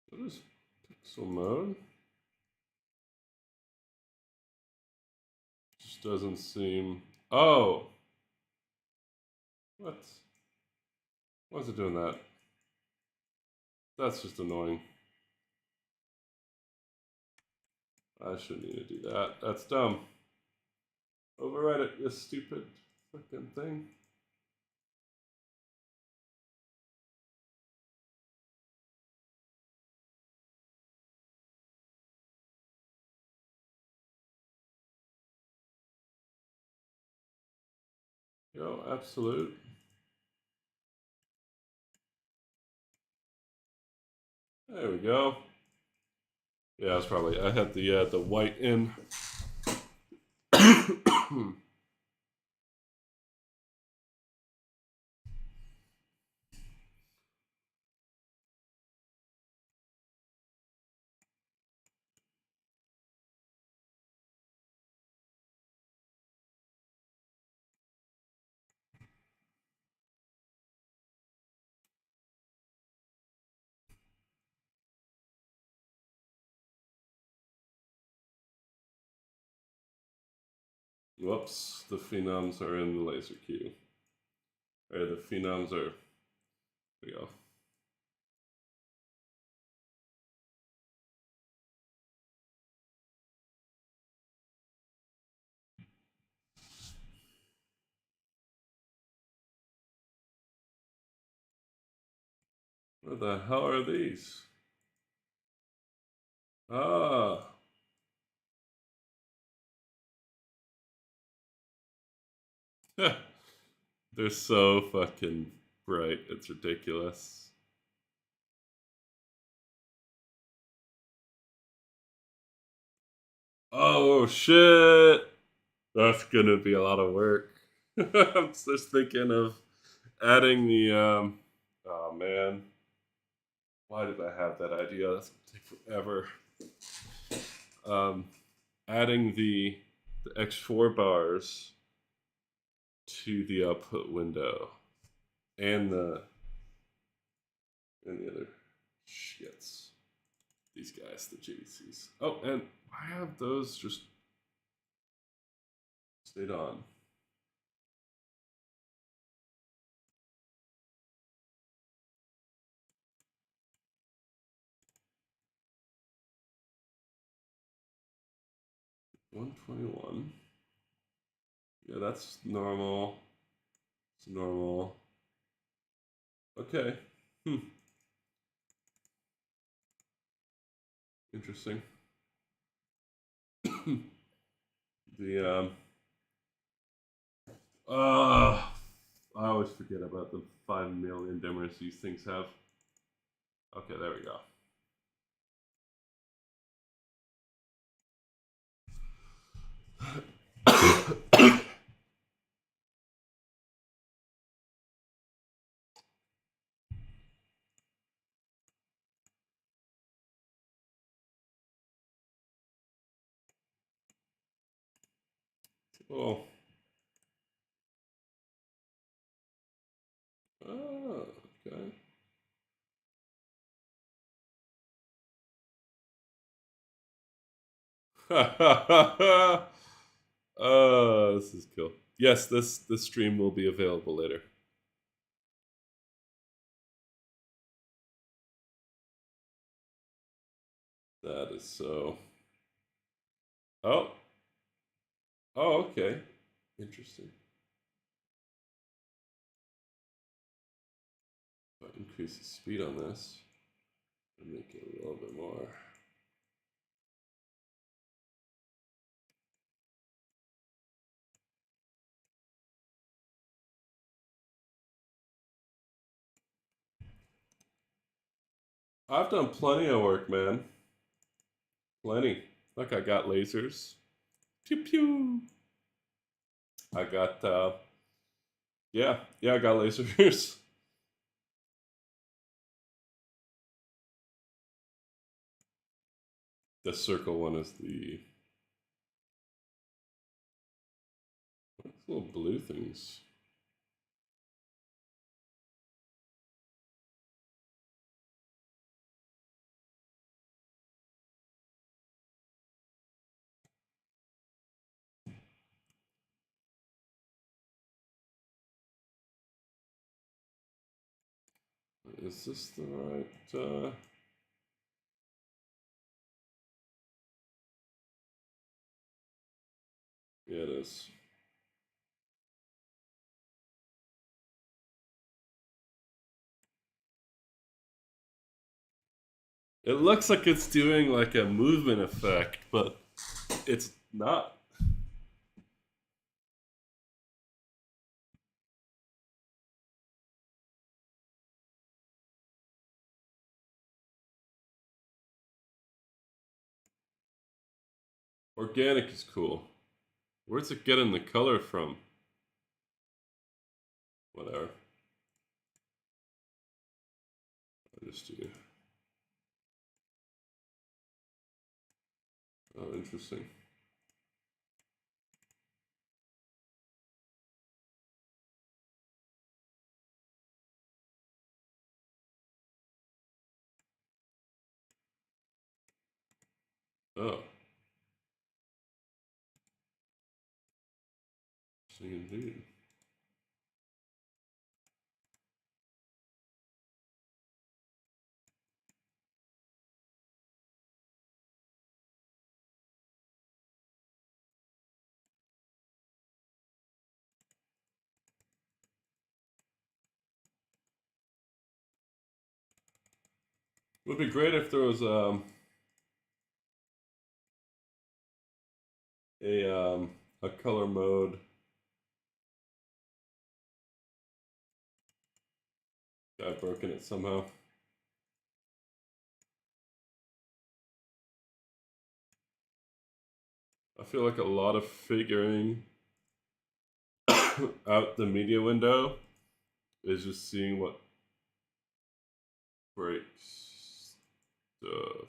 What is pixel mode? Just doesn't seem. Oh! What? Why is it doing that? That's just annoying. I shouldn't need to do that. That's dumb. Override it, you stupid fucking thing. Yo, absolute. There we go. Yeah, it's probably. I had the white in. Whoops, the phenoms are in the laser queue. Or the phenoms are. There we go. What the hell are these? Ah. They're so fucking bright. It's ridiculous. Oh shit. That's gonna be a lot of work. I'm just thinking of adding the. Oh man, why did I have that idea? That's gonna take forever. Um, Adding the X4 bars to the output window and the other shits. These guys, the JVCs. Oh, and I have those just stayed on. $121. Yeah, that's normal. It's normal. Okay. Hmm. Interesting. the uh I always forget about the 5 million dimmers these things have. Okay, there we go. Oh. Oh, okay. Oh, this is cool. Yes, this stream will be available later. That is so. Oh, oh, okay. Interesting. If I increase the speed on this and make it a little bit more. I've done plenty of work, man. Plenty. Look, I got lasers. Pew pew. I got yeah, I got lasers. The circle one is the little blue things. Is this the right? Yeah, it is. It looks like it's doing like a movement effect, but it's not. Organic is cool. Where's it getting the color from? Whatever. I just do. Oh, interesting. Oh, interesting indeed. It would be great if there was a color mode. I've broken it somehow. I feel like a lot of figuring out the media window is just seeing what breaks stuff.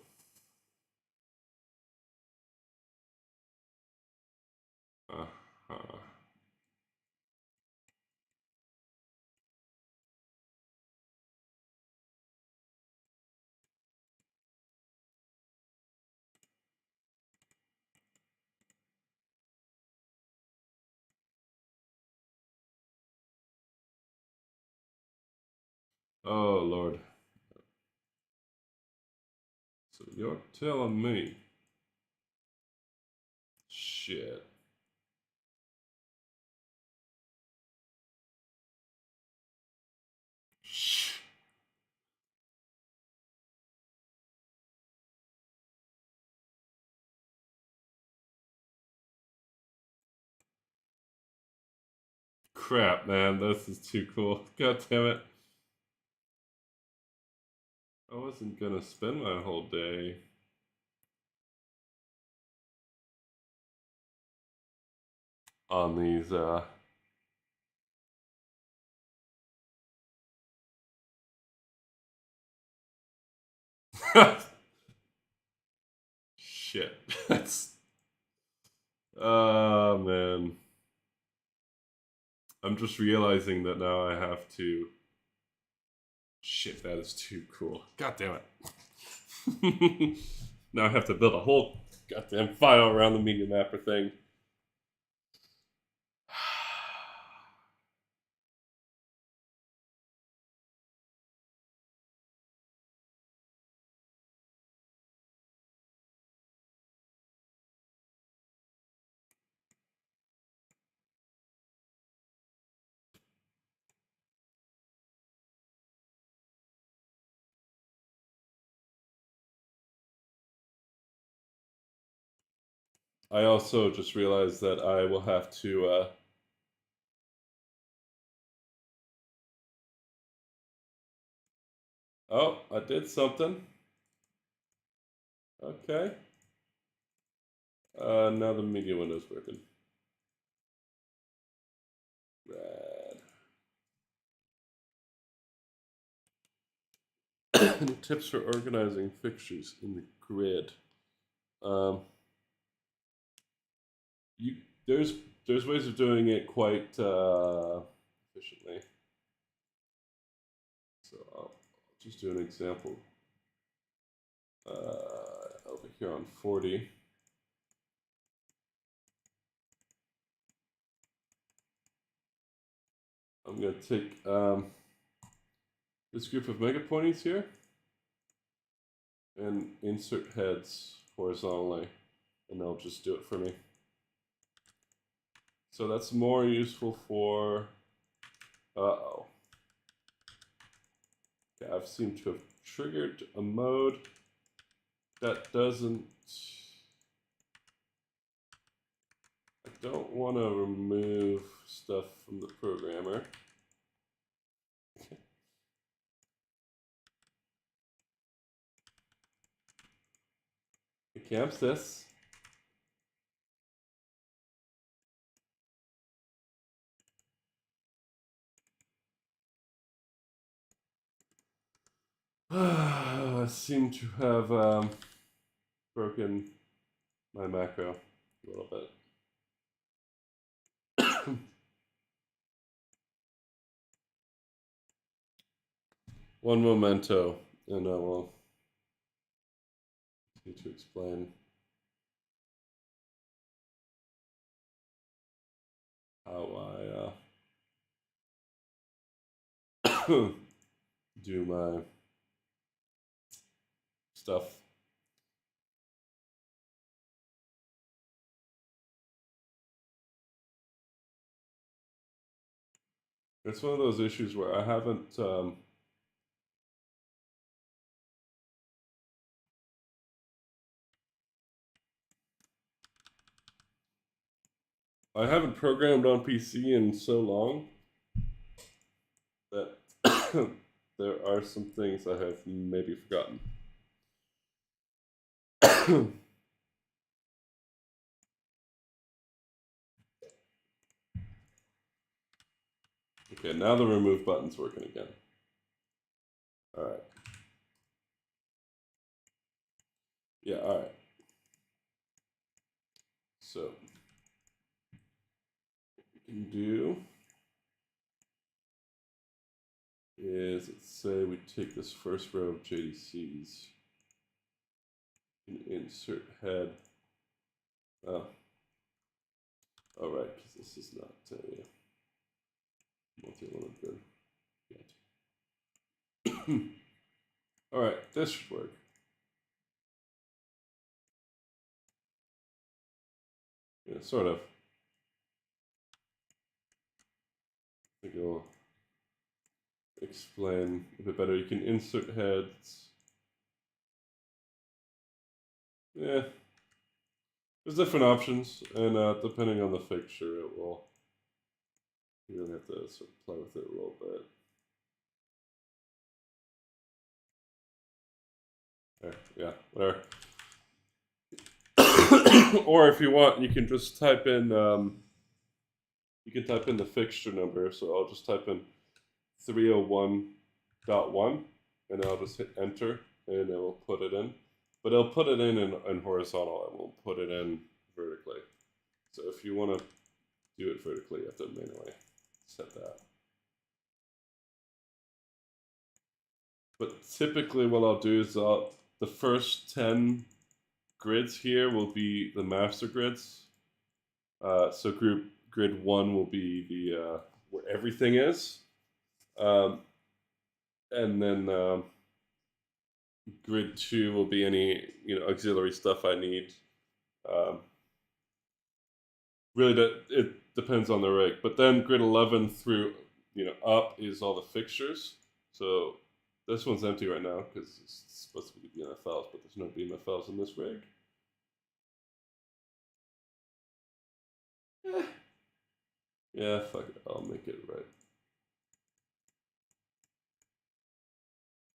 Uh-huh. Oh, Lord. So you're telling me. Shit. Crap, man. This is too cool. God damn it. I wasn't gonna spend my whole day on these, shit. That's... Oh, man. I'm just realizing that now I have to... Shit, that is too cool. God damn it. Now I have to build a whole goddamn file around the media mapper thing. I also just realized that I will have to, oh, I did something. Okay. Now the media window's working. Rad. Any tips for organizing fixtures in the grid? Um, you there's ways of doing it quite efficiently. So I'll just do an example. Over here on 40. I'm going to take this group of mega pointies here and insert heads horizontally, and they'll just do it for me. So that's more useful for, uh-oh. Okay, I've seemed to have triggered a mode that doesn't, I don't want to remove stuff from the programmer. It camps this. I seem to have broken my macro a little bit. One memento, and I will need to explain how I do my stuff. It's one of those issues where I haven't programmed on PC in so long that there are some things I have maybe forgotten. Okay, now the remove button's working again. All right. Yeah, all right. So what we can do is, let's say we take this first row of JDCs and insert head. Oh, all right, because this is not multi-element good yet. All right, this should work. Yeah, sort of. I think it'll explain a bit better. You can insert heads. Yeah, there's different options, and depending on the fixture, it will. You really have to sort of play with it a little bit. There, yeah, whatever. Or if you want, you can just type in. You can type in the fixture number. So I'll just type in 301.1, and I'll just hit enter, and it will put it in. But it'll put it in horizontal. It won't put it in vertically. So if you want to do it vertically, you have to manually set that. But typically what I'll do is the first 10 grids here will be the master grids. So grid 1 will be the where everything is. And then grid 2 will be any auxiliary stuff I need. Really, it depends on the rig. But then grid 11 through up is all the fixtures. So this one's empty right now because it's supposed to be BMFLs, but there's no BMFLs in this rig. Yeah, fuck it. I'll make it right.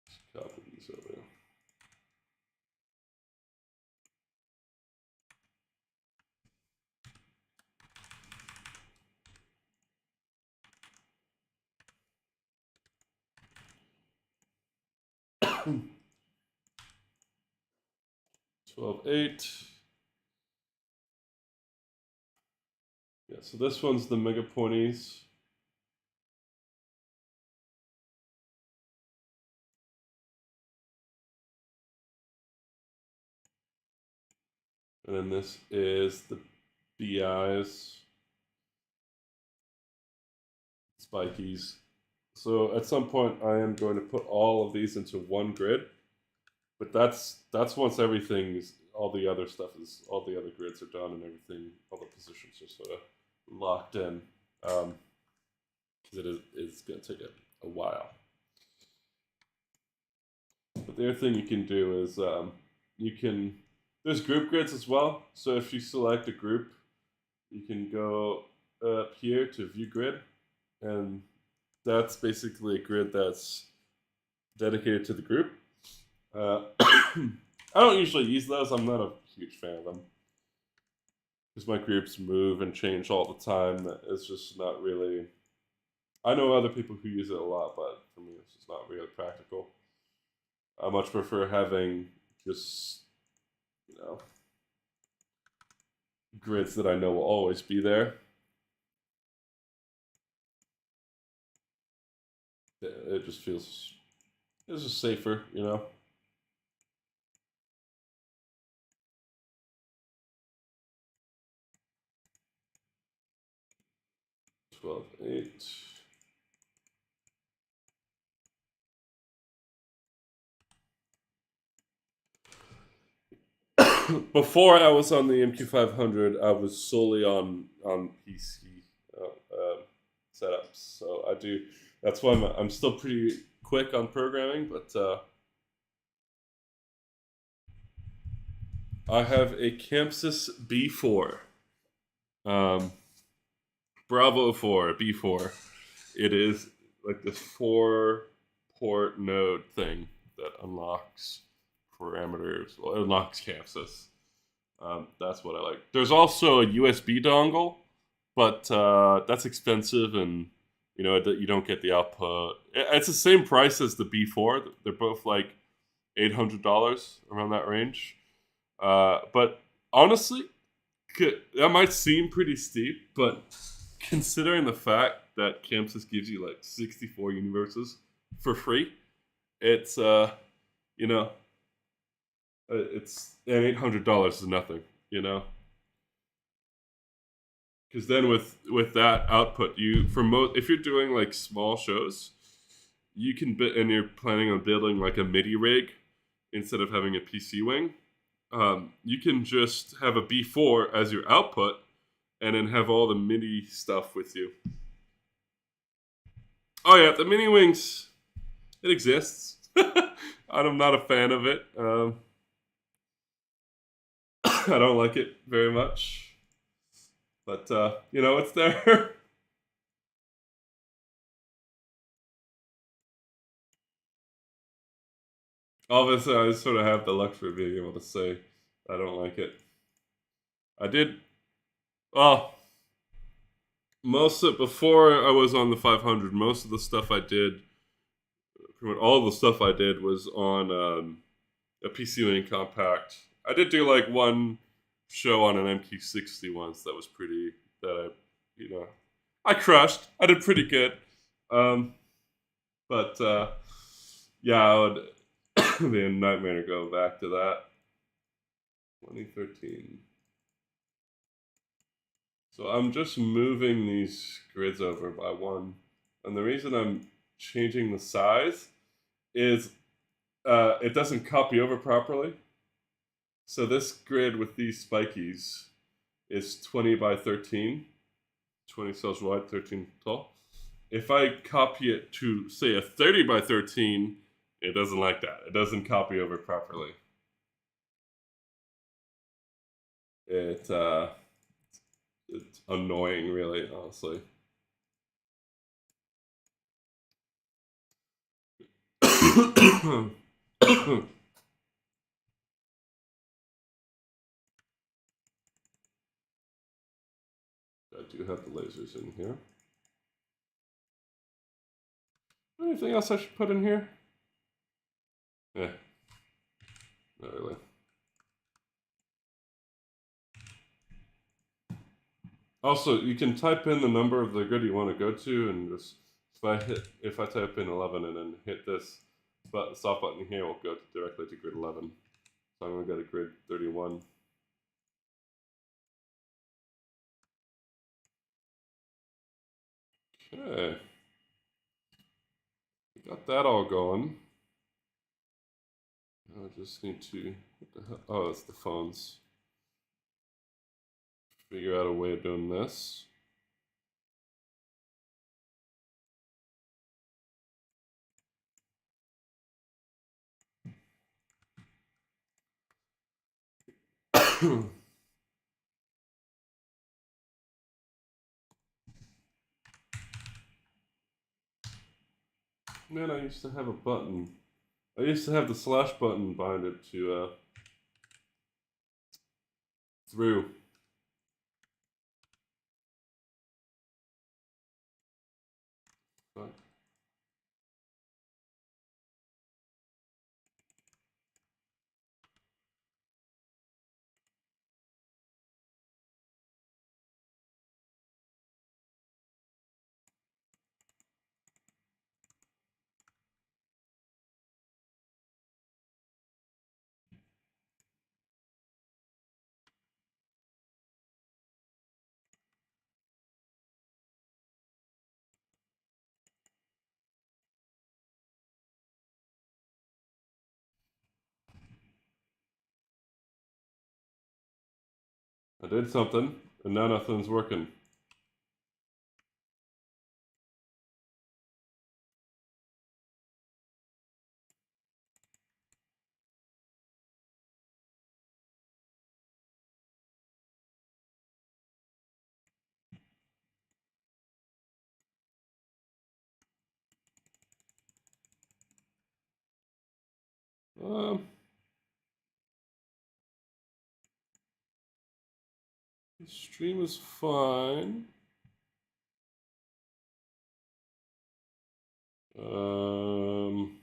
Just copy these over. Hmm. 12.8. Yeah, so this one's the mega pointies. And then this is the BIs, spikies. So at some point I am going to put all of these into one grid, but that's once everything's, all the other grids are done and everything, all the positions are sort of locked in, because it's going to take a while. But the other thing you can do is there's group grids as well. So if you select a group, you can go up here to view grid, and that's basically a grid that's dedicated to the group. I don't usually use those. I'm not a huge fan of them because my groups move and change all the time. It's just not really. I know other people who use it a lot, but for me, it's just not really practical. I much prefer having just grids that I know will always be there. It just feels, it's just safer, 12.8. Before I was on the MQ500, I was solely on PC setups. So I do. That's why I'm still pretty quick on programming, but I have a Chamsys B4, Bravo 4 B4. It is like this 4-port node thing that unlocks parameters. Well, it unlocks Chamsys. That's what I like. There's also a USB dongle, but that's expensive, and you don't get the output. It's the same price as the B4. They're both like $800 around that range. But honestly, that might seem pretty steep, but considering the fact that Chamsys gives you like 64 universes for free, it's you know, it's and $800 is nothing, because then with that output, if you're doing like small shows, you can and you're planning on building like a MIDI rig instead of having a PC wing. You can just have a B4 as your output, and then have all the MIDI stuff with you. Oh yeah, the mini wings, it exists. I'm not a fan of it. I don't like it very much, but it's there. Obviously, I sort of have the luxury of being able to say I don't like it. I did. Well, most of before I was on the 500, most of the stuff I did, pretty much all the stuff I did was on a PC Wing compact. I did do like one show on an MQ60 once that was pretty. That I crushed. I did pretty good. But yeah, I would be a nightmare to go back to that. 2013. So I'm just moving these grids over by one. And the reason I'm changing the size is it doesn't copy over properly. So this grid with these spikies is 20 by 13. 20 cells wide, 13 tall. If I copy it to, say, a 30 by 13, it doesn't like that. It doesn't copy over properly. It's annoying, really, honestly. I do have the lasers in here. Anything else I should put in here? Yeah, not really. Also, you can type in the number of the grid you want to go to, and just if I type in 11 and then hit this stop button here, will go directly to grid 11. So I'm going to go to grid 31. Okay. Got that all going. I just need to, oh, it's the phones. Figure out a way of doing this. Man, I used to have a button. I used to have the slash button behind it to through. But I did something, and now nothing's working. The stream is fine. Um,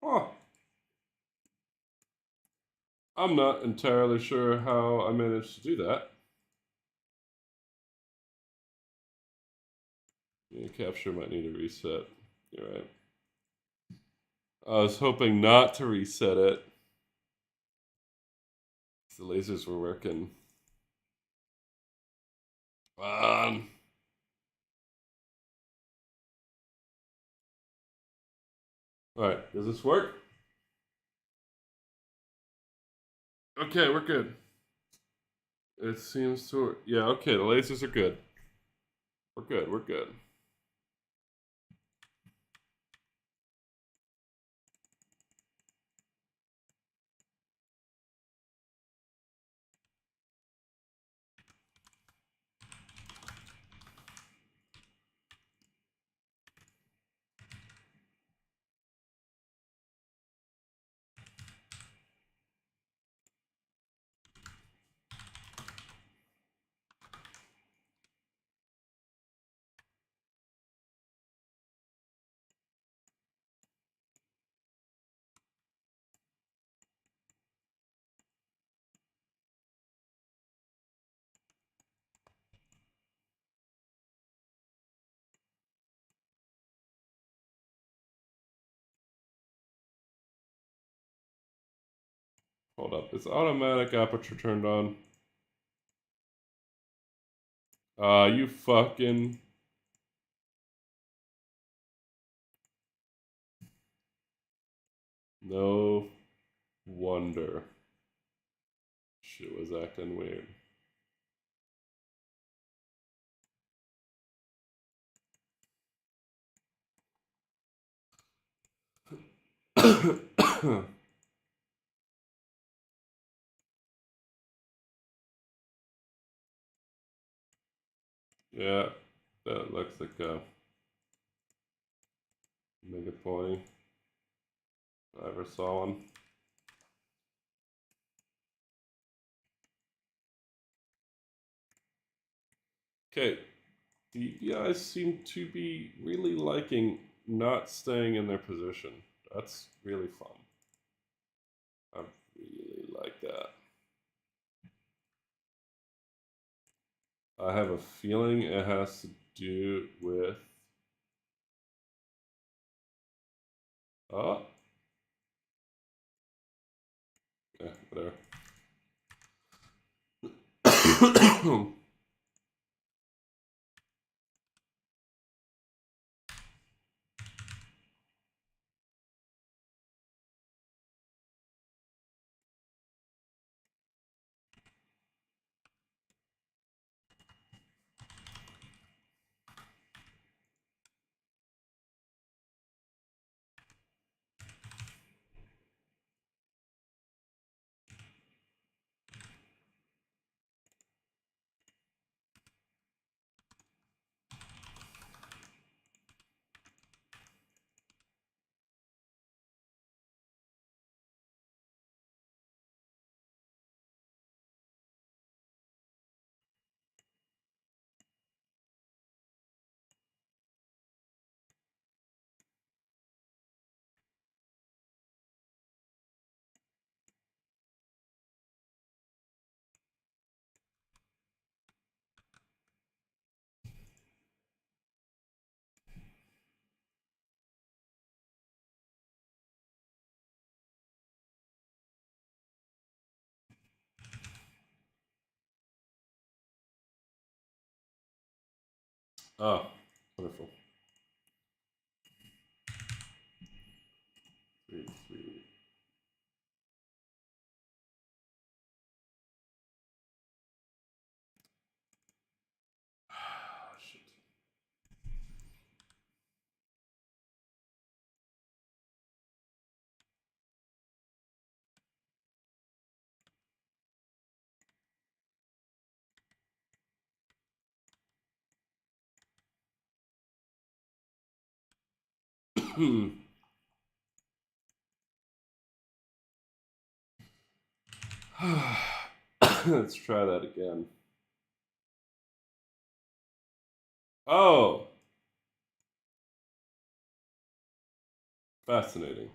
oh, I'm not entirely sure how I managed to do that. Yeah, capture might need a reset. You're right. I was hoping not to reset it. The lasers were working. Um, all right, does this work? Okay, we're good. It seems to. Yeah, okay, the lasers are good. We're good, we're good. Hold up. Is automatic aperture turned on? You fucking. No wonder. Shit was acting weird. Yeah, that looks like a mega pony. If I ever saw one. Okay, the guys seem to be really liking not staying in their position. That's really fun. I really like that. I have a feeling it has to do with. Oh, yeah, whatever. Oh, wonderful. Three. Oh, shit. Let's try that again. Oh, fascinating.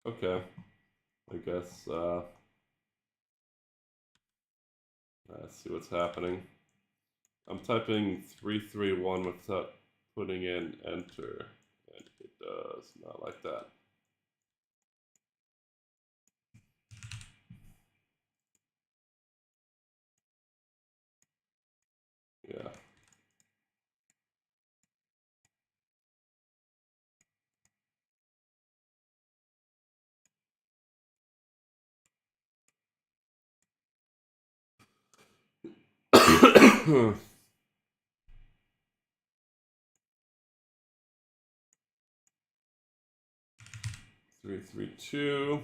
Okay, I guess let's see what's happening. I'm typing 331 without putting in enter, and it does not like that. Yeah. Three, three, two.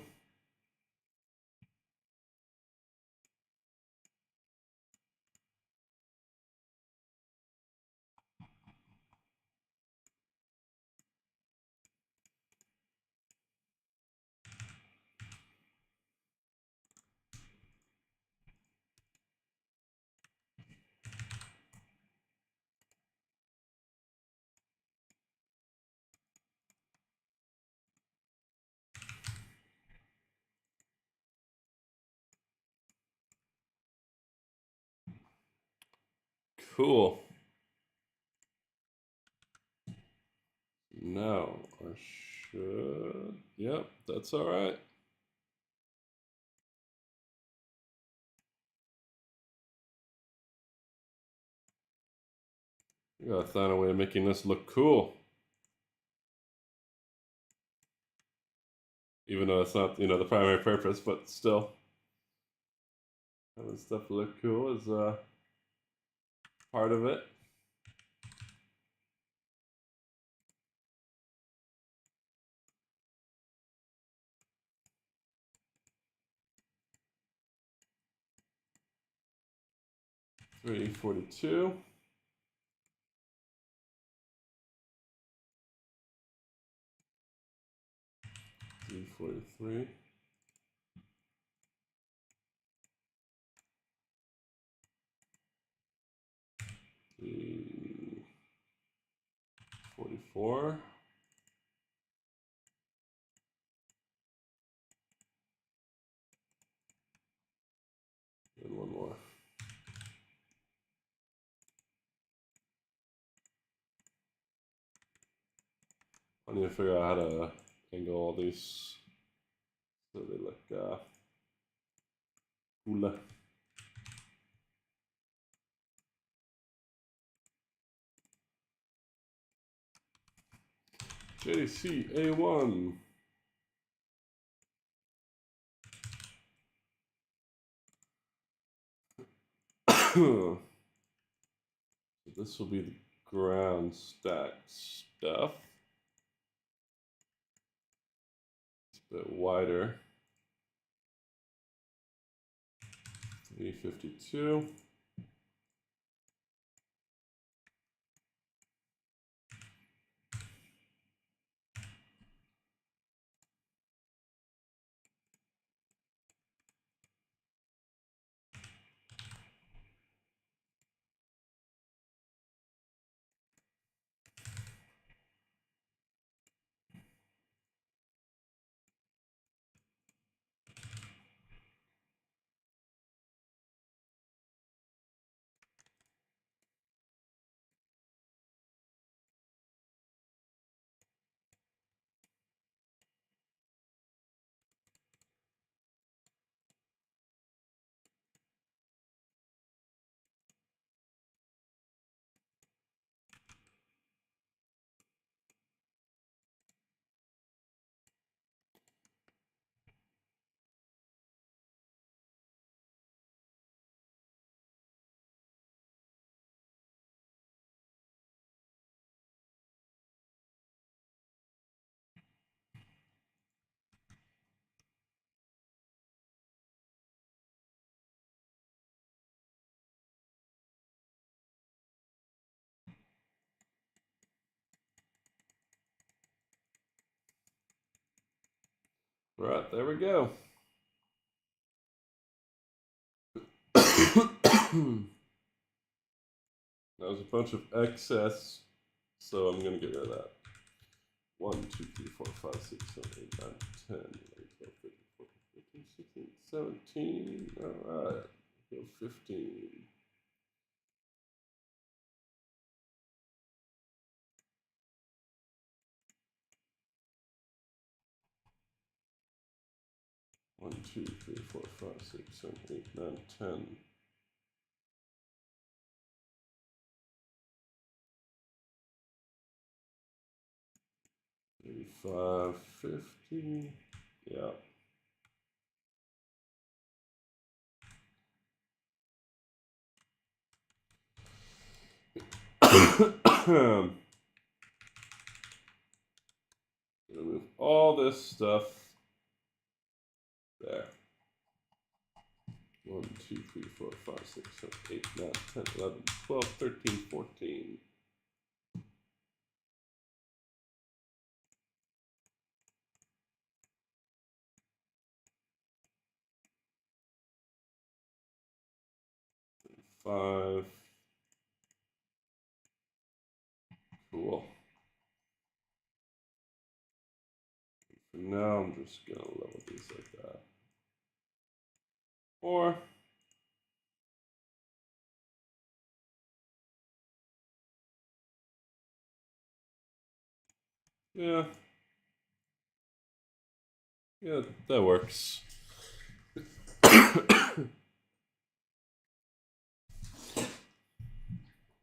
Cool. Now I should. Yep, that's all right. We gotta find a way of making this look cool, even though it's not, the primary purpose. But still, having stuff look cool is part of it. Three 42. Three 43. Three 44. And one more. I need to figure out how to angle all these so they look cool. JCA1. This will be the ground stack stuff. It's a bit wider. 352. Right, there we go. That was a bunch of excess, so I'm going to get rid of that. 1, 2, 3, 4, 5, 6, 7, 8, 9, 10, 11, 12, 13, 14, 15, 16, 17. All right, go 15. One, 2, 3, 4, 5, 6, 7, 8, 9, 10. 35, 50. Yeah. Remove all this stuff there. 1, 2, 3, 4, 5, 6, 7, 8, 9, 10, 11, 12, 13, 14. Five. Cool. For now, I'm just gonna level these like that. Or yeah, yeah, that works.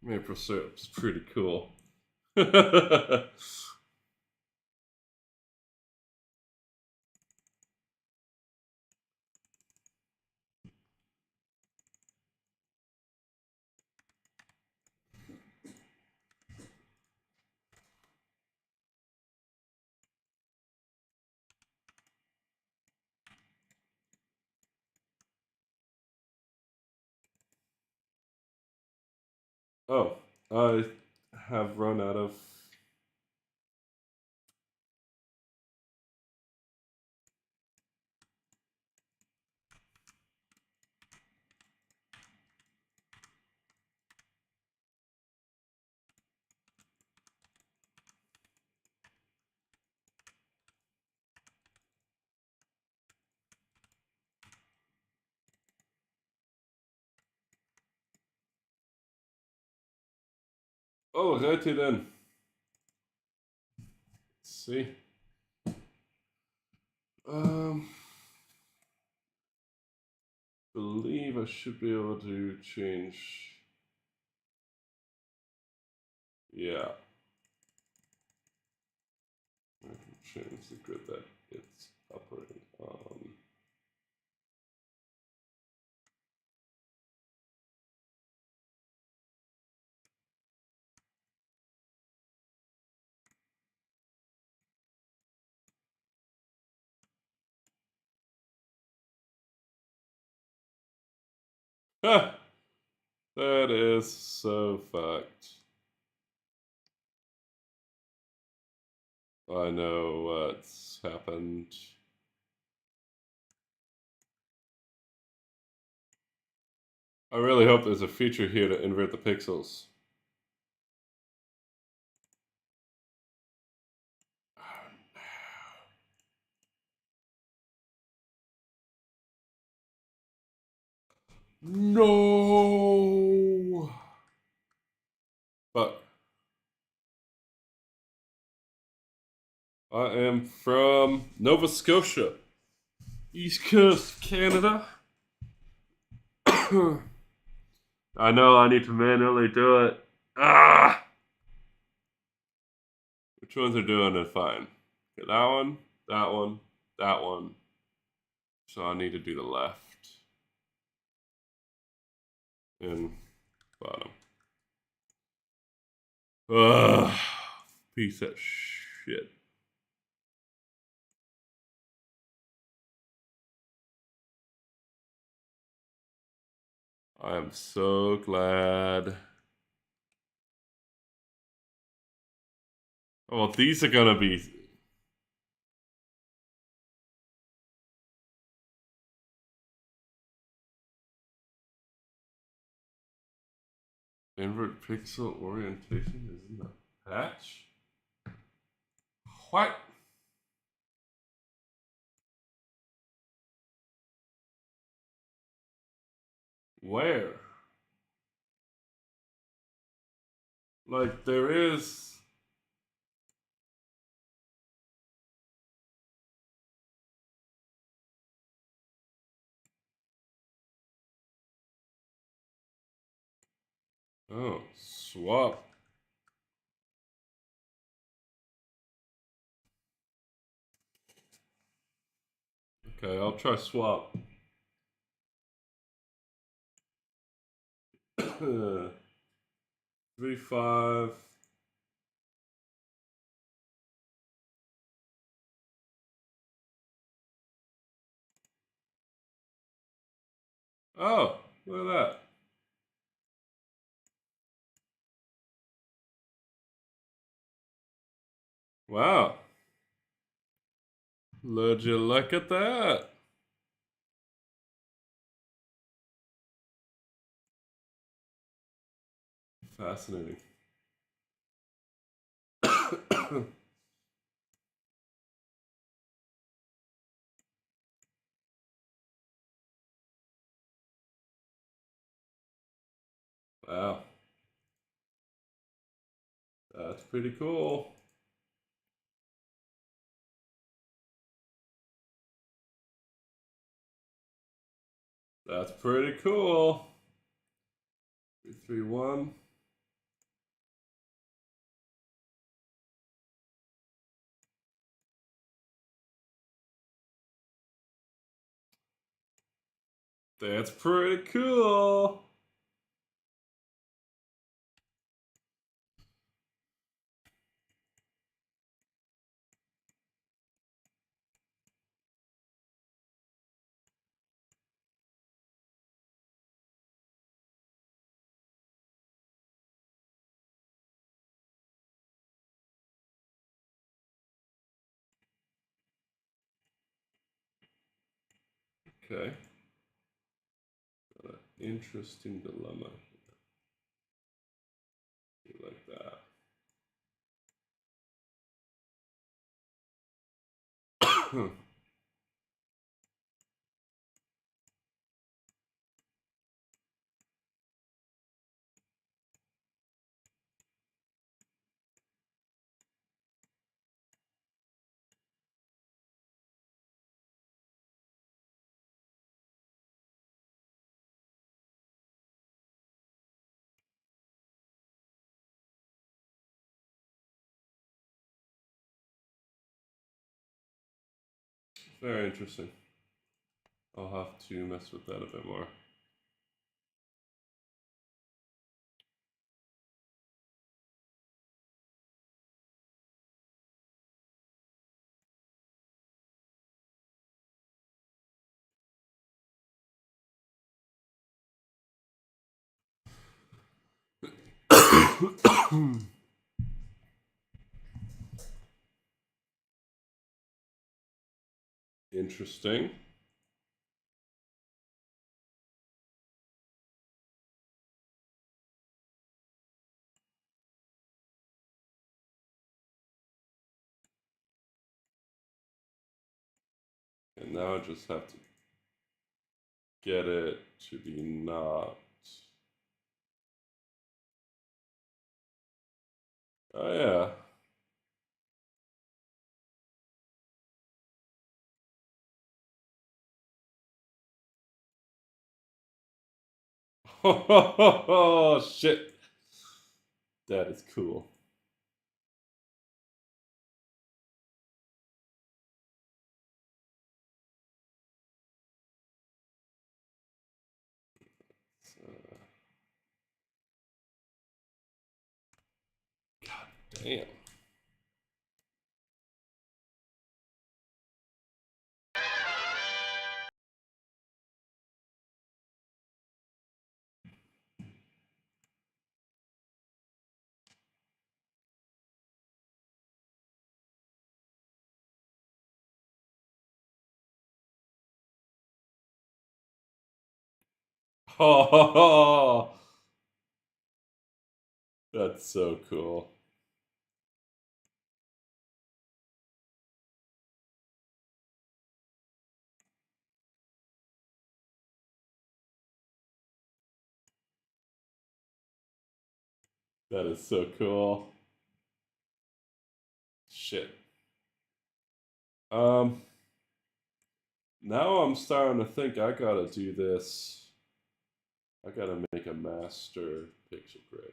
Maple syrup's pretty cool. Oh, I have run out of. Oh, righty then. Let's see. Believe I should be able to change. Yeah. I can change the grid that it's operating on. Ha! That is so fucked. I know what's happened. I really hope there's a feature here to invert the pixels. No! But I am from Nova Scotia, East Coast, Canada. I know I need to manually do it. Ah! Which ones are doing it fine? Okay, that one, that one, that one. So I need to do the left and bottom. Ugh, piece of shit. I am so glad. Oh, well, these are gonna be. Invert pixel orientation is in the patch? What? Where? Like, there is. Oh, swap. Okay, I'll try swap. 3, 5. Oh, look at that. Wow. Would you look at that? Fascinating. Wow. That's pretty cool. That's pretty cool. 3, 3, 1. That's pretty cool. Okay. Got an interesting dilemma. Like that. Very interesting. I'll have to mess with that a bit more. Interesting. And now I just have to get it to be not. Oh, yeah. Oh, shit. That is cool. God damn. Oh, That's so cool. That is so cool. Shit. Um, Now I'm starting to think I gotta do this. I gotta make a master picture grid.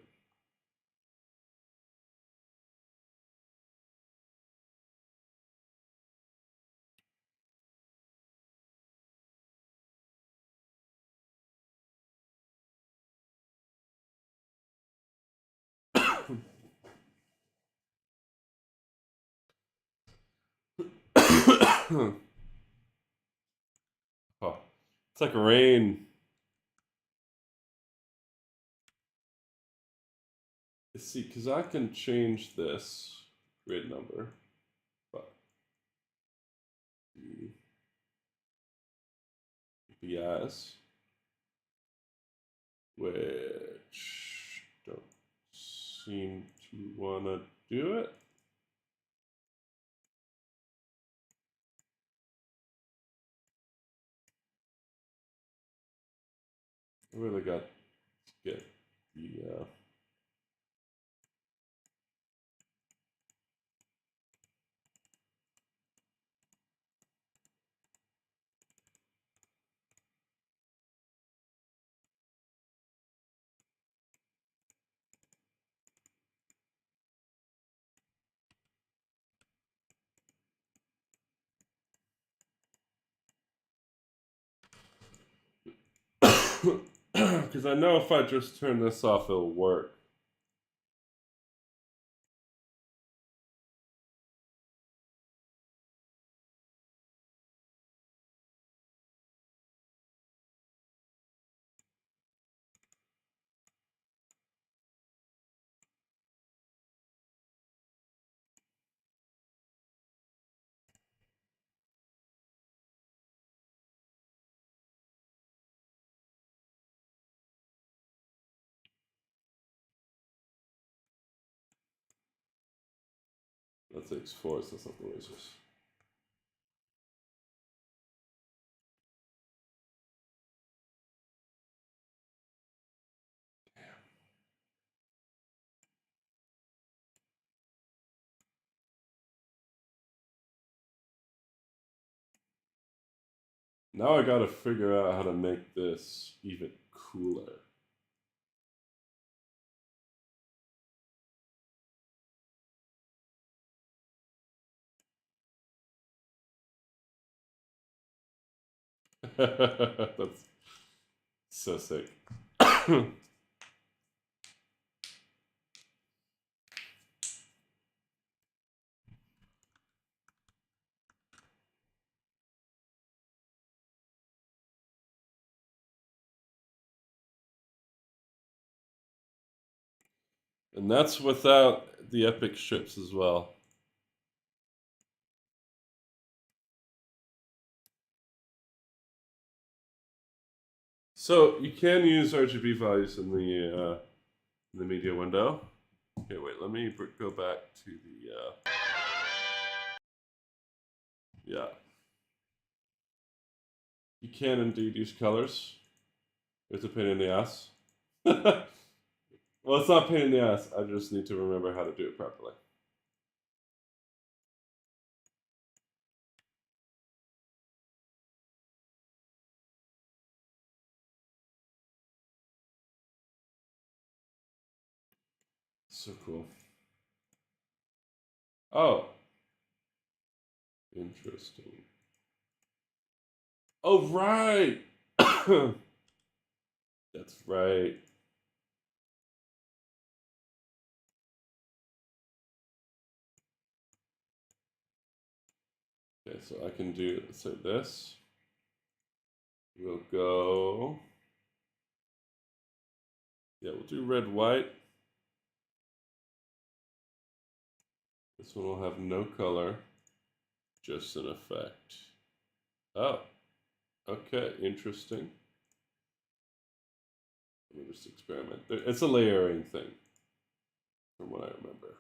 Oh, it's like rain. See, because I can change this grid number, but BS, which don't seem to want to do it. I really got to get the because I know if I just turn this off, it'll work. That's X4, so that's not the lasers. Now I gotta figure out how to make this even cooler. That's so sick. And that's without the epic strips as well. So you can use RGB values in the media window. Okay, wait. Let me go back to the yeah. You can indeed use colors. It's a pain in the ass. Well, it's not a pain in the ass. I just need to remember how to do it properly. So cool. Oh, interesting. Oh, right. That's right. Okay, so I can do so this. We'll go. Yeah, we'll do red, white. This one will have no color, just an effect. Oh, okay, interesting. Let me just experiment. It's a layering thing. from what I remember.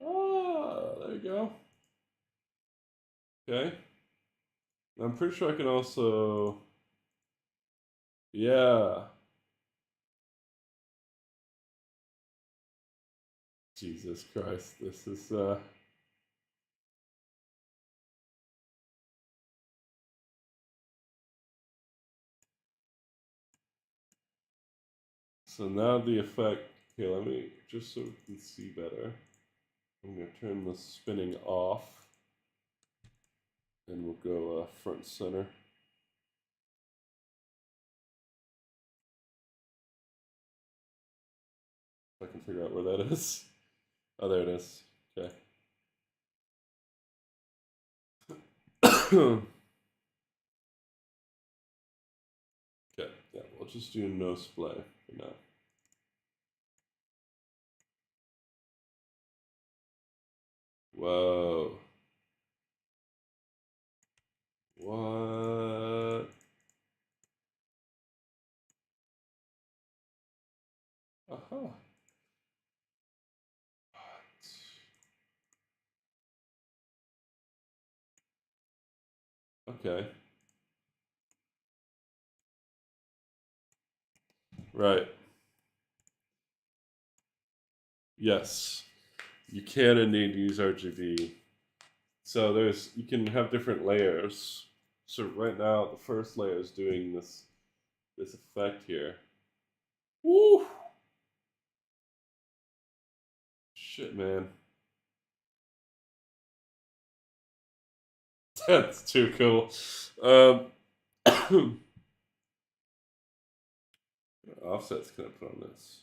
Ah, there you go. Okay. I'm pretty sure I can also. Yeah. Jesus Christ. This is. So now the effect. Okay, let me. Just so we can see better. I'm going to turn the spinning off. And we'll go front center. If I can figure out where that is. Oh, there it is. Okay. Okay, yeah, we'll just do no splay for now. Whoa. What? Aha. Okay. Right. Yes. You can indeed use RGB. So you can have different layers. So right now the first layer is doing this effect here. Woo! Shit, man. That's too cool. Offset's gonna put on this.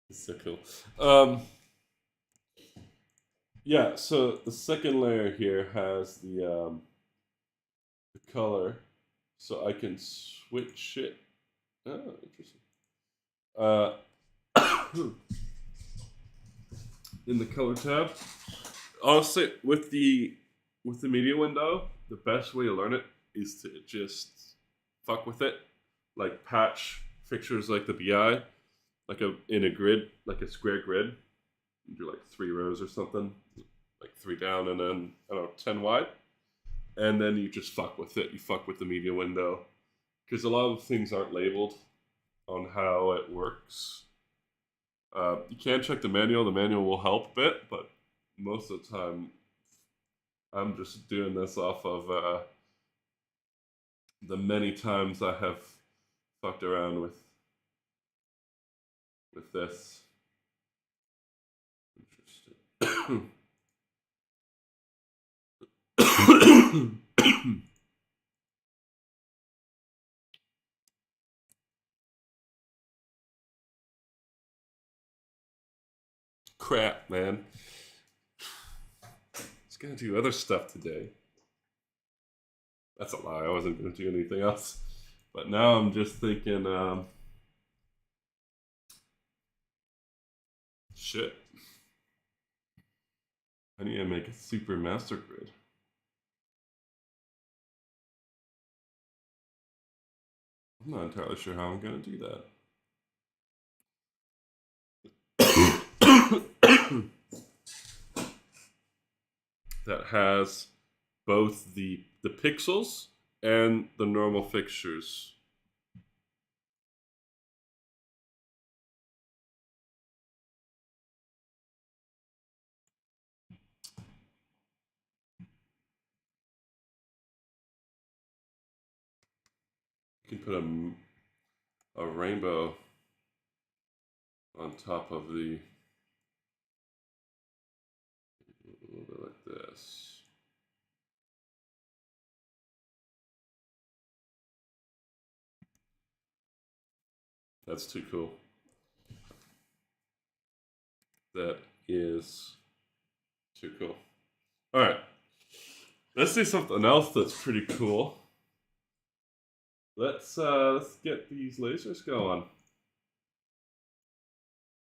It's so cool. Yeah, so the second layer here has the color, so I can switch it. Oh, interesting. Uh, in the color tab, honestly, with the media window, the best way to learn it is to just fuck with it, like patch fixtures like the BI, in a grid, like a square grid. You do like 3 rows or something, like 3 down and then I don't know 10 wide, and then you just fuck with it. You fuck with the media window because a lot of things aren't labeled on how it works. You can check the manual. The manual will help a bit, but most of the time, I'm just doing this off of the many times I have fucked around with this. Interesting. Crap, man. I was gonna do other stuff today. That's a lie. I wasn't gonna do anything else. But now I'm just thinking, shit. I need to make a super master grid. I'm not entirely sure how I'm gonna do that. That has both the pixels and the normal fixtures. You can put a rainbow on top of the this. That's too cool. That is too cool. All right, let's do something else that's pretty cool. Let's get these lasers going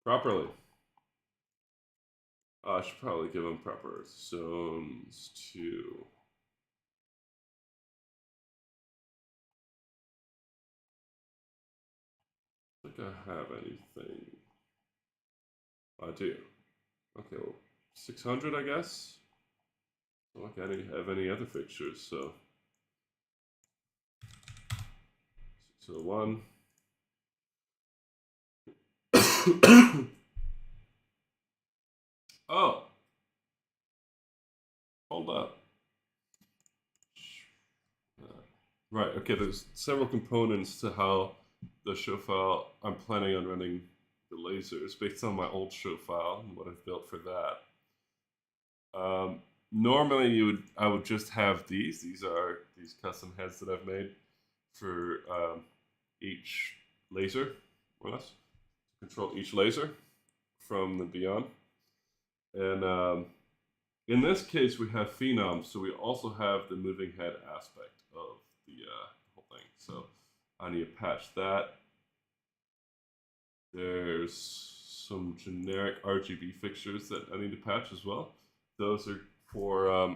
properly. I should probably give them proper zones too. I think I have anything. I do. Okay, well, 600, I guess. I don't like I have any other fixtures, so 601. Oh, hold up. Right, okay, there's several components to how the show file I'm planning on running the lasers based on my old show file and what I've built for that. Normally I would just have these. These are these custom heads that I've made for each laser, more or less, to control each laser from the beyond. And in this case, we have phenoms, so we also have the moving head aspect of the whole thing. So I need to patch that. There's some generic RGB fixtures that I need to patch as well. Those are for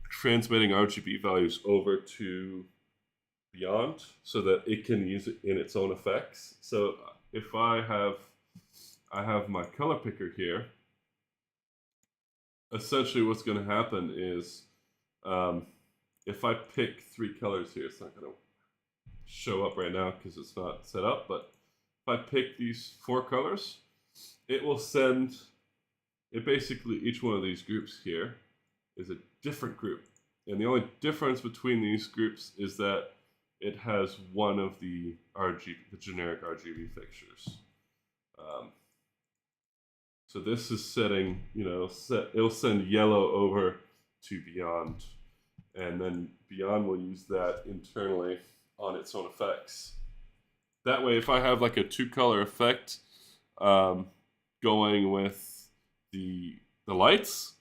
transmitting RGB values over to beyond so that it can use it in its own effects. So if I have my color picker here, essentially what's going to happen is if I pick 3 colors here, it's not going to show up right now because it's not set up, but if I pick these 4 colors, it will send it basically each one of these groups here is a different group. And the only difference between these groups is that it has one of the generic RGB fixtures. So this is setting, it'll send yellow over to beyond, and then beyond will use that internally on its own effects. That way, if I have like a 2-color effect going with the lights,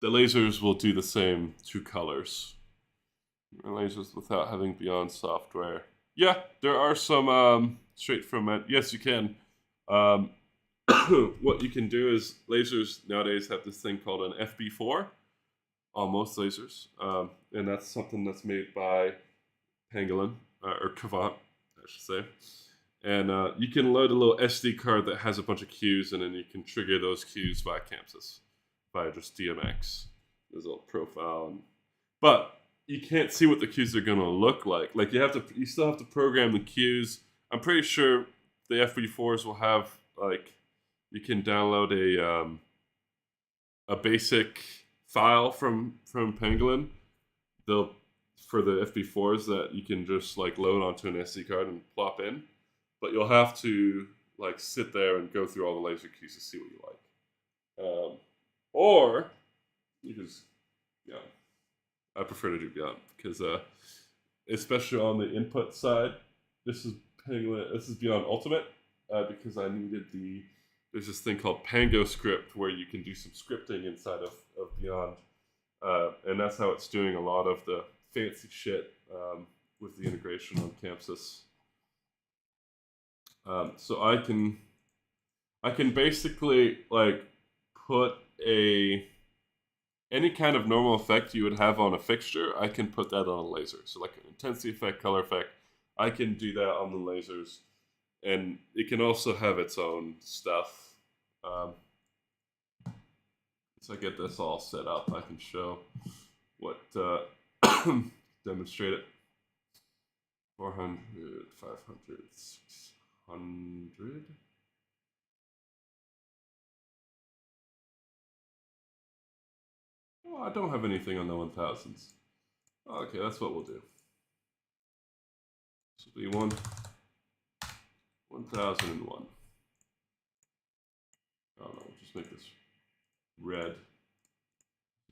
the lasers will do the same 2 colors. Lasers without having beyond software. Yeah, there are some straight from it. Yes, you can. What you can do is lasers nowadays have this thing called an FB4 on most lasers, and that's something that's made by Pangolin or Cavant, I should say. And you can load a little SD card that has a bunch of cues, and then you can trigger those cues via Chamsys, via just DMX. There's a little profile, but you can't see what the cues are going to look like. Like you still have to program the cues. I'm pretty sure the FB4s will have you can download a basic file from Pangolin. For the FB4s that you can just load onto an SD card and plop in, but you'll have to sit there and go through all the laser cues to see what you like. Or you just I prefer to do beyond because especially on the input side, this is beyond Ultimate because I needed there's this thing called Pango script where you can do some scripting inside of beyond, and that's how it's doing a lot of the fancy shit with the integration on Chamsys. So I can basically put any kind of normal effect you would have on a fixture, I can put that on a laser. So like an intensity effect, color effect, I can do that on the lasers. And it can also have its own stuff. So I get this all set up, I can show what, demonstrate it. 400, 500, 600. Oh, I don't have anything on the 1000s. Okay, that's what we'll do. This will be 1001. Oh no, we'll just make this red.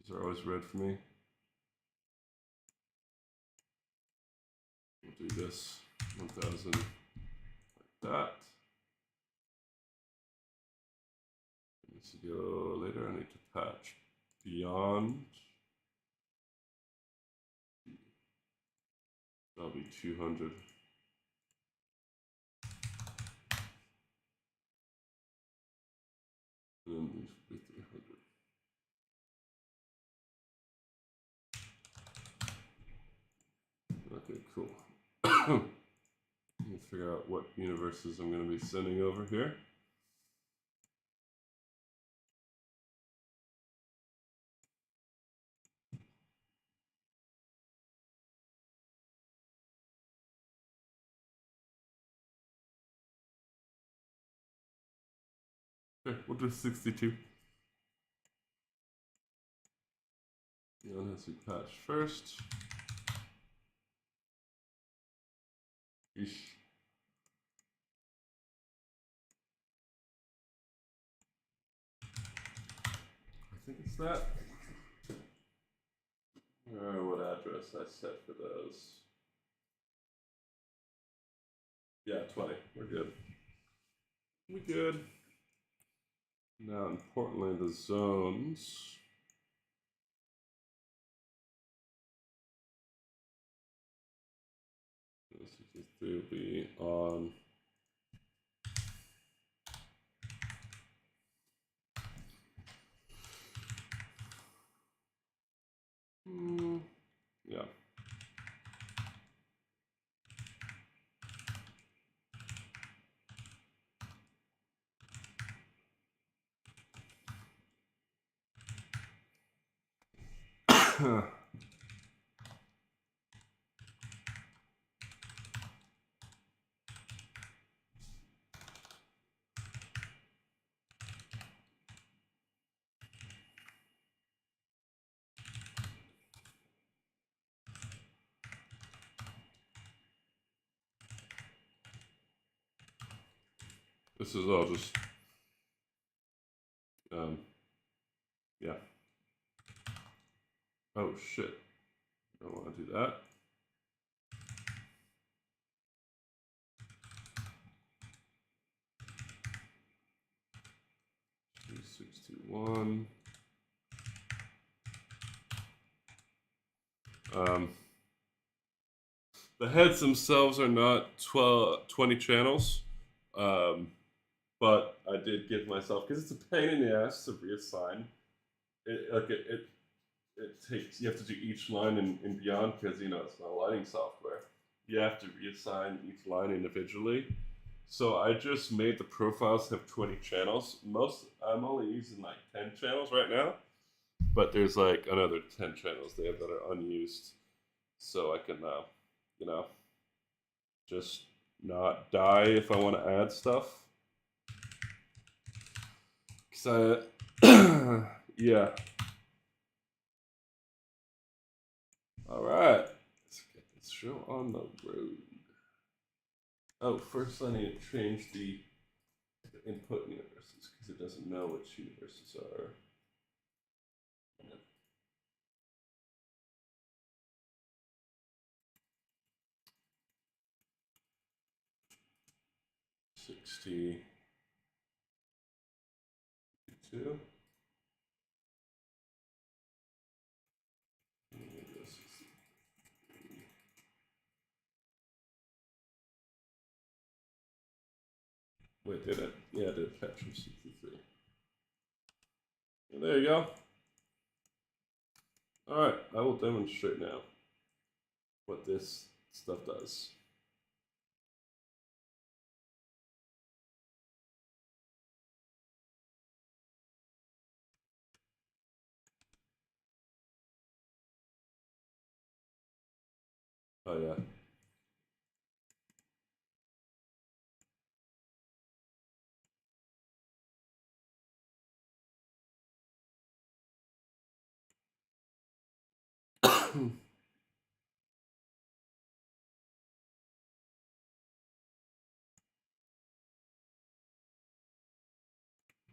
These are always red for me. We'll do this 1000 like that. It needs to go later. I need to patch beyond. That'll be 200. And then these will be 300. Okay, cool. Let me figure out what universes I'm going to be sending over here. Okay, we'll do 62. Beyond has to be patched first. Eesh. I think it's that. What address I set for those? Yeah, 20. We're good. We're good. Now, importantly, the zones. This 63 will be on. Yeah. This is all just, yeah. Oh shit, I don't want to do that. 3621. The heads themselves are not 20 channels, but I did give myself, because it's a pain in the ass to reassign. It takes, you have to do each line in Beyond, because it's not lighting software. You have to reassign each line individually. So I just made the profiles have 20 channels. I'm only using like 10 channels right now, but there's like another 10 channels there that are unused. So I can, just not die if I want to add stuff. Cause yeah. All right, let's get this show on the road. Oh, first I need to change the input universes because it doesn't know which universes are. 62. Wait, did it? Yeah, I did patch from 63. And there you go. Alright, I will demonstrate now what this stuff does. Oh yeah.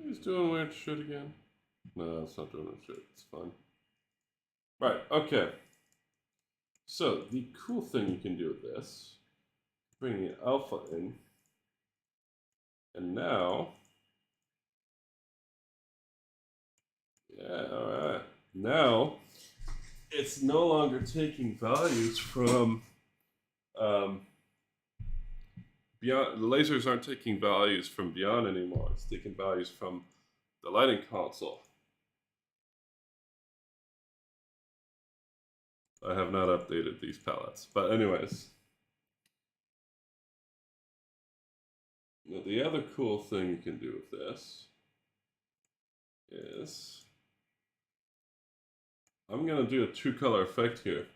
He's doing weird shit again. No, it's not doing weird shit. It's fine. Right, okay. So the cool thing you can do with this, bring the alpha in, and now, yeah, all right. Now it's no longer taking values from um, beyond. The lasers aren't taking values from beyond anymore. It's taking values from the lighting console. I have not updated these palettes, but anyways, now the other cool thing you can do with this is I'm gonna do a two color effect here.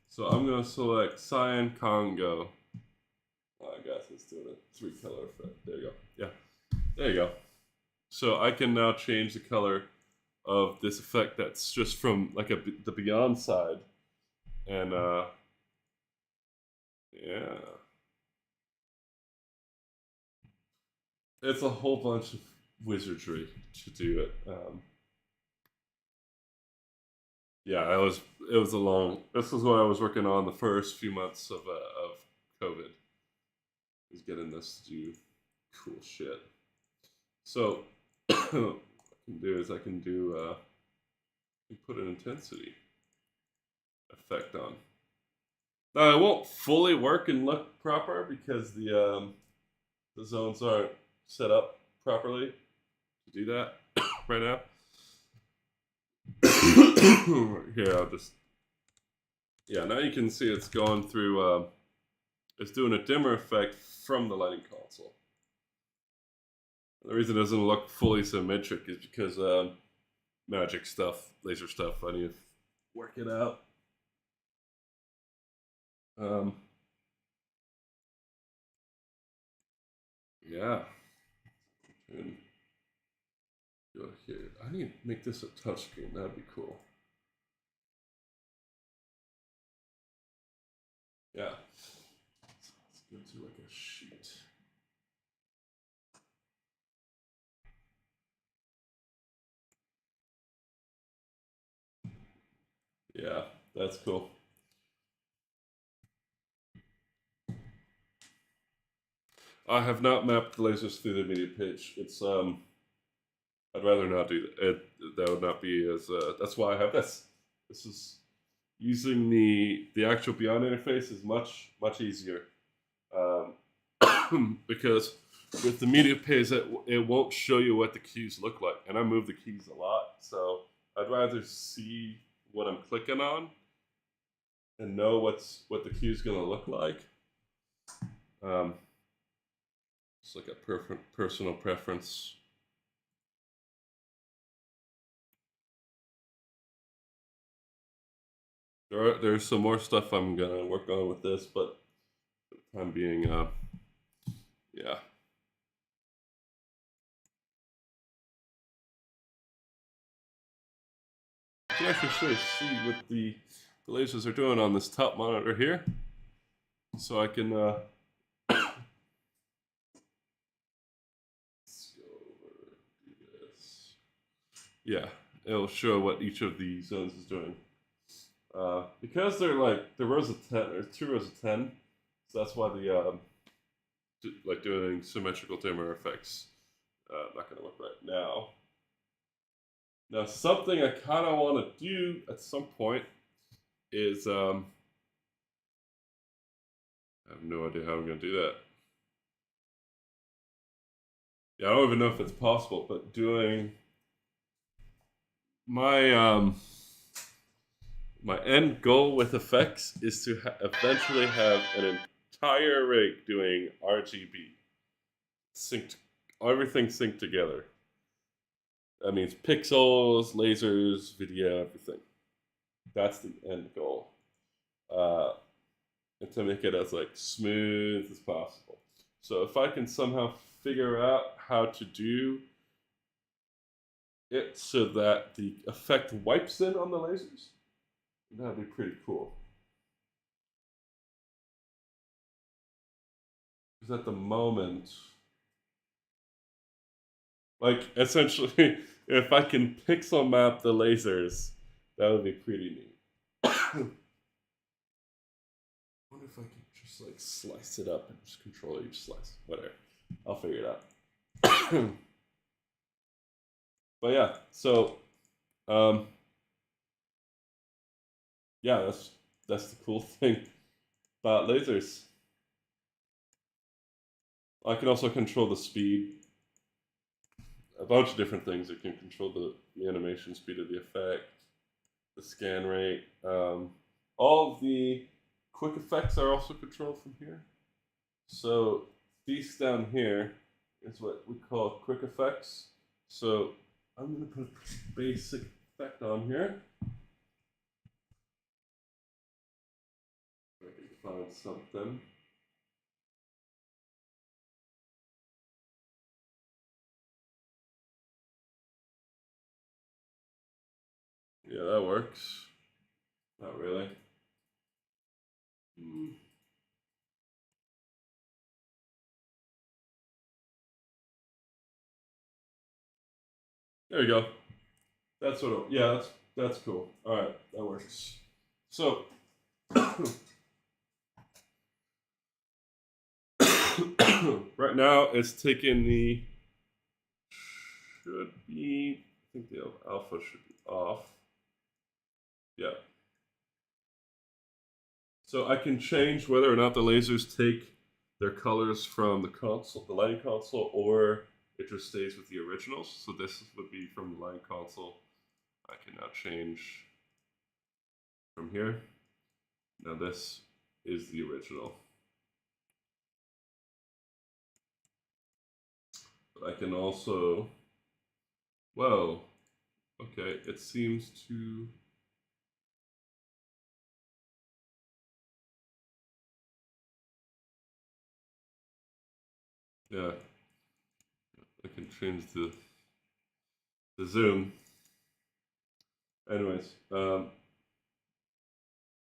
So I'm gonna select Cyan Congo. Oh, I guess it's doing a three color effect. There you go. Yeah, there you go. So I can now change the color of this effect that's just from like the beyond side, and yeah, it's a whole bunch of wizardry to do it. Yeah, it was a long. This was what I was working on the first few months of COVID. Is getting this to do cool shit. So what I can do is I can do put an intensity effect on. Now it won't fully work and look proper because the zones aren't set up properly to do that right now. Here, I'll just yeah. Now you can see it's going through. It's doing a dimmer effect from the lighting console. The reason it doesn't look fully symmetric is because magic stuff, laser stuff. I need to work it out. Um, yeah. And go here. I need to make this a touchscreen. That'd be cool. Yeah. Let's go to like a sheet. Yeah, that's cool. I have not mapped the lasers through the media page. It's I'd rather not do that. That would not be as. That's why I have this. This is using the actual Beyond interface is much easier, because with the media page it won't show you what the keys look like, and I move the keys a lot, so I'd rather see what I'm clicking on and know what the key is going to look like. Um, it's like a personal preference. There's some more stuff I'm gonna work on with this, but for the time being, yeah. You can actually sort of see what the lasers are doing on this top monitor here, so I can. Let's go over do this. Yeah, it'll show what each of the zones is doing. Because they're like the rows of 10, there's two rows of 10, so that's why the like doing symmetrical dimmer effects not gonna work right now. Now, something I kind of want to do at some point is I have no idea how I'm gonna do that. Yeah, I don't even know if it's possible, but doing my my end goal with effects is to eventually have an entire rig doing RGB, synced, everything synced together. That means pixels, lasers, video, everything. That's the end goal, and to make it as like smooth as possible. So if I can somehow figure out how to do it so that the effect wipes in on the lasers, that'd be pretty cool. Because at the moment, like essentially, if I can pixel map the lasers, that would be pretty neat. I wonder if I could just like slice it up and just control each slice. Whatever. I'll figure it out. But yeah, so um, yeah, that's the cool thing about lasers. I can also control the speed, a bunch of different things. It can control the animation speed of the effect, the scan rate. All of the quick effects are also controlled from here. So these down here is what we call quick effects. So I'm going to put a basic effect on here. I can find something. Yeah, that works. Not really. Hmm. There you go. That's what. Yeah, that's cool. All right, that works. So right now it's taking the should be. I think the alpha should be off. Yeah. So I can change whether or not the lasers take their colors from the console, the lighting console, or it just stays with the originals. So this would be from the lighting console. I can now change from here. Now this is the original. But I can also, whoa, okay, it seems to, yeah, I can change the zoom. Anyways,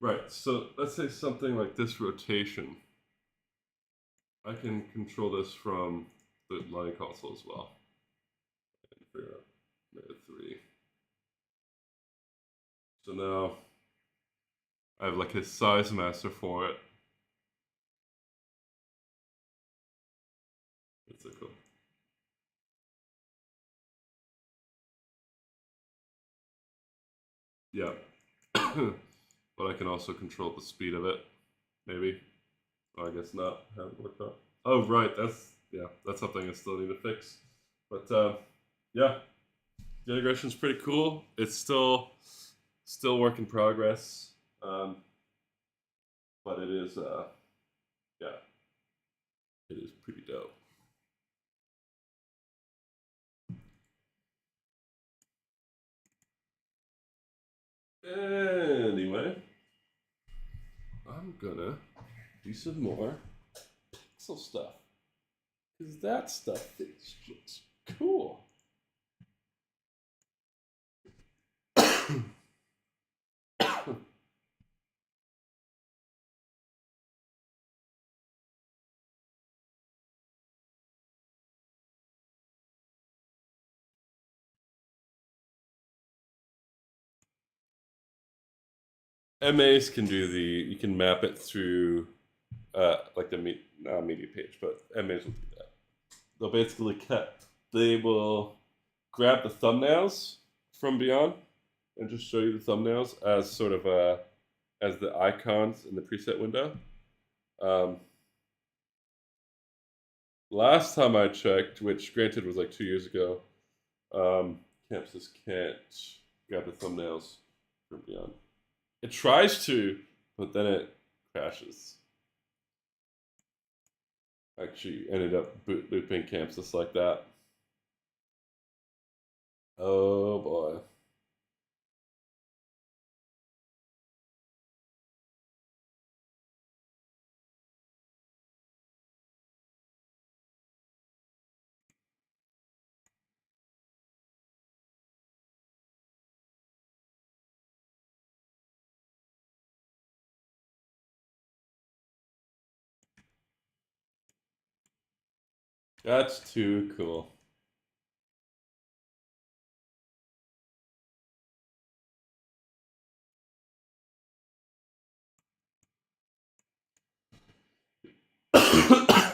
right, so let's say something like this rotation. I can control this from the lighting console as well. And figure out -3. So now I have like a size master for it. That's so cool. Yeah. But I can also control the speed of it, maybe. Oh, I guess not. Haven't worked out. Oh, right. That's something I still need to fix. But yeah, the integration's pretty cool. It's still work in progress, um, but it is yeah, it is pretty dope. Anyway, I'm gonna do some more pixel stuff because that stuff is just cool. MAs can do you can map it through like the media page, but MAs will do that. They'll basically they will grab the thumbnails from beyond and just show you the thumbnails as sort of as the icons in the preset window. Um, last time I checked, which granted was like 2 years ago, Chamsys can't grab the thumbnails from beyond. It tries to, but then it crashes. Actually, ended up boot looping Chamsys like that. Oh boy. That's too cool.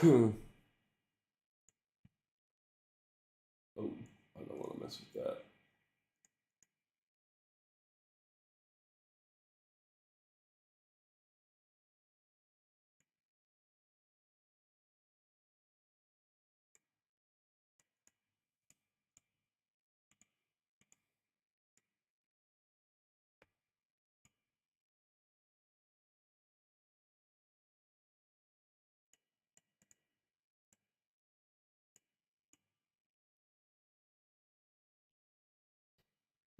Oh, I don't want to mess with that.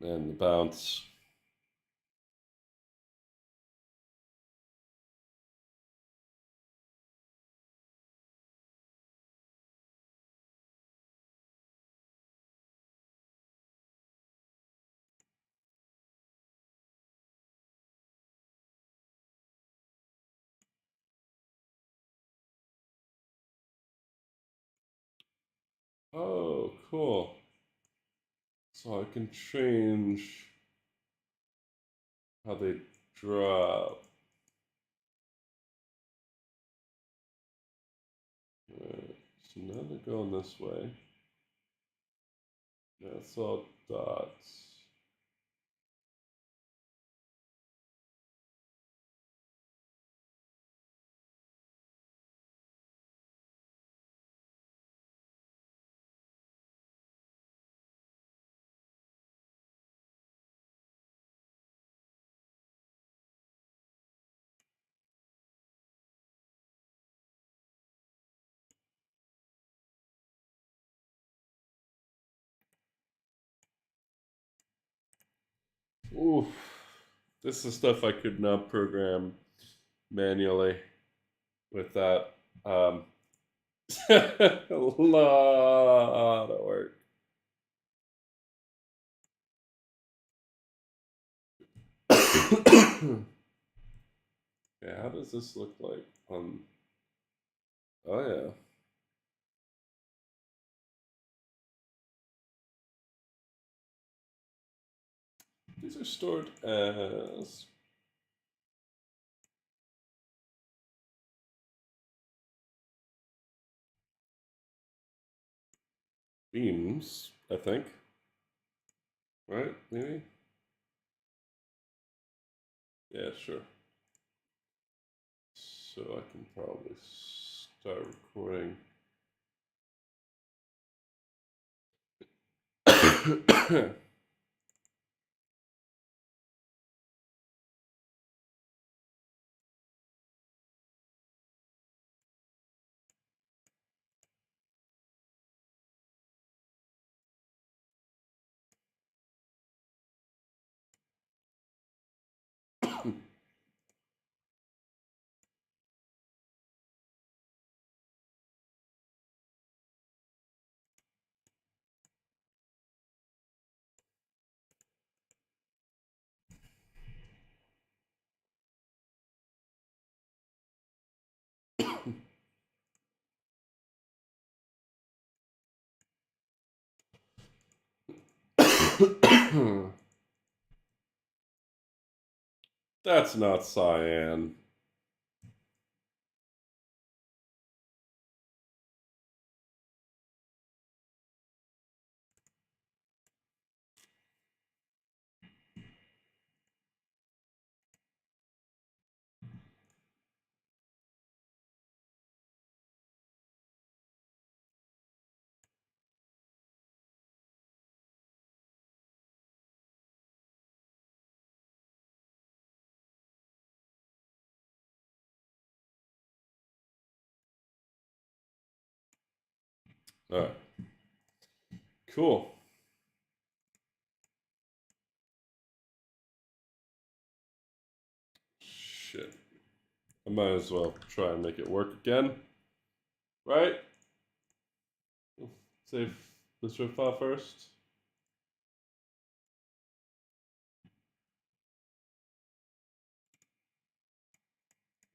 And the bounce. Oh, cool. So I can change how they drop. Alright, so now they're going this way. That's all dots. Oof. This is stuff I could not program manually with that. A lot of work. Yeah, how does this look like on? Oh yeah, these are stored as beams, I think. Right? Maybe. Yeah, sure. So I can probably start recording. That's not cyan. All right, cool. Shit. I might as well try and make it work again. Right? Save the strip file first.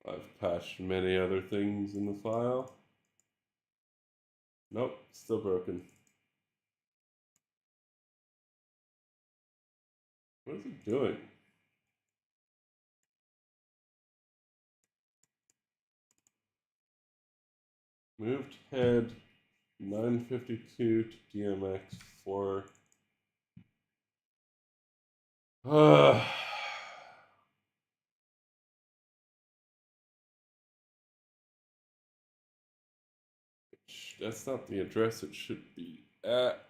I've patched many other things in the file. Nope, still broken. What is it doing? Moved head 952 to DMX 4. That's not the address it should be at.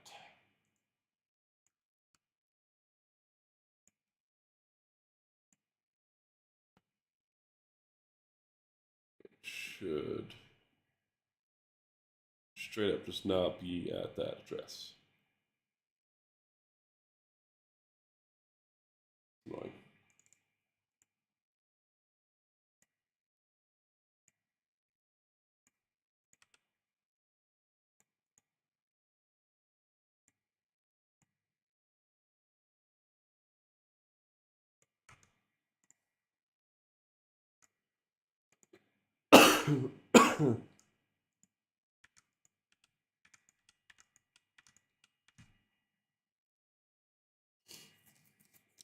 It should straight up just not be at that address. Annoying.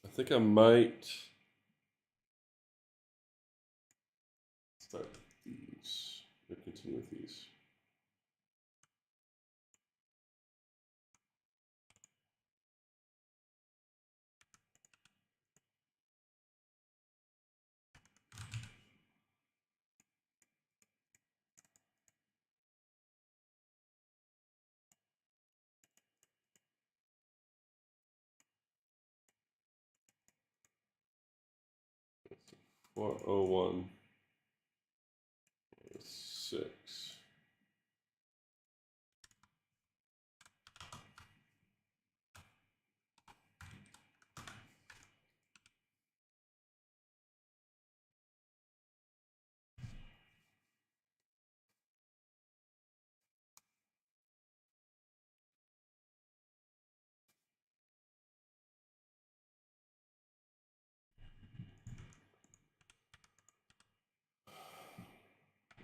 I think I might start these or continue with these. That's 401.6.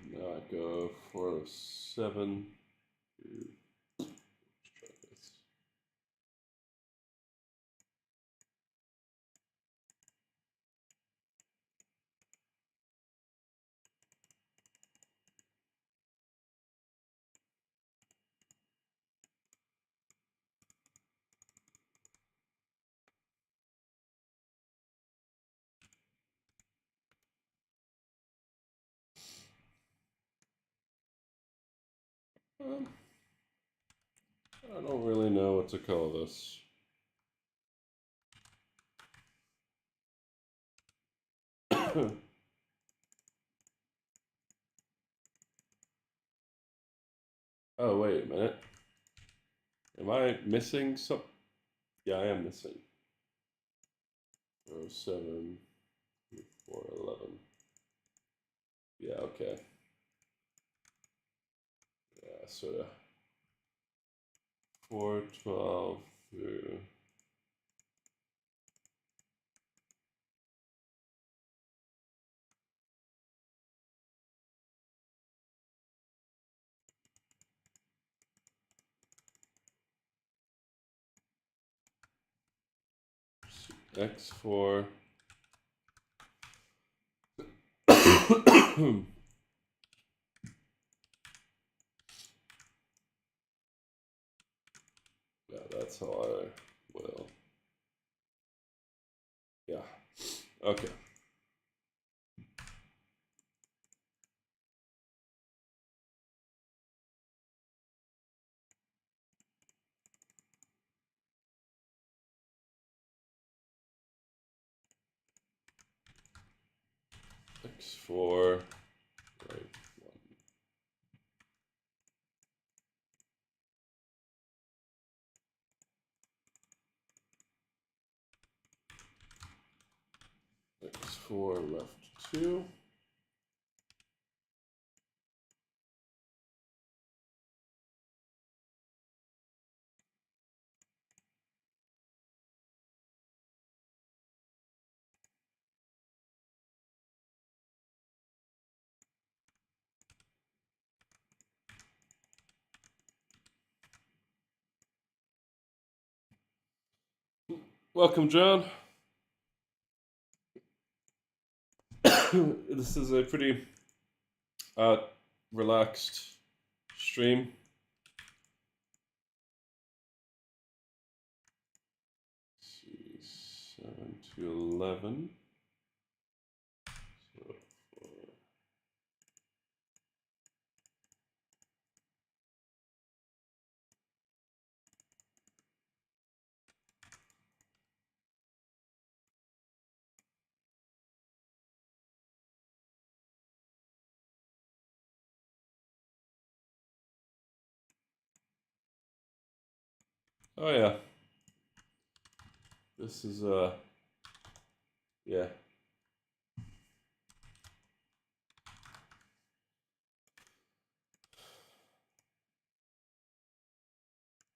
Now I go 407 to, let's try this. I don't really know what to call this. Oh, wait a minute. Am I missing some? Yeah, I am missing. 407, 411. Yeah, okay. Yeah, sort of. 412 through. X4. Yeah, that's how I will. Yeah. Okay. X4. Right. X4 left 2. Welcome, John. This is a pretty relaxed stream. Let's see, 7 to 11. So oh yeah, this is yeah.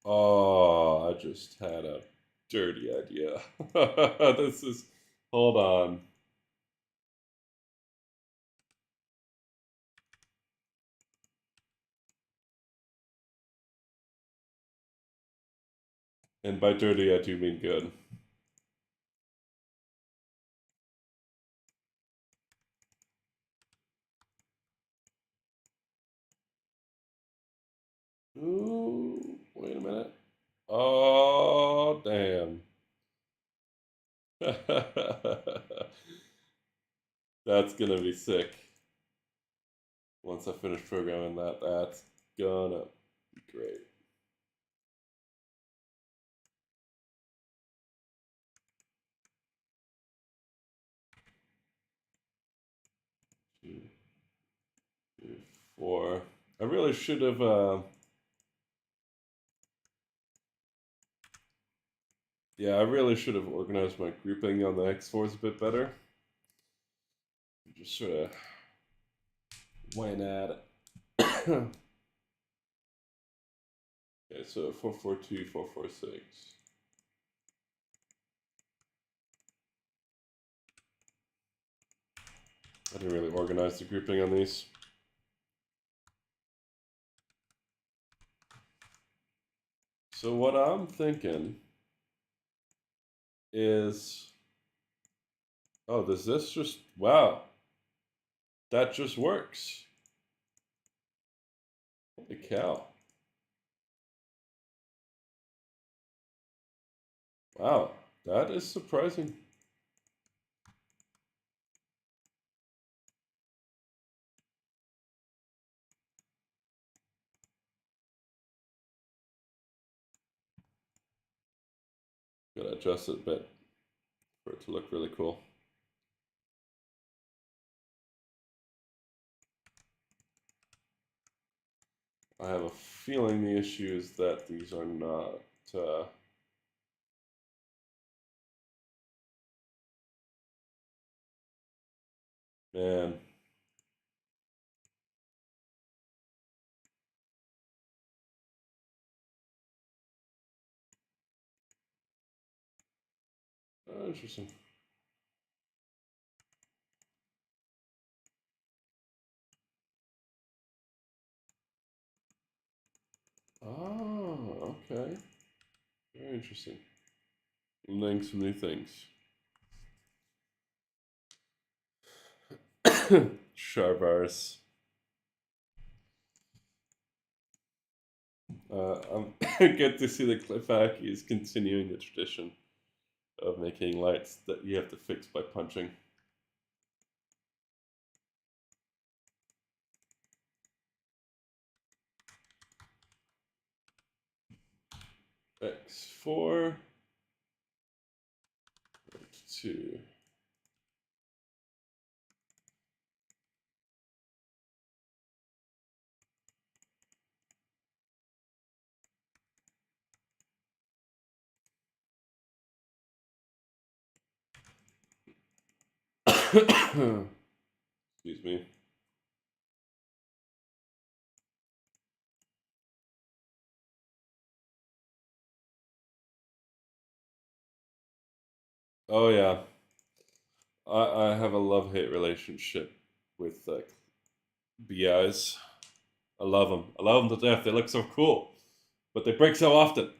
Oh, I just had a dirty idea. This is, hold on. And by dirty, I do mean good. Ooh, wait a minute. Oh, damn. That's gonna be sick. Once I finish programming that, that's gonna be great. Two, three, four. I really should have. Yeah, I really should have organized my grouping on the X4s a bit better. Just sort of went at it. Okay, so 442, 446. I didn't really organize the grouping on these. So what I'm thinking is, oh, does this just, wow, that just works. Holy cow. Wow, that is surprising. Gotta adjust it a bit for it to look really cool. I have a feeling the issue is that these are not, man. Oh, interesting. Oh, okay. Very interesting. Learning some new things. Sharvars. I'm good to see that Cliffhack is continuing the tradition of making lights that you have to fix by punching. X4, X2. Excuse me. Oh yeah, I have a love-hate relationship with BIs. I love them. I love them to death. They look so cool, but they break so often.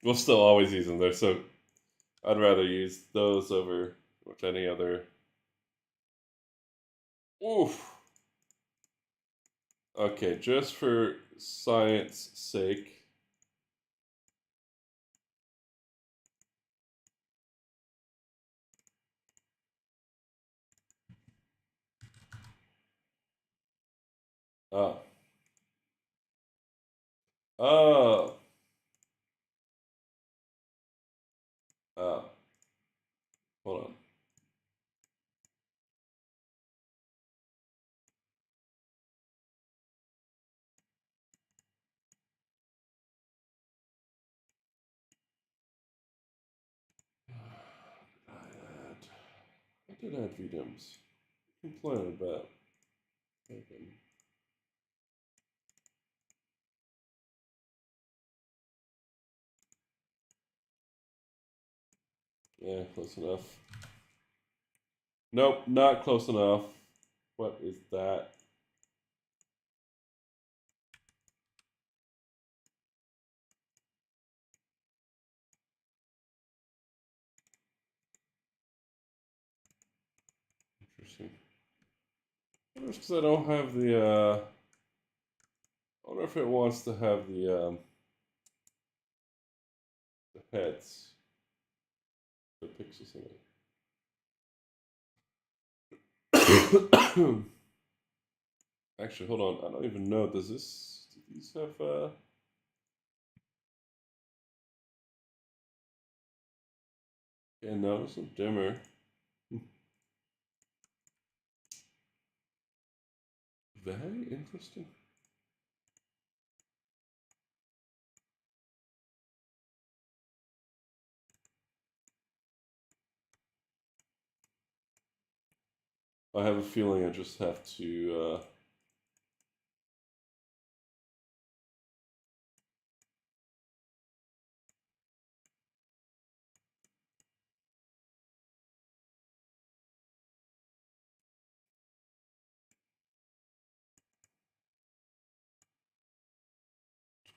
We'll still always use them. They're so. I'd rather use those over which any other Oof. Okay, just for science sake. Oh. Oh. Oh. Hold on. I did add VDIMs. Complain about. Okay. Yeah, close enough. Nope, not close enough. What is that? Interesting. I wonder because I don't have the. I wonder if it wants to have the heads, the pixels in it. Actually, hold on. I don't even know. Do these have yeah, no, there's no dimmer. Very interesting. I have a feeling I just have to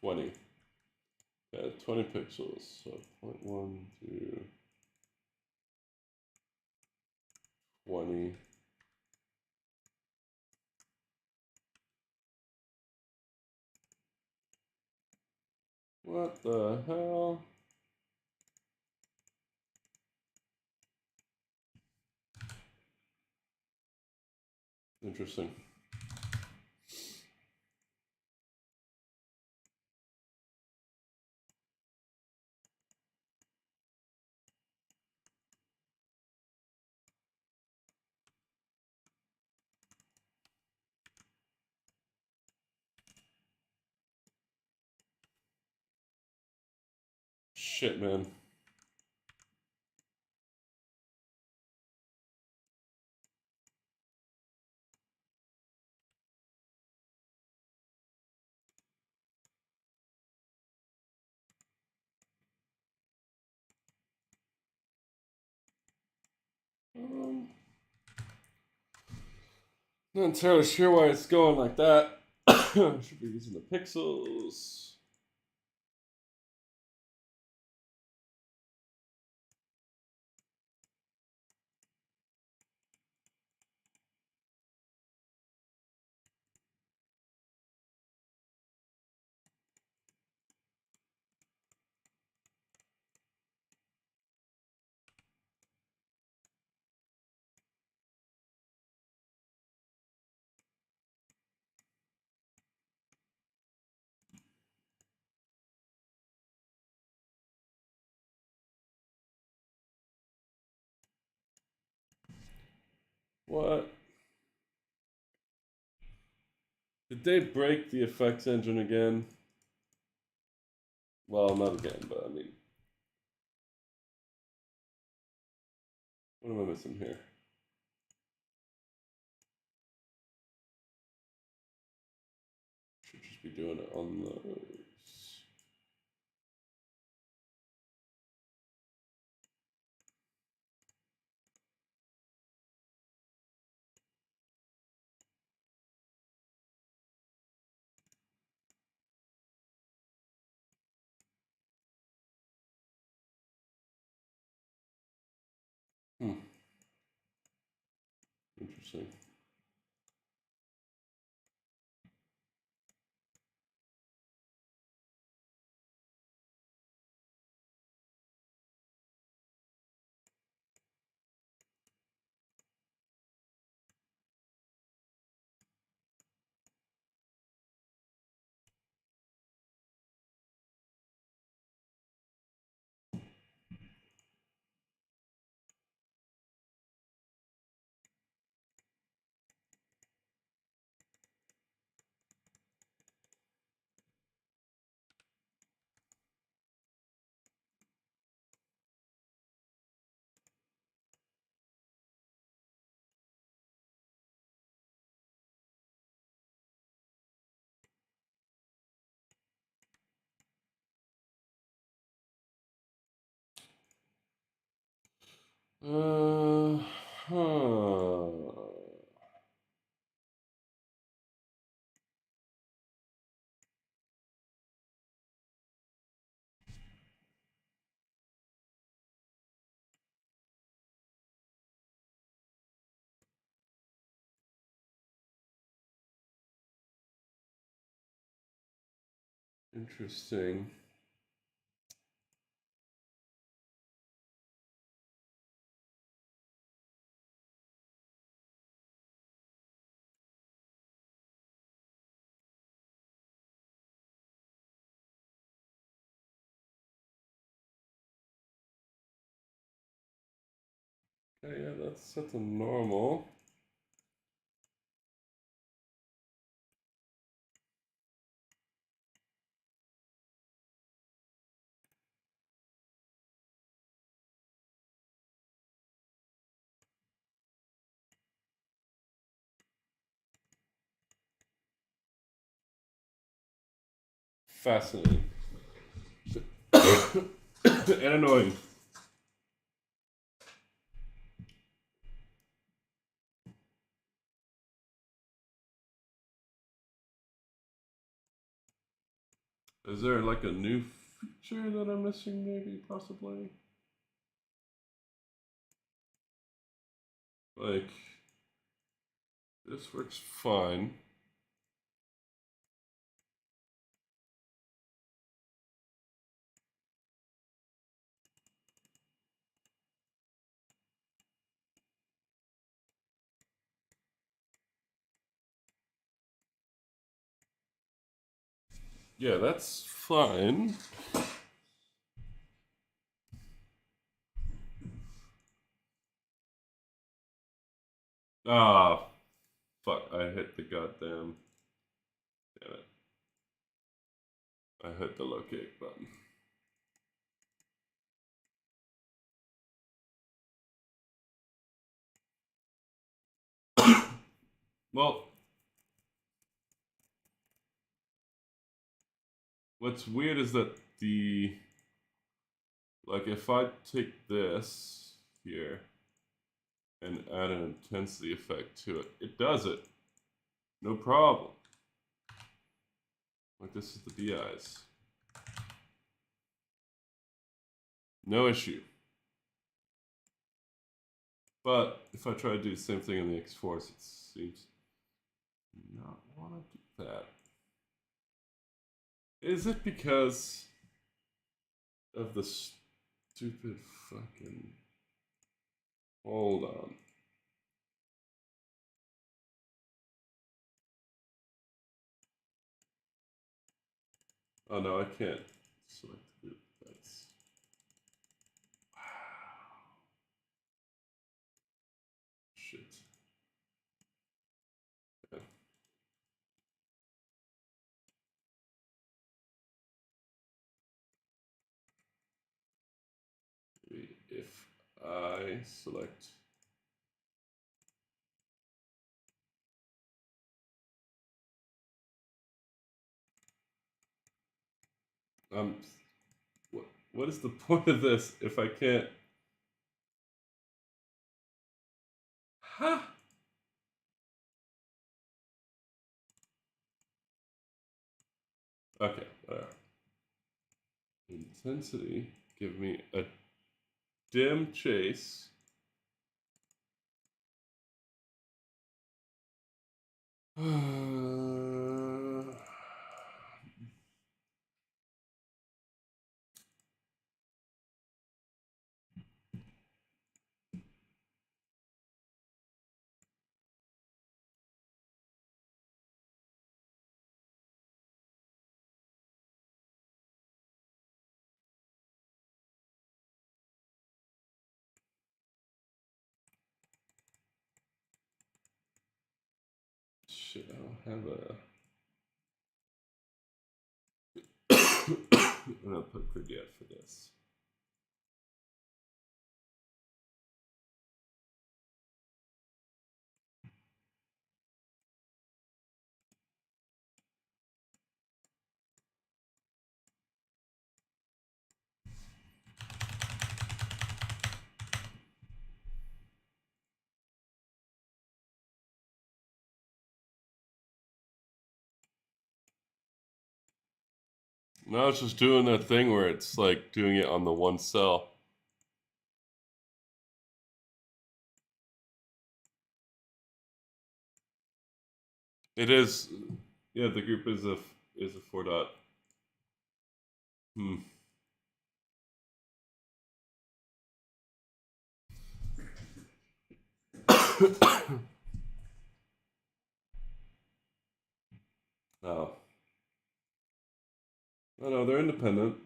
20. Yeah, 20 pixels. So 0.1 to 20. What the hell? Interesting. Shit, man. Not entirely sure why it's going like that. Should be using the pixels. What? Did they break the effects engine again? Well, not again, but I mean, what am I missing here? Should just be doing it on those. Hmm. Interesting. Huh. Interesting. Okay, yeah, that's set to normal. Fascinating. And annoying. Is there like a new feature that I'm missing, maybe, possibly? Like, this works fine. Yeah, that's fine. Ah, fuck, I hit the goddamn. Damn it. I hit the locate button. Well, what's weird is that like, if I take this here and add an intensity effect to it, it does it. No problem. Like, this is the DIs. No issue. But if I try to do the same thing in the X-Force, it seems not want to do that. Is it because of the stupid fucking... Hold on. Oh no, I can't select the group. That's... Wow. Shit. Yeah. Maybe if I select... Um, what is the point of this if I can't... Huh? Okay, whatever. Intensity, give me a dim chase. Shit, I don't have a... I'm gonna put Gradient for this. Now it's just doing that thing where it's like doing it on the one cell. It is, yeah. The group is a 4 dot. Hmm. Oh, no, they're independent.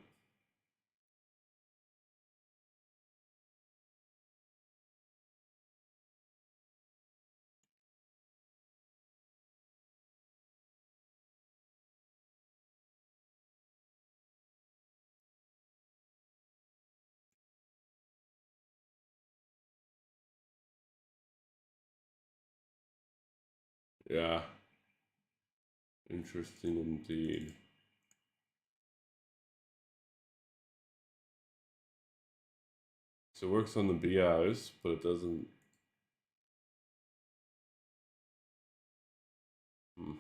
Yeah, interesting indeed. So it works on the BIs, but it doesn't. Hmm.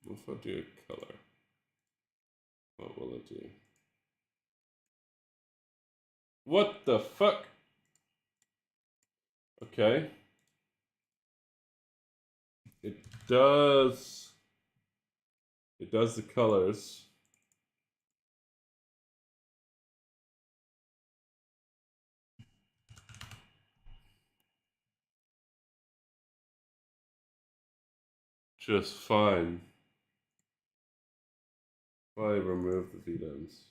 What if I do a color? What will it do? What the fuck? Okay. It does. It does the colors. Just fine. If I remove the VDEMs.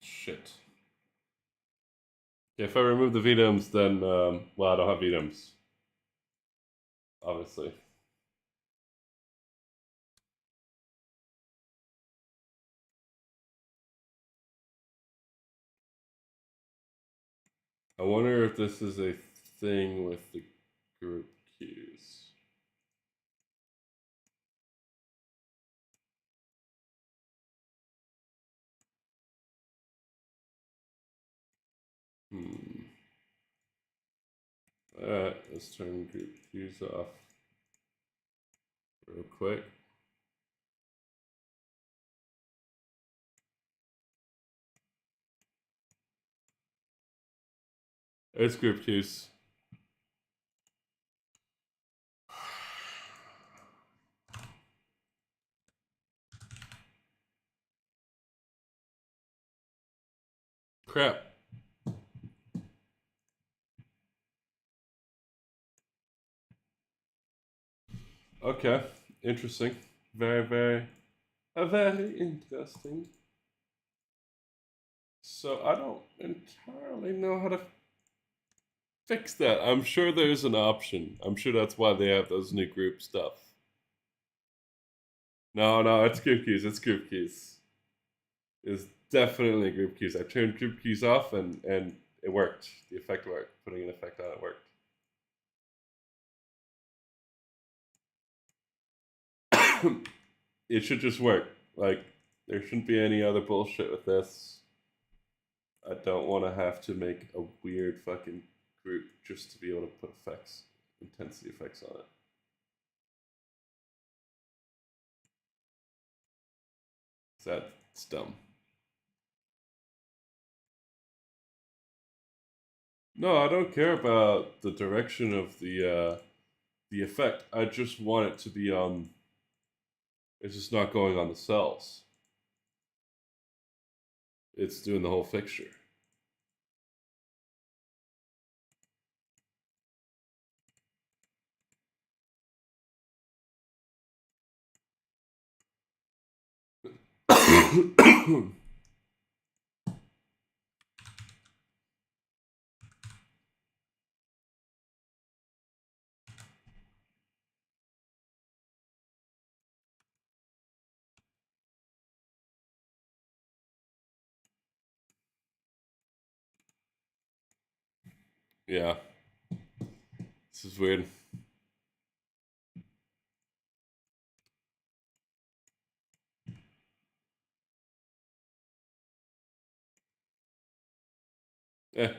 Shit. Yeah, if I remove the VDEMs, then well, I don't have VDEMs, obviously. I wonder if this is a thing with the group cues. Hmm. Alright, let's turn group cues off real quick. There's group cues. Crap. Okay, interesting. Very interesting. So I don't entirely know how to fix that. I'm sure there's an option. I'm sure that's why they have those new group stuff. No, it's group keys. It's group keys. It's definitely group keys. I turned group keys off and it worked. The effect worked. Putting an effect on it worked. It should just work. Like there shouldn't be any other bullshit with this. I don't want to have to make a weird fucking group just to be able to put effects, intensity effects on it. That's dumb. No, I don't care about the direction of the effect. I just want it to be on. It's just not going on the cells. It's doing the whole fixture. Yeah, this is weird.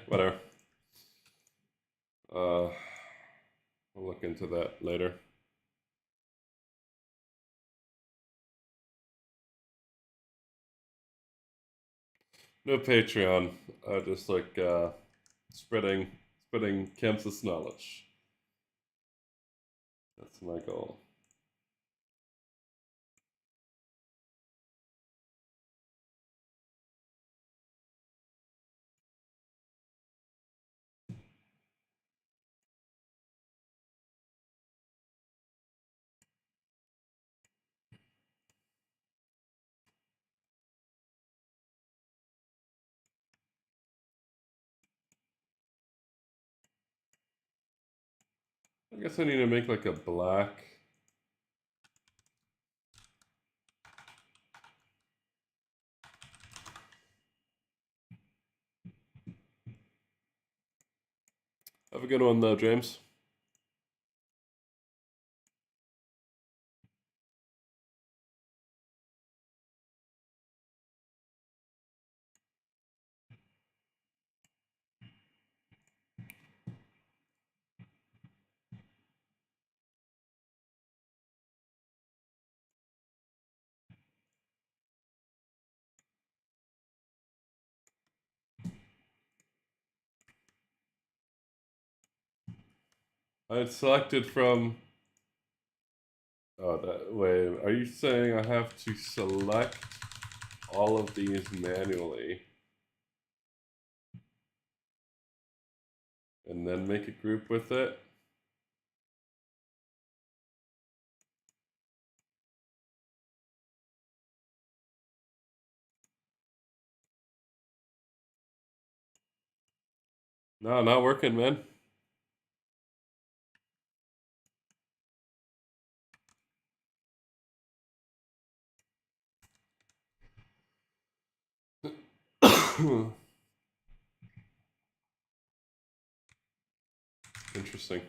Whatever. I'll look into that later. No Patreon. I just like spreading spreading Chamsys knowledge. That's my goal. I guess I need to make like a black. Have a good one though, James. I had selected from. Oh, that way. Are you saying I have to select all of these manually and then make a group with it? No, not working, man. Interesting.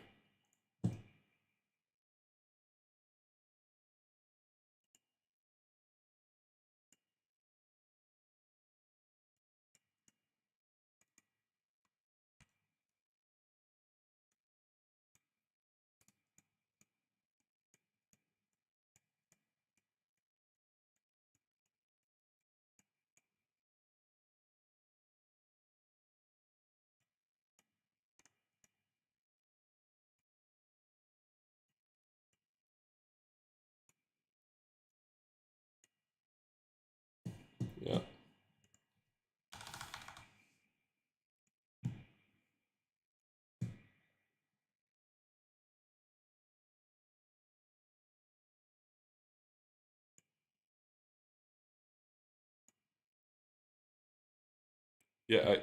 Yeah. Yeah, I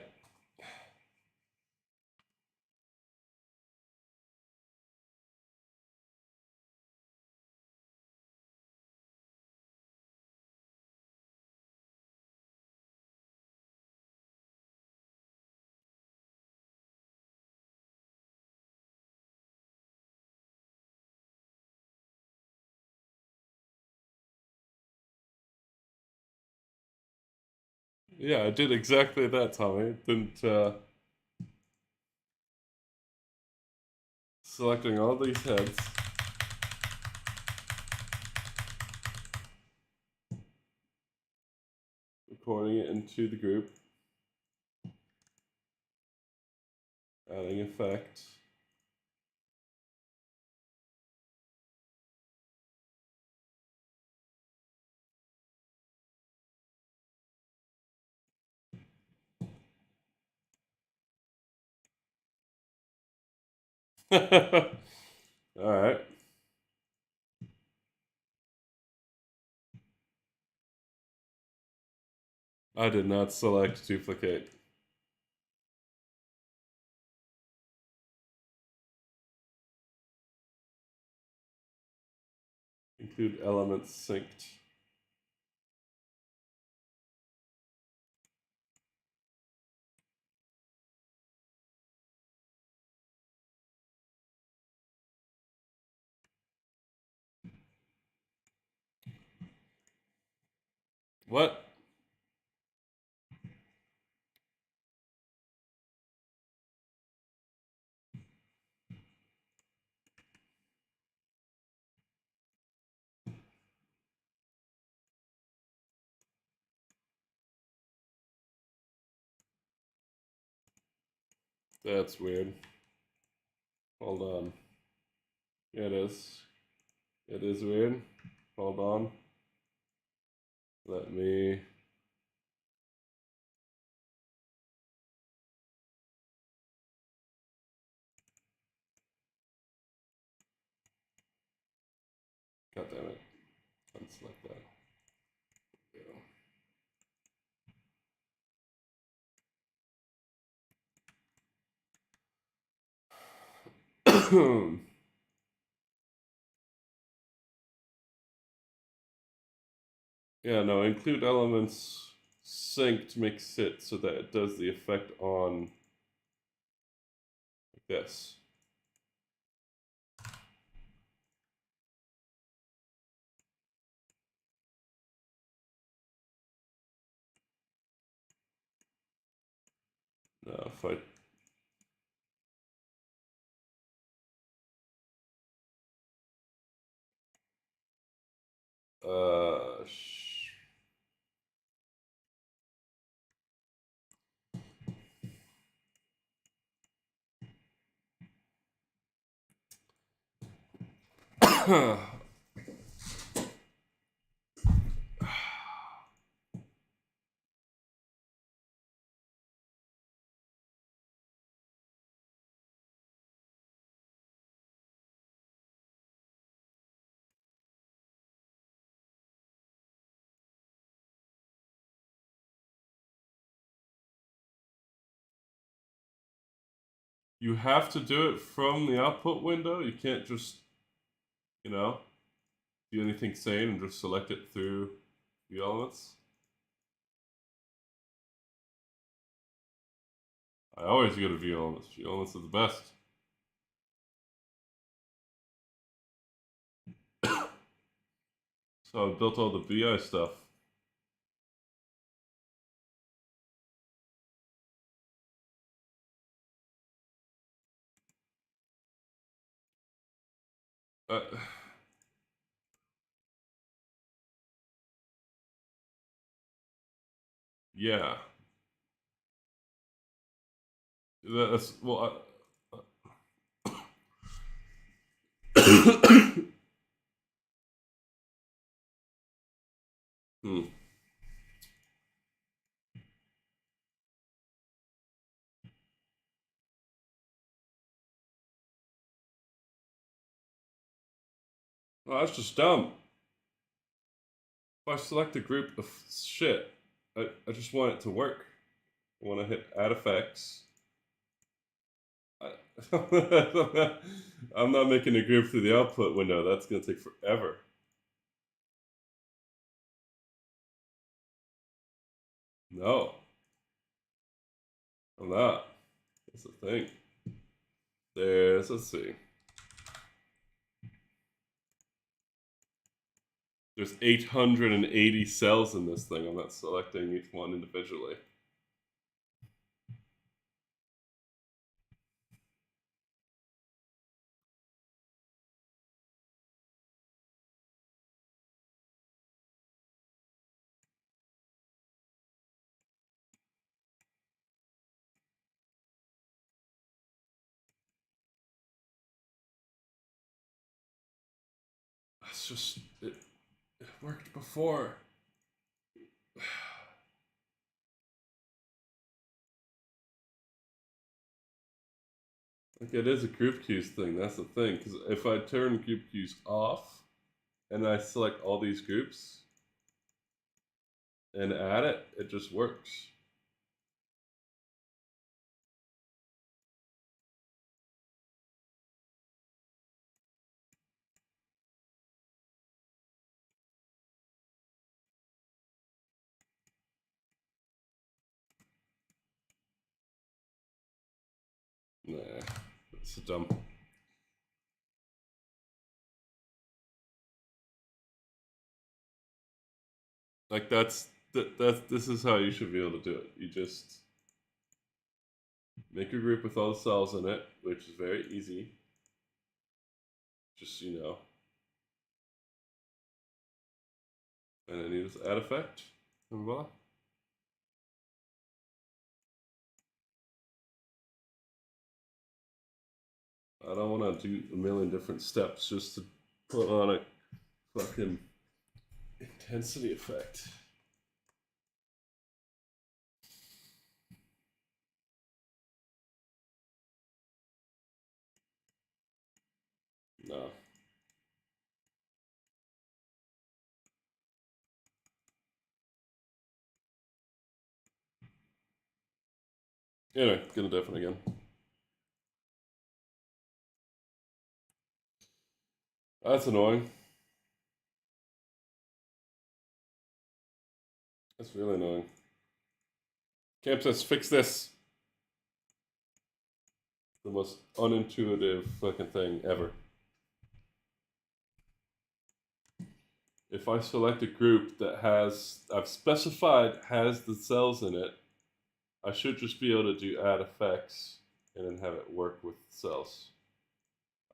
yeah, I did exactly that, Tommy. Didn't selecting all these heads. Recording it into the group, adding effect. All right. I did not select duplicate. Include elements synced. What? That's weird. Hold on. Yeah, it is. It is weird. Hold on. Let me. God damn it. Unselect that. There. Yeah, no, include elements synced makes it so that it does the effect on like this. No, if I uh you have to do it from the output window. You can't just, you know, do anything sane and just select it through the elements. I always go to view elements. View elements are the best. So I built all the BI stuff. Uh, yeah. That's well. Hmm. Well, that's just dumb. If I select a group of shit, I just want it to work. I want to hit add effects. I'm not making a group through the output window. That's going to take forever. No, I'm not. That's the thing. Let's see. There's 880 cells in this thing. I'm not selecting each one individually. It's just, it worked before. Like, it is a group queues thing. That's the thing. Because if I turn group queues off and I select all these groups and add it, it just works. Nah, it's dumb. Like, that's This is how you should be able to do it. You just make a group with all the cells in it, which is very easy. Just, and then you just add effect, and voila. I don't want to do a million different steps just to put on a fucking intensity effect. No. Anyway, gonna deafen again. That's annoying. That's really annoying. Chamsys, fix this. The most unintuitive fucking thing ever. If I select a group that I've specified has the cells in it, I should just be able to do add effects and then have it work with cells.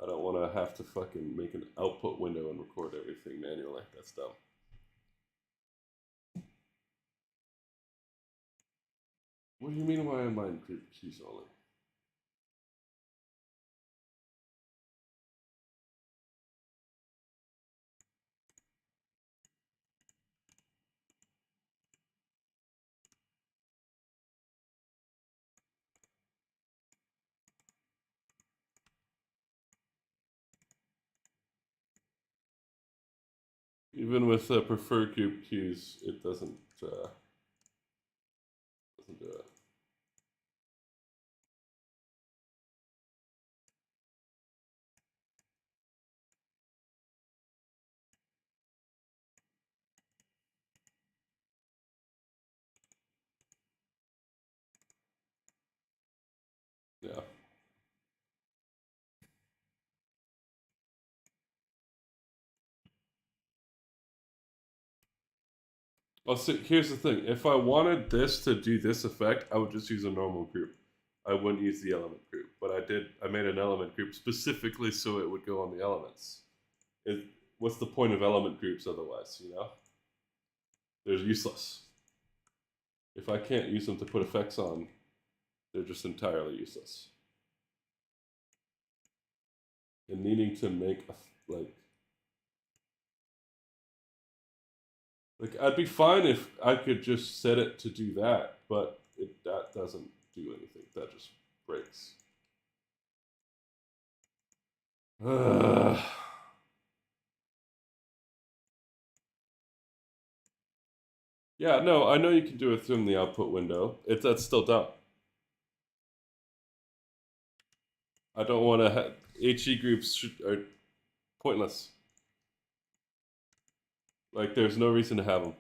I don't want to have to fucking make an output window and record everything manually. That's dumb. What do you mean why am I in group keys only? Even with preferred group keys, it doesn't do it. Yeah. Well, see, here's the thing. If I wanted this to do this effect, I would just use a normal group. I wouldn't use the element group. But I made an element group specifically so it would go on the elements. What's the point of element groups otherwise, They're useless. If I can't use them to put effects on, they're just entirely useless. And needing to make like I'd be fine if I could just set it to do that, but that doesn't do anything. That just breaks. Yeah, no, I know you can do it from the output window. That's still dumb. I don't want to have HE groups are pointless. Like, there's no reason to have them.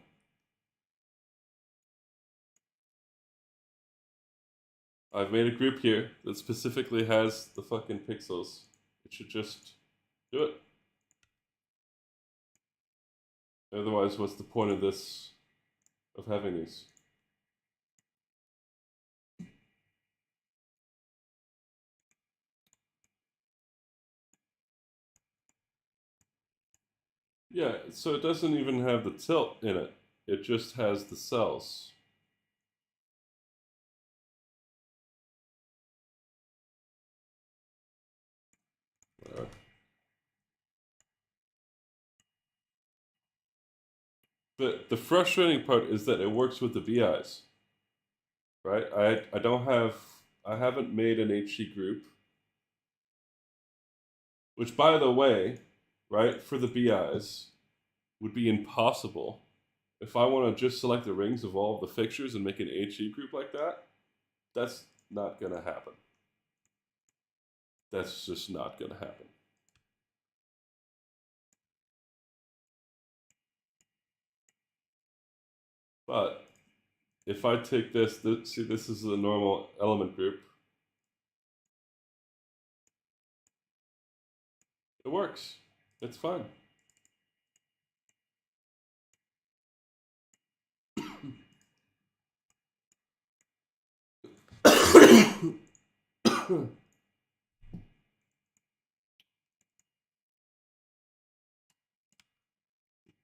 I've made a group here that specifically has the fucking pixels. It should just do it. Otherwise, what's the point of this, of having these? Yeah, so it doesn't even have the tilt in it. It just has the cells. The frustrating part is that it works with the BIs, right? I haven't made an HC group, which by the way, right, for the BIs would be impossible. If I want to just select the rings of all of the fixtures and make an HE group like that, that's not going to happen. That's just not going to happen. But if I take see, this is a normal element group. It works. It's fine. You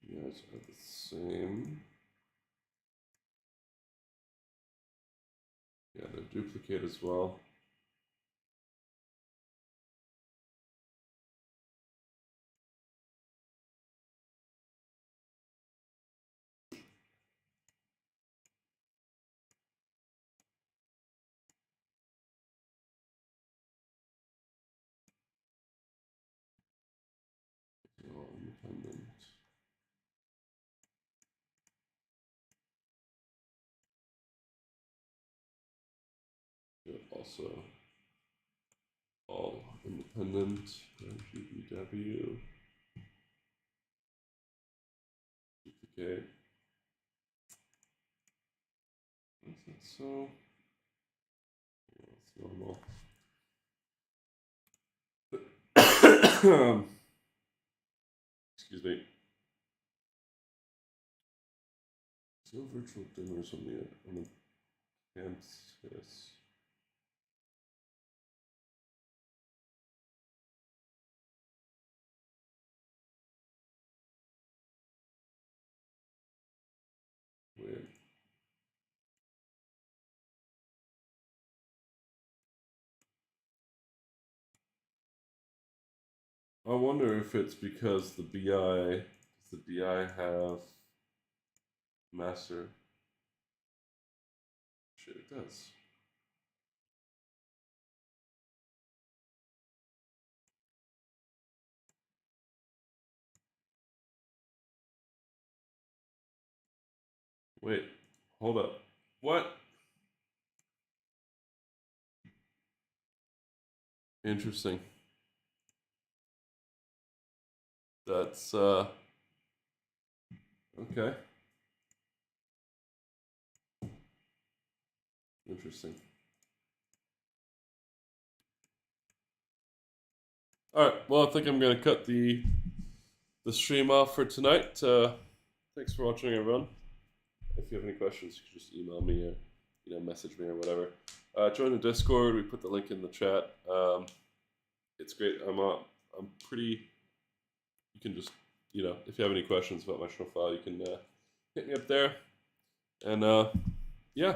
guys are the same. Yeah, they're duplicate as well. All independent. Also all independent. GBW. Duplicate. Is that so? Yeah, that's normal. Excuse me. No virtual dimmers on the Chamsys. Weird. I wonder if it's because the BI, does the BI have master? Shit, it does. Wait, hold up. What? Interesting. That's okay. Interesting. All right. Well, I think I'm gonna cut the stream off for tonight. Thanks for watching, everyone. If you have any questions, you can just email me or message me or whatever. Join the Discord. We put the link in the chat. It's great. I'm pretty. You can just if you have any questions about my Showfile, you can hit me up there. And yeah.